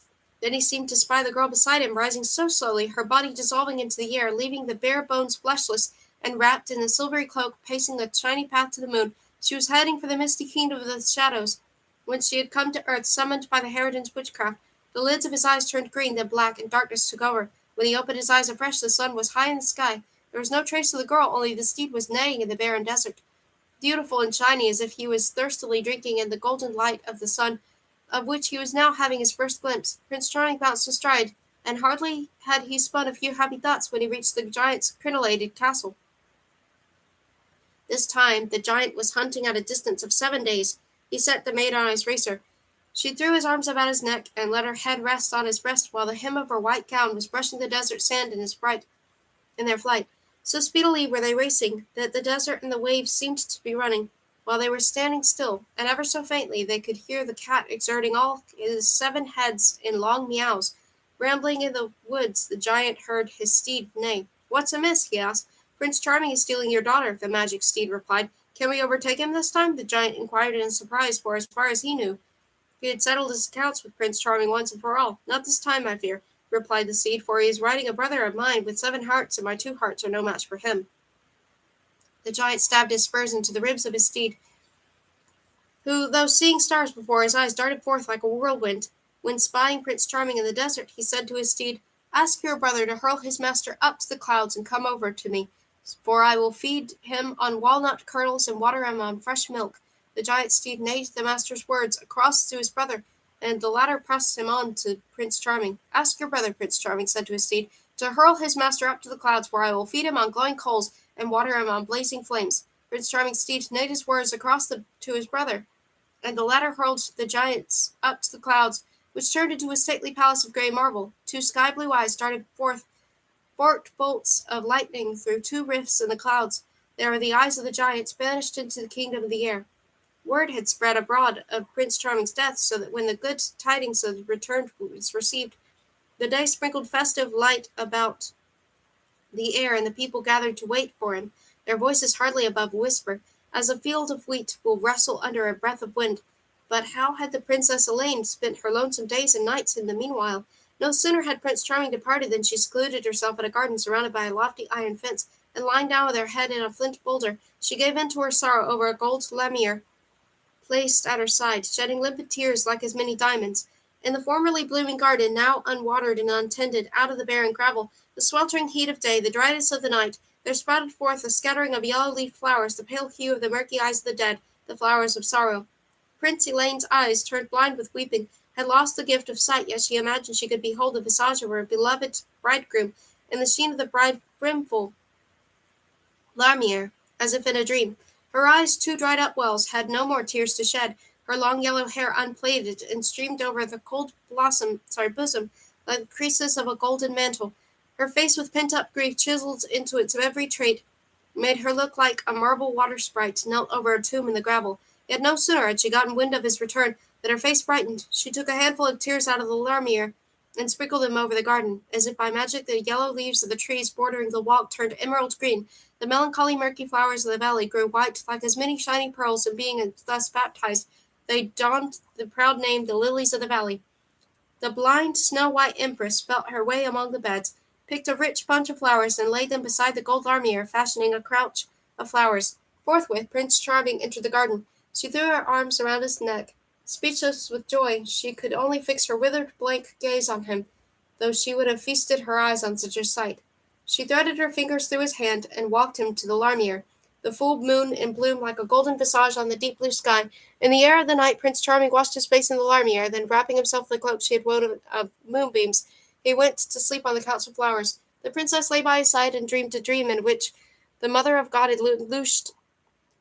A: Then he seemed to spy the girl beside him, rising so slowly, her body dissolving into the air, leaving the bare bones fleshless and wrapped in a silvery cloak, pacing the shiny path to the moon. She was heading for the misty kingdom of the shadows. When she had come to earth, summoned by the Harridan's witchcraft, the lids of his eyes turned green, then black, and darkness took over. When he opened his eyes afresh, the sun was high in the sky. There was no trace of the girl, only the steed was neighing in the barren desert, beautiful and shiny as if he was thirstily drinking in the golden light of the sun, of which he was now having his first glimpse. Prince Charming bounced astride, and hardly had he spun a few happy thoughts when he reached the giant's crenellated castle. This time the giant was hunting at a distance of 7 days. He set the maid on his racer. She threw his arms about his neck and let her head rest on his breast while the hem of her white gown was brushing the desert sand in their flight. So speedily were they racing that the desert and the waves seemed to be running, while they were standing still, and ever so faintly they could hear the cat exerting all his 7 heads in long meows. Rambling in the woods, the giant heard his steed neigh. "What's amiss?" he asked. "Prince Charming is stealing your daughter," the magic steed replied. "Can we overtake him this time?" the giant inquired in surprise, for as far as he knew, he had settled his accounts with Prince Charming once and for all. "Not this time, I fear," replied the steed, "for he is riding a brother of mine with 7 hearts, and my 2 hearts are no match for him." The giant stabbed his spurs into the ribs of his steed, who, though seeing stars before his eyes, darted forth like a whirlwind. When spying Prince Charming in the desert, he said to his steed, "Ask your brother to hurl his master up to the clouds and come over to me, for I will feed him on walnut kernels and water him on fresh milk." The giant steed neighed the master's words across to his brother, and the latter pressed him on to Prince Charming. "Ask your brother," Prince Charming said to his steed, "to hurl his master up to the clouds, where I will feed him on glowing coals and water him on blazing flames." Prince Charming's steed neighed his words across to his brother, and the latter hurled the giants up to the clouds, which turned into a stately palace of grey marble. 2 sky-blue eyes darted forth forked bolts of lightning through 2 rifts in the clouds. They were the eyes of the giants, banished into the kingdom of the air. Word had spread abroad of Prince Charming's death, so that when the good tidings of his return was received, the day sprinkled festive light about the air, and the people gathered to wait for him, their voices hardly above a whisper, as a field of wheat will rustle under a breath of wind. But how had the Princess Elaine spent her lonesome days and nights in the meanwhile? No sooner had Prince Charming departed than she secluded herself in a garden surrounded by a lofty iron fence, and lying down with her head in a flint boulder, she gave vent to her sorrow over a gold lemire placed at her side, shedding limpid tears like as many diamonds. In the formerly blooming garden, now unwatered and untended, out of the barren gravel, the sweltering heat of day, the dryness of the night, there sprouted forth a scattering of yellow-leafed flowers, the pale hue of the murky eyes of the dead, the flowers of sorrow. Prince Elaine's eyes, turned blind with weeping, had lost the gift of sight, yet she imagined she could behold the visage of her beloved bridegroom, and the sheen of the bride brimful larmiere, as if in a dream. Her eyes, 2 dried-up wells, had no more tears to shed. Her long yellow hair unplaited and streamed over the cold bosom like the creases of a golden mantle. Her face, with pent-up grief chiseled into its every trait, made her look like a marble water sprite knelt over a tomb in the gravel. Yet no sooner had she gotten wind of his return than her face brightened. She took a handful of tears out of the larmiere and sprinkled them over the garden. As if by magic, the yellow leaves of the trees bordering the walk turned emerald green. The melancholy murky flowers of the valley grew white like as many shiny pearls, and being thus baptized, they donned the proud name, the lilies of the valley. The blind, snow-white empress felt her way among the beds, picked a rich bunch of flowers, and laid them beside the gold larmiere, fashioning a couch of flowers. Forthwith Prince Charming entered the garden. She threw her arms around his neck. Speechless with joy, she could only fix her withered, blank gaze on him, though she would have feasted her eyes on such a sight. She threaded her fingers through his hand, and walked him to the larmiere. the full moon in bloom like a golden visage on the deep blue sky. In the air of the night, Prince Charming washed his face in the Larmiere, then wrapping himself in the cloak she had woven of moonbeams, he went to sleep on the couch of flowers. The princess lay by his side and dreamed a dream in which the Mother of God had loosed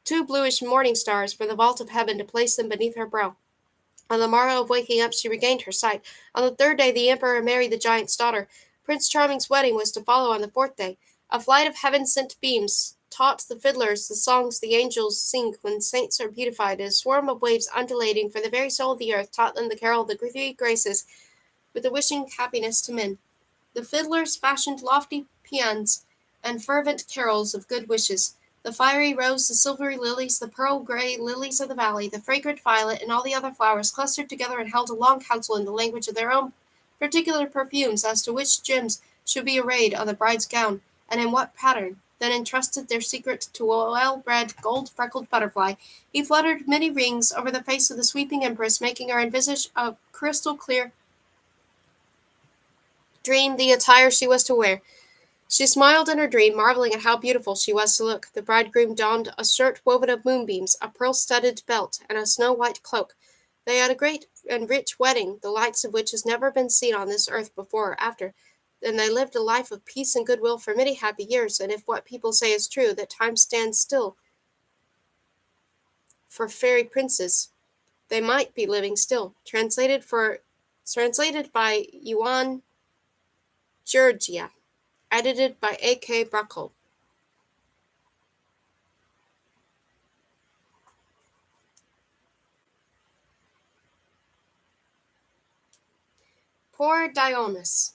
A: two bluish morning stars from the vault of heaven to place them beneath her brow. On the morrow of waking up, she regained her sight. On the third day, the emperor married the giant's daughter. Prince Charming's wedding was to follow on the fourth day. A flight of heaven-sent beams taught the fiddlers the songs the angels sing when saints are beatified, and a swarm of waves undulating for the very soul of the earth taught them the carol of the three graces, with the wishing happiness to men. The fiddlers fashioned lofty paeans and fervent carols of good wishes. The fiery rose, the silvery lilies, the pearl-gray lilies of the valley, the fragrant violet, and all the other flowers clustered together and held a long council in the language of their own particular perfumes as to which gems should be arrayed on the bride's gown, and in what pattern. Then entrusted their secret to a well-bred, gold-freckled butterfly. He fluttered many rings over the face of the sweeping empress, making her envisage a crystal-clear dream the attire she was to wear. She smiled in her dream, marveling at how beautiful she was to look. The bridegroom donned a shirt woven of moonbeams, a pearl-studded belt, and a snow-white cloak. They had a great and rich wedding, the likes of which has never been seen on this earth before or after. Then they lived a life of peace and goodwill for many happy years, and if what people say is true, that time stands still for fairy princes, they might be living still. Translated by Yuan Georgia. Edited by A.K. Bruckle. Poor Dionys.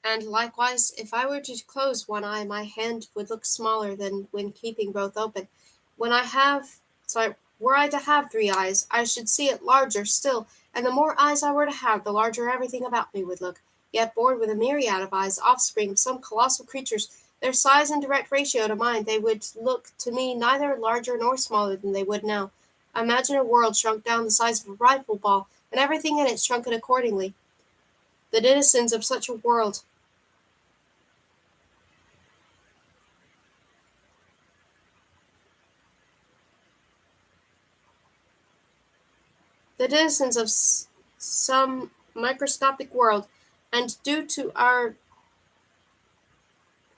A: And likewise, if I were to close one eye, my hand would look smaller than when keeping both open. Were I to have three eyes, I should see it larger still, and the more eyes I were to have, the larger everything about me would look. Yet born with a myriad of eyes, offspring of some colossal creatures, their size in direct ratio to mine, they would look to me neither larger nor smaller than they would now. Imagine a world shrunk down the size of a rifle ball, and everything in it shrunken accordingly. The denizens of such a world the denizens of some microscopic world, and due to our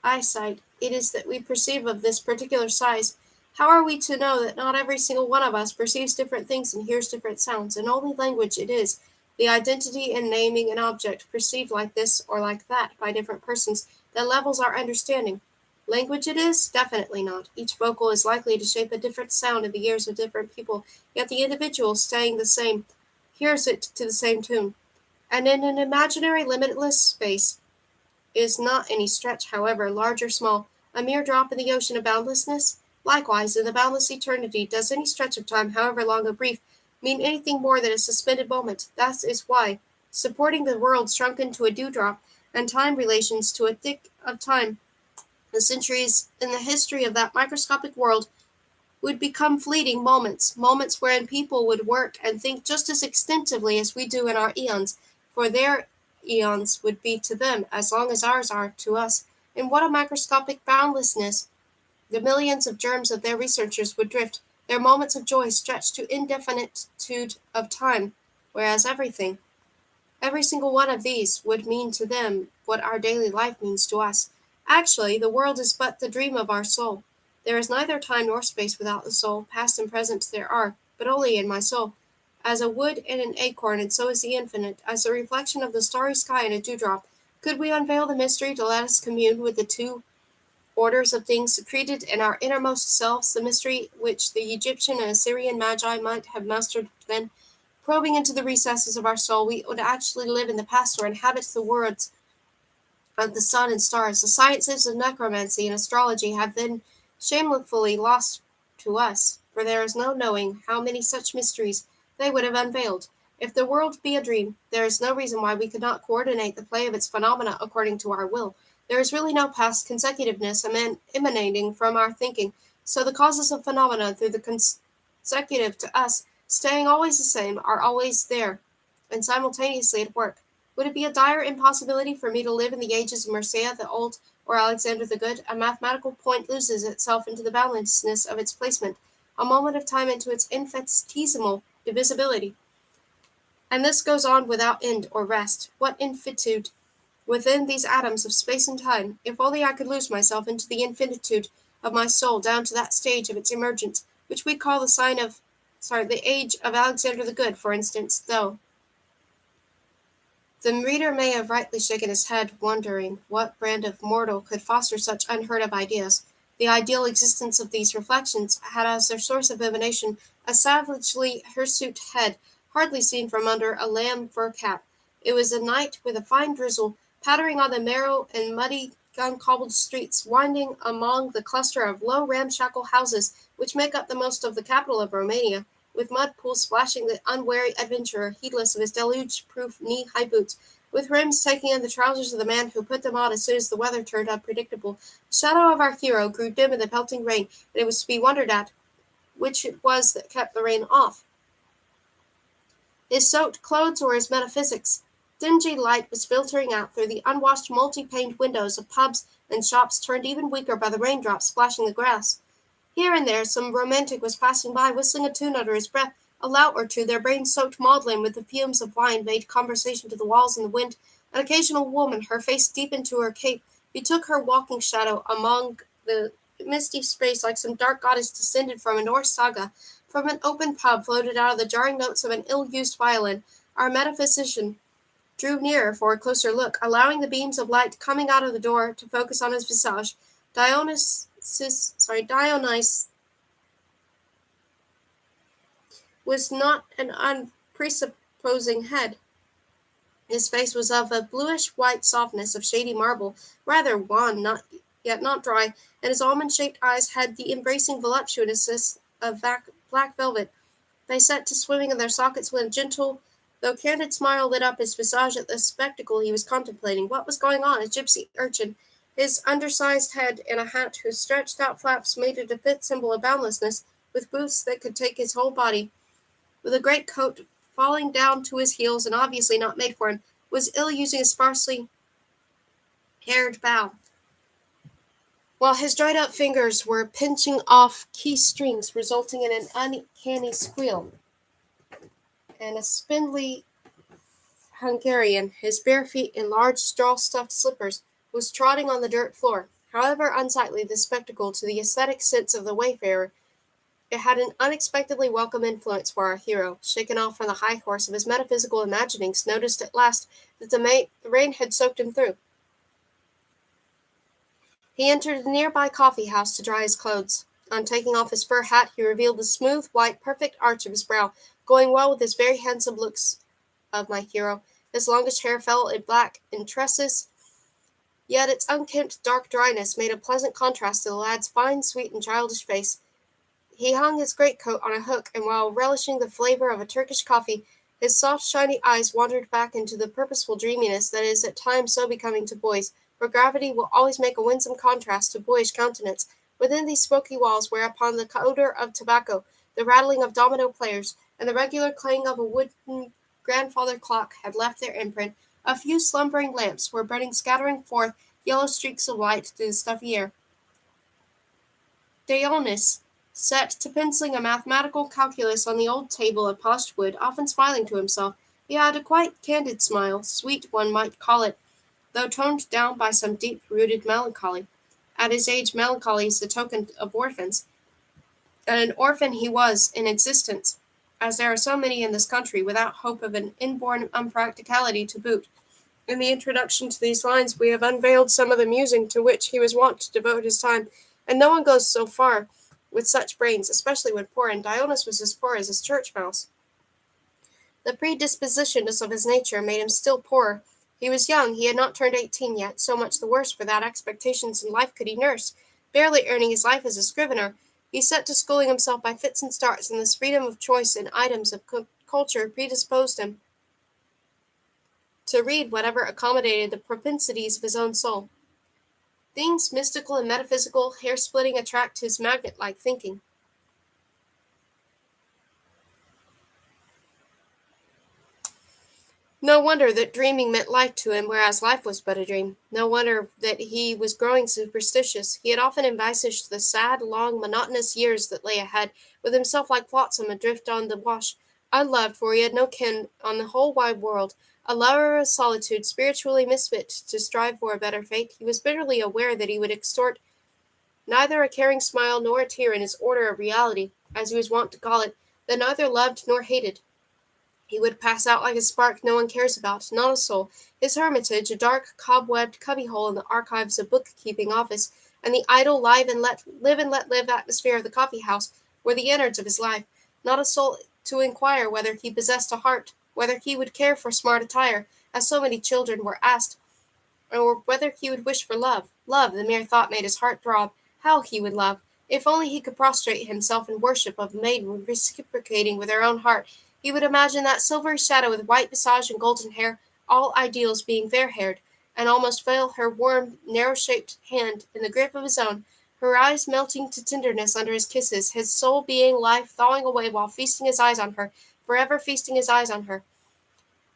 A: eyesight, it is that we perceive of this particular size. How are we to know that not every single one of us perceives different things and hears different sounds, and only language it is, the identity in naming an object perceived like this or like that by different persons, that levels our understanding? Language it is? Definitely not. Each vocal is likely to shape a different sound in the ears of different people, yet the individual, staying the same, hears it to the same tune. And in an imaginary limitless space, is not any stretch, however large or small, a mere drop in the ocean of boundlessness? Likewise, in the boundless eternity, does any stretch of time, however long or brief, mean anything more than a suspended moment? That is why, supporting the world shrunken to a dewdrop, and time relations to a tick of time, the centuries in the history of that microscopic world would become fleeting moments, moments wherein people would work and think just as extensively as we do in our eons, for their eons would be to them as long as ours are to us. In what a microscopic boundlessness the millions of germs of their researchers would drift, their moments of joy stretched to indefinitude of time, whereas every single one of these would mean to them what our daily life means to us. Actually, the world is but the dream of our soul. There is neither time nor space without the soul. Past and present there are, but only in my soul. As a wood and an acorn, and so is the infinite, as the reflection of the starry sky in a dewdrop. Could we unveil the mystery to let us commune with the two orders of things secreted in our innermost selves, the mystery which the Egyptian and Assyrian magi might have mastered then? Probing into the recesses of our soul, we would actually live in the past or inhabit the worlds of the sun and stars. The sciences of necromancy and astrology have then shamefully lost to us, for there is no knowing how many such mysteries they would have unveiled. If the world be a dream, there is no reason why we could not coordinate the play of its phenomena according to our will. There is really no past consecutiveness emanating from our thinking, so the causes of phenomena, through the consecutive to us, staying always the same, are always there, and simultaneously at work. Would it be a dire impossibility for me to live in the ages of Mircea the Old, or Alexander the Good, a mathematical point loses itself into the boundlessness of its placement, a moment of time into its infinitesimal divisibility. And this goes on without end or rest. What infinitude within these atoms of space and time! If only I could lose myself into the infinitude of my soul down to that stage of its emergence, which we call the age of Alexander the Good, for instance, though. The reader may have rightly shaken his head, wondering what brand of mortal could foster such unheard-of ideas. The ideal existence of these reflections had as their source of emanation a savagely hirsute head, hardly seen from under a lamb fur cap. It was a night with a fine drizzle, pattering on the narrow and muddy uncobbled streets winding among the cluster of low ramshackle houses which make up the most of the capital of Romania, with mud pools splashing the unwary adventurer, heedless of his deluge-proof knee-high boots, with rims taking in the trousers of the man who put them on as soon as the weather turned unpredictable. The shadow of our hero grew dim in the pelting rain, and it was to be wondered at which it was that kept the rain off, his soaked clothes or his metaphysics. Dingy light was filtering out through the unwashed multi-paned windows of pubs and shops turned even weaker by the raindrops splashing the grass. Here and there some romantic was passing by, whistling a tune under his breath. A lout or two, their brains soaked maudlin with the fumes of wine, made conversation to the walls and the wind. An occasional woman, her face deep into her cape, betook her walking shadow among the misty space like some dark goddess descended from a Norse saga. From an open pub floated out of the jarring notes of an ill-used violin. Our metaphysician drew nearer for a closer look, allowing the beams of light coming out of the door to focus on his visage. Dionysus was not an unpresupposing head. His face was of a bluish-white softness of shady marble, rather wan, yet not dry, and his almond-shaped eyes had the embracing voluptuousness of black velvet. They set to swimming in their sockets when a gentle, though candid smile lit up his visage at the spectacle he was contemplating. What was going on? A gypsy urchin, his undersized head in a hat whose stretched-out flaps made it a fit symbol of boundlessness, with boots that could take his whole body, with a great coat falling down to his heels and obviously not made for him, was ill-using a sparsely haired bow, while his dried-up fingers were pinching off key strings, resulting in an uncanny squeal, and a spindly Hungarian, his bare feet in large straw-stuffed slippers, was trotting on the dirt floor. However unsightly this spectacle to the aesthetic sense of the wayfarer, it had an unexpectedly welcome influence for our hero. Shaken off from the high horse of his metaphysical imaginings, noticed at last that the rain had soaked him through. He entered a nearby coffee-house to dry his clothes. On taking off his fur hat, he revealed the smooth, white, perfect arch of his brow, going well with his very handsome looks of my hero. His longish hair fell in black in tresses, yet its unkempt dark dryness made a pleasant contrast to the lad's fine, sweet, and childish face. He hung his greatcoat on a hook, and while relishing the flavor of a Turkish coffee, his soft, shiny eyes wandered back into the purposeful dreaminess that is at times so becoming to boys, for gravity will always make a winsome contrast to boyish countenance. Within these smoky walls, whereupon the odor of tobacco, the rattling of domino players, and the regular clang of a wooden grandfather clock had left their imprint, a few slumbering lamps were burning, scattering forth yellow streaks of light through the stuffy air. Dionys set to penciling a mathematical calculus on the old table of polished wood, often smiling to himself. He had a quite candid smile, sweet one might call it, though toned down by some deep-rooted melancholy. At his age, melancholy is the token of orphans, and an orphan he was in existence, as there are so many in this country, without hope of an inborn unpracticality to boot. In the introduction to these lines we have unveiled some of the musing to which he was wont to devote his time, and no one goes so far with such brains, especially when poor, and Dionys was as poor as his church mouse. The predispositions of his nature made him still poorer. He was young, he had not turned 18 yet, so much the worse for that expectations in life could he nurse. Barely earning his life as a scrivener, he set to schooling himself by fits and starts, and this freedom of choice in items of culture predisposed him to read whatever accommodated the propensities of his own soul. Things mystical and metaphysical, hair-splitting attract his magnet-like thinking. No wonder that dreaming meant life to him, whereas life was but a dream. No wonder that he was growing superstitious. He had often envisaged the sad, long, monotonous years that lay ahead, with himself like flotsam adrift on the wash, unloved, for he had no kin on the whole wide world. A lover of solitude, spiritually misfit to strive for a better fate, he was bitterly aware that he would extort neither a caring smile nor a tear in his order of reality, as he was wont to call it, that neither loved nor hated. He would pass out like a spark no one cares about, not a soul. His hermitage, a dark, cobwebbed cubbyhole in the archives of bookkeeping office, and the idle live and let live atmosphere of the coffee house were the innards of his life. Not a soul to inquire whether he possessed a heart, whether he would care for smart attire, as so many children were asked, or whether he would wish for love. Love, the mere thought made his heart throb. How he would love! If only he could prostrate himself in worship of a maiden reciprocating with her own heart, he would imagine that silvery shadow with white visage and golden hair, all ideals being fair-haired, and almost feel her warm, narrow-shaped hand in the grip of his own, her eyes melting to tenderness under his kisses, his soul being life thawing away while feasting his eyes on her, forever feasting his eyes on her.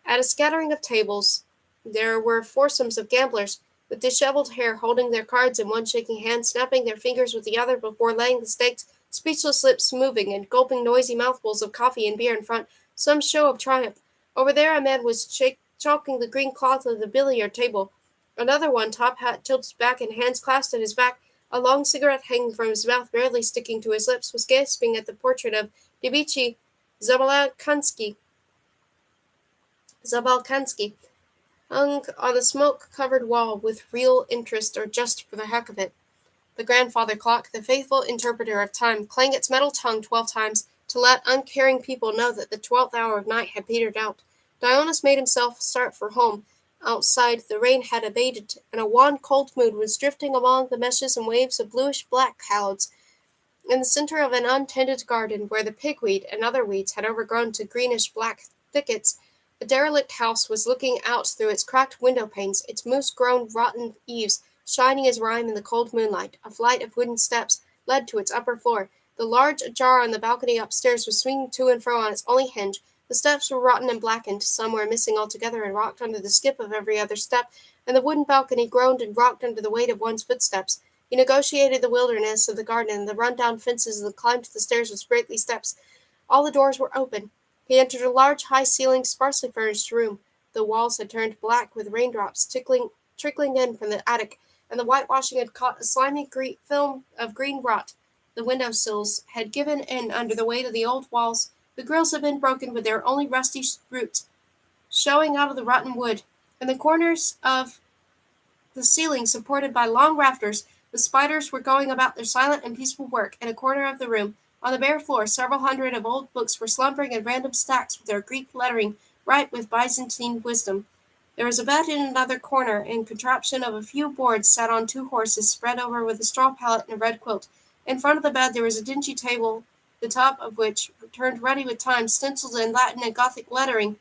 A: At a scattering of tables there were foursomes of gamblers, with dishevelled hair, holding their cards in one shaking hand, snapping their fingers with the other before laying the stakes, speechless lips moving, and gulping noisy mouthfuls of coffee and beer in front, some show of triumph. Over there a man was chalking the green cloth of the billiard table. Another one, top hat tilted back and hands clasped at his back, a long cigarette hanging from his mouth barely sticking to his lips, was gasping at the portrait of Dmitri Zabalkansky, Zabalkansky, hung on the smoke-covered wall with real interest or just for the heck of it. The grandfather clock, the faithful interpreter of time, clanged its metal tongue 12 times to let uncaring people know that the 12th hour of night had petered out. Dionys made himself start for home. Outside, the rain had abated, and a wan, cold moon was drifting among the meshes and waves of bluish-black clouds. In the center of an untended garden, where the pigweed and other weeds had overgrown to greenish-black thickets, a derelict house was looking out through its cracked window-panes, its moss-grown, rotten eaves shining as rime in the cold moonlight. A flight of wooden steps led to its upper floor. The large jar on the balcony upstairs was swinging to and fro on its only hinge. The steps were rotten and blackened, some were missing altogether and rocked under the skip of every other step, and the wooden balcony groaned and rocked under the weight of one's footsteps. He negotiated the wilderness of the garden and the run-down fences and climbed the stairs with sprightly steps. All the doors were open. He entered a large, high-ceilinged, sparsely furnished room. The walls had turned black with raindrops trickling in from the attic, and the whitewashing had caught a slimy film of green rot. The window sills had given in under the weight of the old walls. The grills had been broken with their only rusty roots showing out of the rotten wood. In the corners of the ceiling, supported by long rafters, the spiders were going about their silent and peaceful work. In a corner of the room, on the bare floor, several hundred of old books were slumbering in random stacks with their Greek lettering bright with Byzantine wisdom. There was a bed in another corner, and contraption of a few boards sat on two horses, spread over with a straw pallet and a red quilt. In front of the bed there was a dingy table, the top of which, turned ruddy with time, stenciled in Latin and Gothic lettering,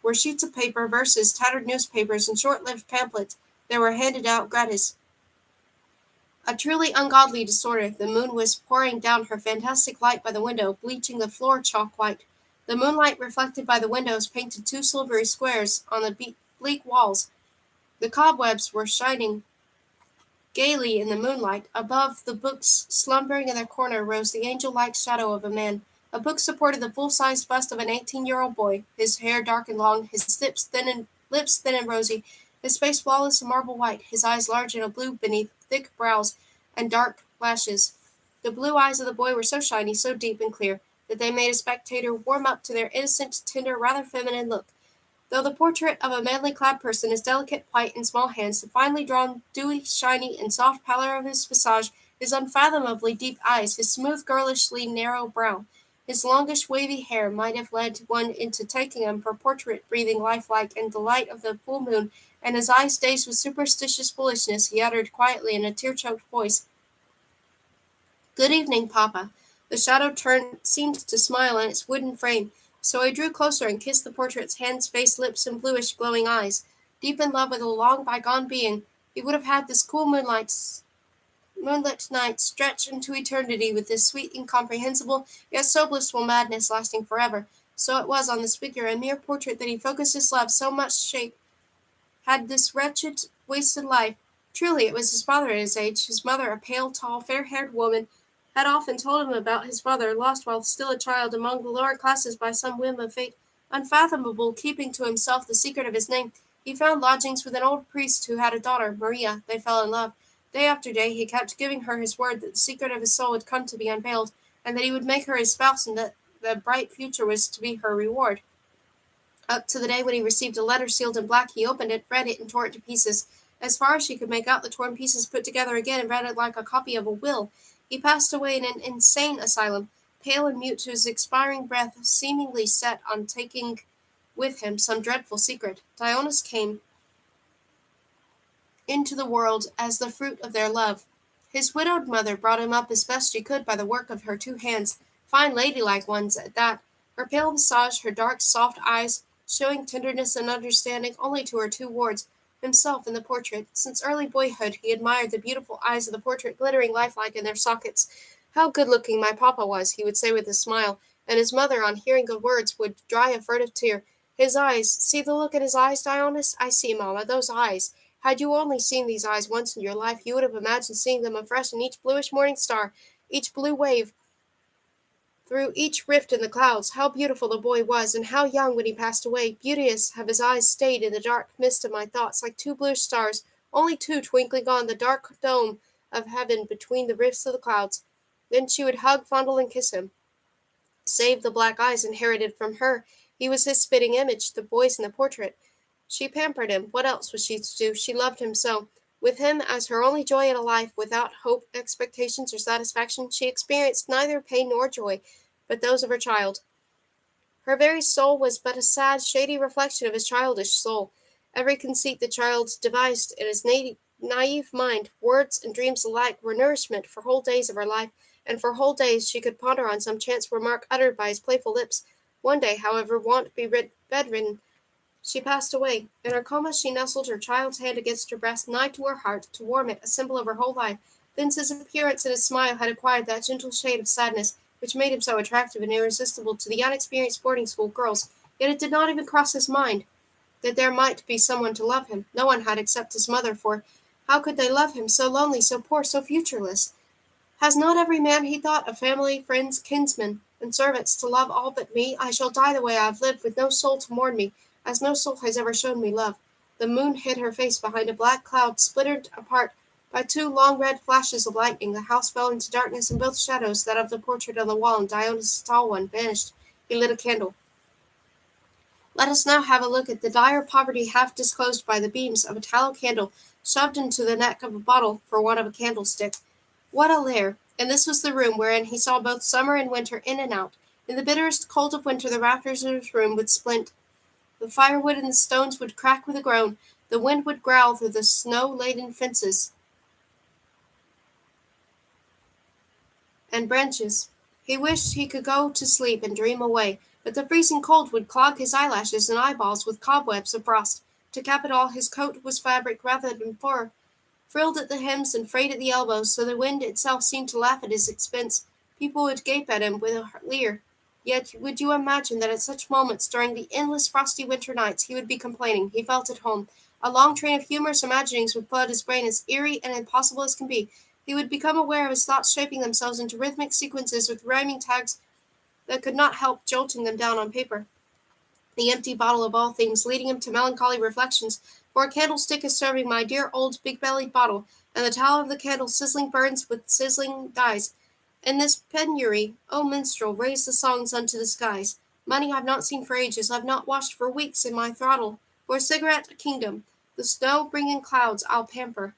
A: were sheets of paper, verses, tattered newspapers, and short-lived pamphlets that were handed out gratis. A truly ungodly disorder. The moon was pouring down her fantastic light by the window, bleaching the floor chalk white. The moonlight reflected by the windows painted two silvery squares on the bleak walls. The cobwebs were shining gaily in the moonlight. Above the books, slumbering in their corner, rose the angel-like shadow of a man. A book supported the full-sized bust of an 18-year-old boy, his hair dark and long, his lips thin and rosy, his face flawless and marble white, his eyes large and blue beneath thick brows and dark lashes. The blue eyes of the boy were so shiny, so deep and clear, that they made a spectator warm up to their innocent, tender, rather feminine look. Though the portrait of a manly-clad person, his delicate white and small hands, the finely drawn, dewy, shiny, and soft pallor of his visage, his unfathomably deep eyes, his smooth, girlishly narrow brow, his longish, wavy hair might have led one into taking him for portrait breathing lifelike in the light of the full moon, and his eyes dazed with superstitious foolishness, he uttered quietly in a tear-choked voice, "Good evening, Papa." The shadow seemed to smile in its wooden frame, so he drew closer and kissed the portrait's hands, face, lips, and bluish, glowing eyes. Deep in love with a long bygone being, he would have had this cool moonlit night stretch into eternity with this sweet, incomprehensible, yet so blissful madness lasting forever. So it was on this figure, a mere portrait, that he focused his love. So much shape had this wretched, wasted life. Truly, it was his father at his age. His mother, a pale, tall, fair-haired woman, had often told him about his father, lost while still a child among the lower classes by some whim of fate, unfathomable, keeping to himself the secret of his name. He found lodgings with an old priest who had a daughter, Maria. They fell in love. Day after day he kept giving her his word that the secret of his soul had come to be unveiled, and that he would make her his spouse, and that the bright future was to be her reward. Up to the day when he received a letter sealed in black, he opened it, read it, and tore it to pieces. As far as she could make out, the torn pieces put together again and read it like a copy of a will. He passed away in an insane asylum, pale and mute, his expiring breath seemingly set on taking with him some dreadful secret. Dionys came into the world as the fruit of their love. His widowed mother brought him up as best she could by the work of her two hands, fine ladylike ones at that, her pale visage, her dark soft eyes, showing tenderness and understanding only to her two wards, himself in the portrait. Since early boyhood he admired the beautiful eyes of the portrait, glittering lifelike in their sockets. How good-looking my papa was, he would say with a smile, and his mother, on hearing the words, would dry a furtive tear. His eyes, see the look in his eyes, Dionys? I see, mamma, those eyes. Had you only seen these eyes once in your life, you would have imagined seeing them afresh in each bluish morning star, each blue wave, through each rift in the clouds. How beautiful the boy was, and how young when he passed away! Beauteous have his eyes stayed in the dark mist of my thoughts, like two bluish stars, only two twinkling on the dark dome of heaven between the rifts of the clouds. Then she would hug, fondle, and kiss him. Save the black eyes inherited from her, he was his spitting image, the boy's in the portrait. She pampered him. What else was she to do? She loved him so. With him as her only joy in a life, without hope, expectations, or satisfaction, she experienced neither pain nor joy, but those of her child. Her very soul was but a sad, shady reflection of his childish soul. Every conceit the child devised in his naive mind, words and dreams alike, were nourishment for whole days of her life, and for whole days she could ponder on some chance remark uttered by his playful lips. One day, however, wont to be bedridden, she passed away. In her coma she nestled her child's hand against her breast, nigh to her heart, to warm it, a symbol of her whole life. Thence his appearance and his smile had acquired that gentle shade of sadness which made him so attractive and irresistible to the unexperienced boarding-school girls. Yet it did not even cross his mind that there might be someone to love him. No one had except his mother, for how could they love him, so lonely, so poor, so futureless? Has not every man, he thought, a family, friends, kinsmen, and servants to love all but me? I shall die the way I have lived, with no soul to mourn me, as no soul has ever shown me love. The moon hid her face behind a black cloud, splintered apart by two long red flashes of lightning. The house fell into darkness, and both shadows, that of the portrait on the wall and Dionys' tall one, vanished. He lit a candle. Let us now have a look at the dire poverty half disclosed by the beams of a tallow candle shoved into the neck of a bottle for want of a candlestick. What a lair! And this was the room wherein he saw both summer and winter in and out. In the bitterest cold of winter the rafters of his room would splint, the firewood and the stones would crack with a groan, the wind would growl through the snow-laden fences and branches. He wished he could go to sleep and dream away, but the freezing cold would clog his eyelashes and eyeballs with cobwebs of frost. To cap it all, his coat was fabric rather than fur, frilled at the hems and frayed at the elbows, so the wind itself seemed to laugh at his expense. People would gape at him with a leer. Yet would you imagine that at such moments, during the endless frosty winter nights, he would be complaining? He felt at home. A long train of humorous imaginings would flood his brain, as eerie and impossible as can be. He would become aware of his thoughts shaping themselves into rhythmic sequences with rhyming tags that could not help jolting them down on paper. The empty bottle of all things, leading him to melancholy reflections, for a candlestick is serving my dear old big-bellied bottle, and the tallow of the candle sizzling burns with sizzling dyes. In this penury, O minstrel, raise the songs unto the skies. Money I've not seen for ages, I've not washed for weeks in my throttle. For a cigarette, a kingdom. The snow-bringing clouds I'll pamper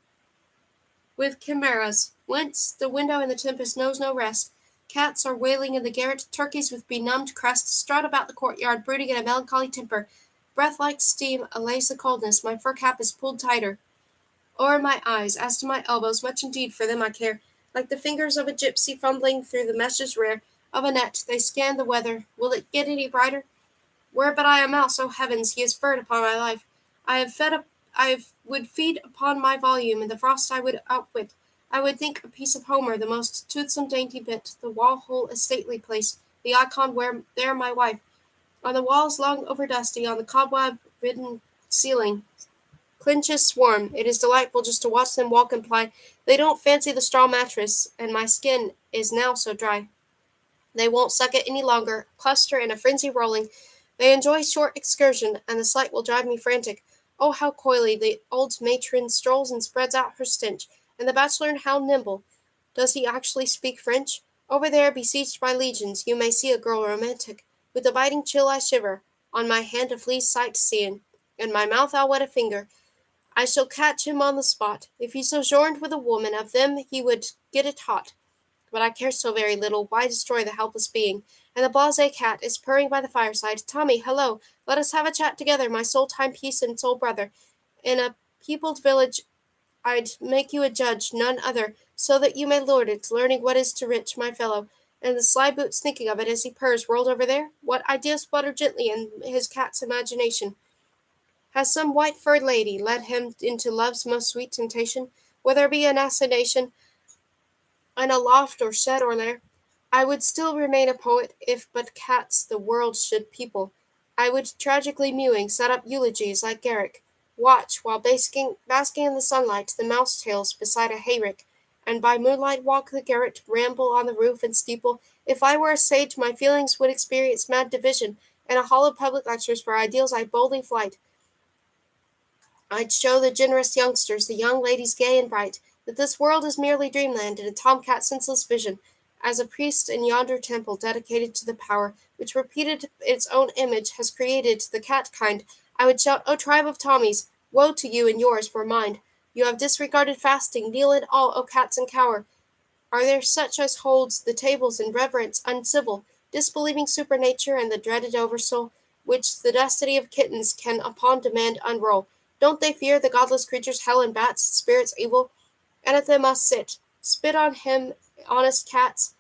A: with chimeras, whence the window in the tempest knows no rest. Cats are wailing in the garret, turkeys with benumbed crests strut about the courtyard, brooding in a melancholy temper. Breath like steam allays the coldness, my fur cap is pulled tighter o'er my eyes, as to my elbows, much indeed for them I care. Like the fingers of a gypsy fumbling through the meshes rare of a net, they scan the weather. Will it get any brighter? Were but I a mouse, O heavens, he has furred upon my life. I would feed upon my volume, and the frost I would outwit. I would think a piece of Homer the most toothsome dainty bit, the wall hole a stately place, the icon where there my wife. On the walls long over dusty, on the cobweb-ridden ceiling, clinches swarm. It is delightful just to watch them walk and ply. They don't fancy the straw mattress, and my skin is now so dry. They won't suck it any longer, cluster in a frenzy rolling. They enjoy short excursion, and the sight will drive me frantic. Oh, how coyly the old matron strolls and spreads out her stench, and the bachelor how nimble. Does he actually speak French? Over there, besieged by legions, you may see a girl romantic. With a biting chill I shiver, on my hand a flea's sight seeing, in my mouth I'll wet a finger. I shall catch him on the spot. If he sojourned with a woman, of them he would get it hot. But I care so very little. Why destroy the helpless being? And the blasé cat is purring by the fireside. Tommy, hello. Let us have a chat together, my soul timepiece and soul brother. In a peopled village I'd make you a judge, none other, so that you may lord it, learning what is to rich, my fellow. And the sly boots thinking of it as he purrs, rolled over there? What ideas flutter gently in his cat's imagination? Has some white-furred lady led him into love's most sweet temptation? Will there be an assignation in a loft or shed or lair? I would still remain a poet, if but cats the world should people. I would, tragically mewing, set up eulogies like Garrick, watch, while basking in the sunlight, the mouse-tails beside a hayrick, and by moonlight walk the garret, ramble on the roof and steeple. If I were a sage, my feelings would experience mad division, and a hollow public lectures for ideals I boldly flight. I'd show the generous youngsters, the young ladies gay and bright, that this world is merely dreamland and a tomcat senseless vision, as a priest in yonder temple dedicated to the power which repeated its own image has created the cat kind. I would shout, O tribe of Tommies, woe to you and yours for mind. You have disregarded fasting, kneel in all, O cats, and cower. Are there such as holds the tables in reverence uncivil, disbelieving supernature and the dreaded oversoul, which the destiny of kittens can upon demand unroll? Don't they fear the godless creatures hell and bats, spirits evil? And if they must sit, spit on him, honest cats,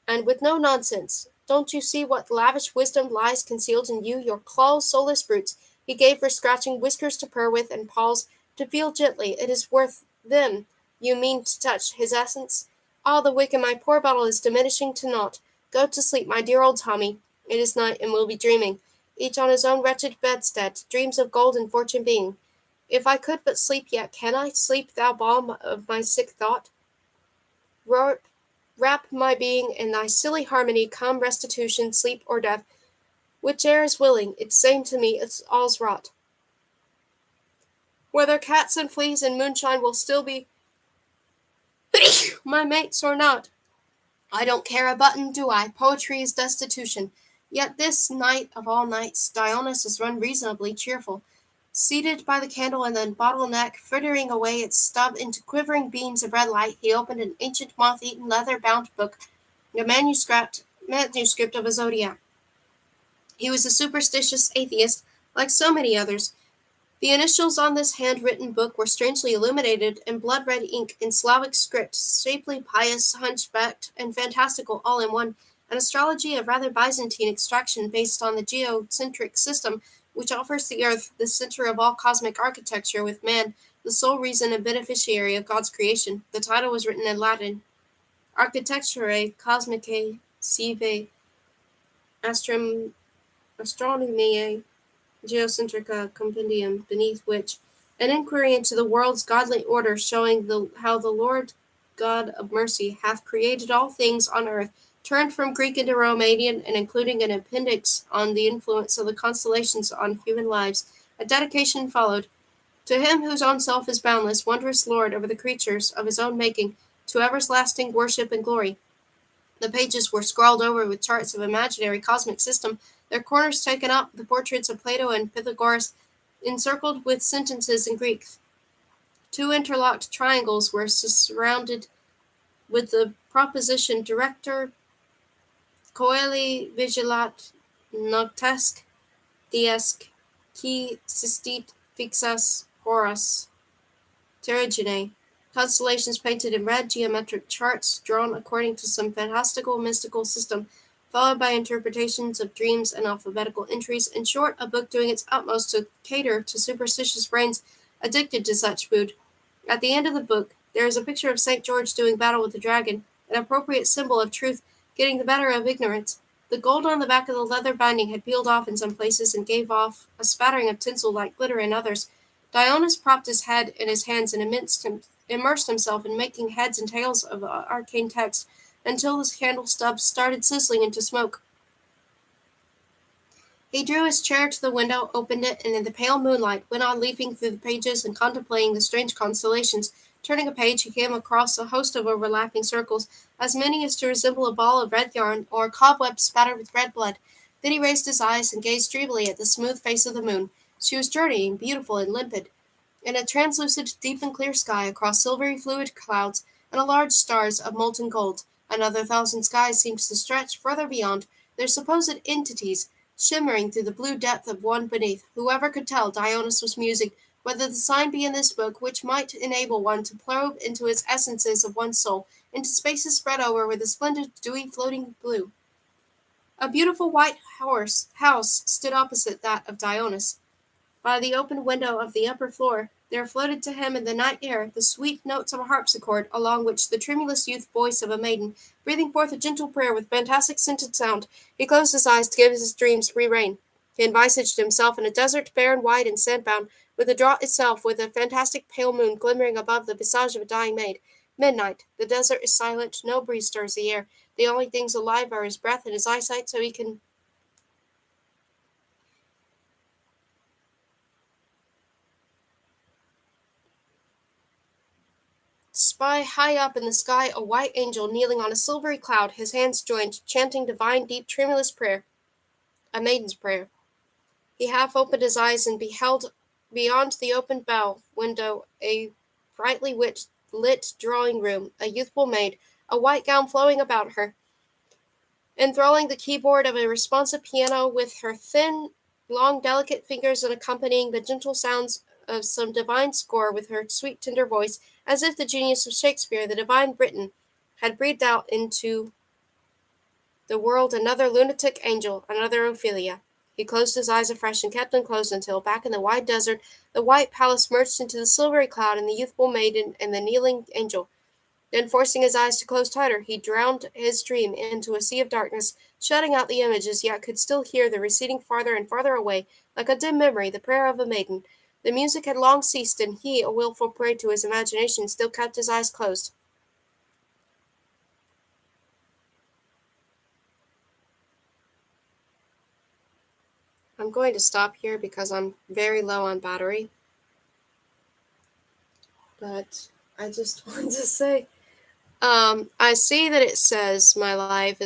A: and with no nonsense. Don't you see what lavish wisdom lies concealed in you, your claws, soulless brutes, he gave for scratching, whiskers to purr with, and paws to feel gently? It is worth them you mean to touch, his essence? Ah, the wick in my poor bottle is diminishing to naught. Go to sleep, my dear old Tommy. It is night, and we'll be dreaming, each on his own wretched bedstead, dreams of gold and fortune being. If I could but sleep yet, can I? Sleep, thou balm of my sick thought. Wrap my being in thy silly harmony, come restitution, sleep, or death. Whiche'er is willing, it's same to me, it's all's wrought. Whether cats and fleas and moonshine will still be my mates or not, I don't care a button, do I? Poetry is destitution. Yet this night of all nights, Dionys is unreasonably cheerful. Seated by the candle and the bottle-neck, frittering away its stub into quivering beams of red light, he opened an ancient moth-eaten leather-bound book, a manuscript of a zodiac. He was a superstitious atheist, like so many others. The initials on this hand-written book were strangely illuminated in blood-red ink in Slavic script, shapely, pious, hunchbacked, and fantastical all in one, an astrology of rather Byzantine extraction based on the geocentric system, which offers the earth the center of all cosmic architecture, with man the sole reason and beneficiary of God's creation. The title was written in Latin, Architecturae Cosmicae Sive Astronomiae Geocentrica Compendium, beneath which an inquiry into the world's godly order, showing how the Lord God of mercy hath created all things on earth, turned from Greek into Romanian, and including an appendix on the influence of the constellations on human lives. A dedication followed. To him whose own self is boundless, wondrous Lord over the creatures of his own making, to everlasting worship and glory. The pages were scrawled over with charts of imaginary cosmic system, their corners taken up, the portraits of Plato and Pythagoras encircled with sentences in Greek. Two interlocked triangles were surrounded with the proposition Director coeli vigilat noctesque diesc qui sistit fixas horas terigine. Constellations painted in red, geometric charts drawn according to some fantastical mystical system, followed by interpretations of dreams and alphabetical entries. In short, a book doing its utmost to cater to superstitious brains addicted to such food. At the end of the book, there is a picture of St. George doing battle with the dragon, an appropriate symbol of truth getting the better of ignorance. The gold on the back of the leather binding had peeled off in some places and gave off a spattering of tinsel like glitter in others. Dionys propped his head in his hands and immersed himself in making heads and tails of arcane text until his candle stubs started sizzling into smoke. He drew his chair to the window, opened it, and in the pale moonlight went on leafing through the pages and contemplating the strange constellations. Turning a page, he came across a host of overlapping circles, as many as to resemble a ball of red yarn or a cobweb spattered with red blood. Then he raised his eyes and gazed dreamily at the smooth face of the moon. She was journeying, beautiful and limpid, in a translucent, deep and clear sky across silvery fluid clouds and a large stars of molten gold. Another thousand skies seemed to stretch further beyond, their supposed entities shimmering through the blue depth of one beneath. Whoever could tell, Dionys was musing, whether the sign be in this book which might enable one to probe into its essences of one's soul, into spaces spread over with a splendid, dewy, floating blue. A beautiful white house stood opposite that of Dionys. By the open window of the upper floor, there floated to him in the night air the sweet notes of a harpsichord, along which the tremulous youth voice of a maiden, breathing forth a gentle prayer with fantastic scented sound. He closed his eyes to give his dreams free rein. He envisaged himself in a desert, barren, wide, and sandbound, with the draught itself, with a fantastic pale moon glimmering above the visage of a dying maid. Midnight. The desert is silent, no breeze stirs the air. The only things alive are his breath and his eyesight, so he can spy high up in the sky a white angel kneeling on a silvery cloud, his hands joined, chanting divine, deep, tremulous prayer, a maiden's prayer. He half opened his eyes and beheld beyond the open bow window a brightly lit drawing room, a youthful maid, a white gown flowing about her, enthralling the keyboard of a responsive piano with her thin, long, delicate fingers and accompanying the gentle sounds of some divine score with her sweet, tender voice, as if the genius of Shakespeare, the divine Briton, had breathed out into the world another lunatic angel, another Ophelia. He closed his eyes afresh and kept them closed until, back in the wide desert, the white palace merged into the silvery cloud and the youthful maiden and the kneeling angel. Then, forcing his eyes to close tighter, he drowned his dream into a sea of darkness, shutting out the images, yet could still hear the receding farther and farther away, like a dim memory, the prayer of a maiden. The music had long ceased, and he, a wilful prey to his imagination, still kept his eyes closed. I'm going to stop here because I'm very low on battery. But I just want to say, I see that it says my live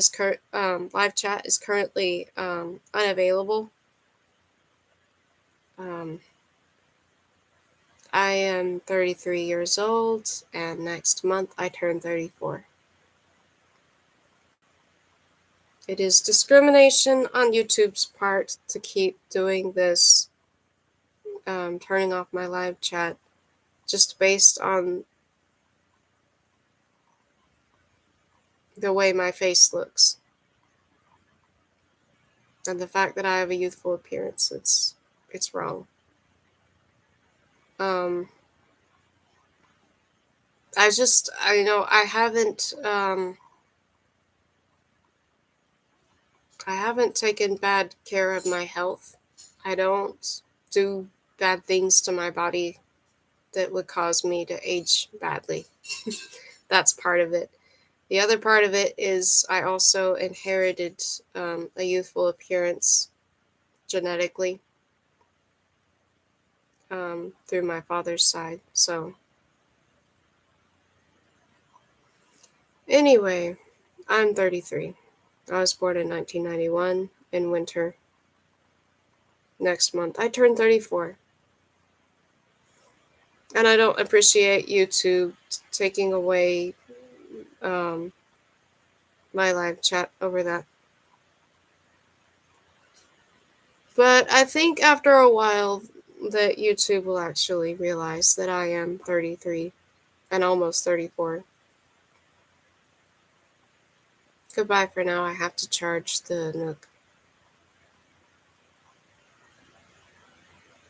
A: chat is currently unavailable. Um, I am 33 years old, and next month I turn 34. It is discrimination on YouTube's part to keep doing this, turning off my live chat, just based on the way my face looks. And the fact that I have a youthful appearance, it's wrong. I haven't taken bad care of my health. I don't do bad things to my body that would cause me to age badly. That's part of it. The other part of it is I also inherited a youthful appearance genetically through my father's side. So, anyway, I'm 33. I was born in 1991 in winter. Next month, I turn 34. And I don't appreciate YouTube taking away my live chat over that. But I think after a while that YouTube will actually realize that I am 33 and almost 34. Goodbye for now. I have to charge the Nook.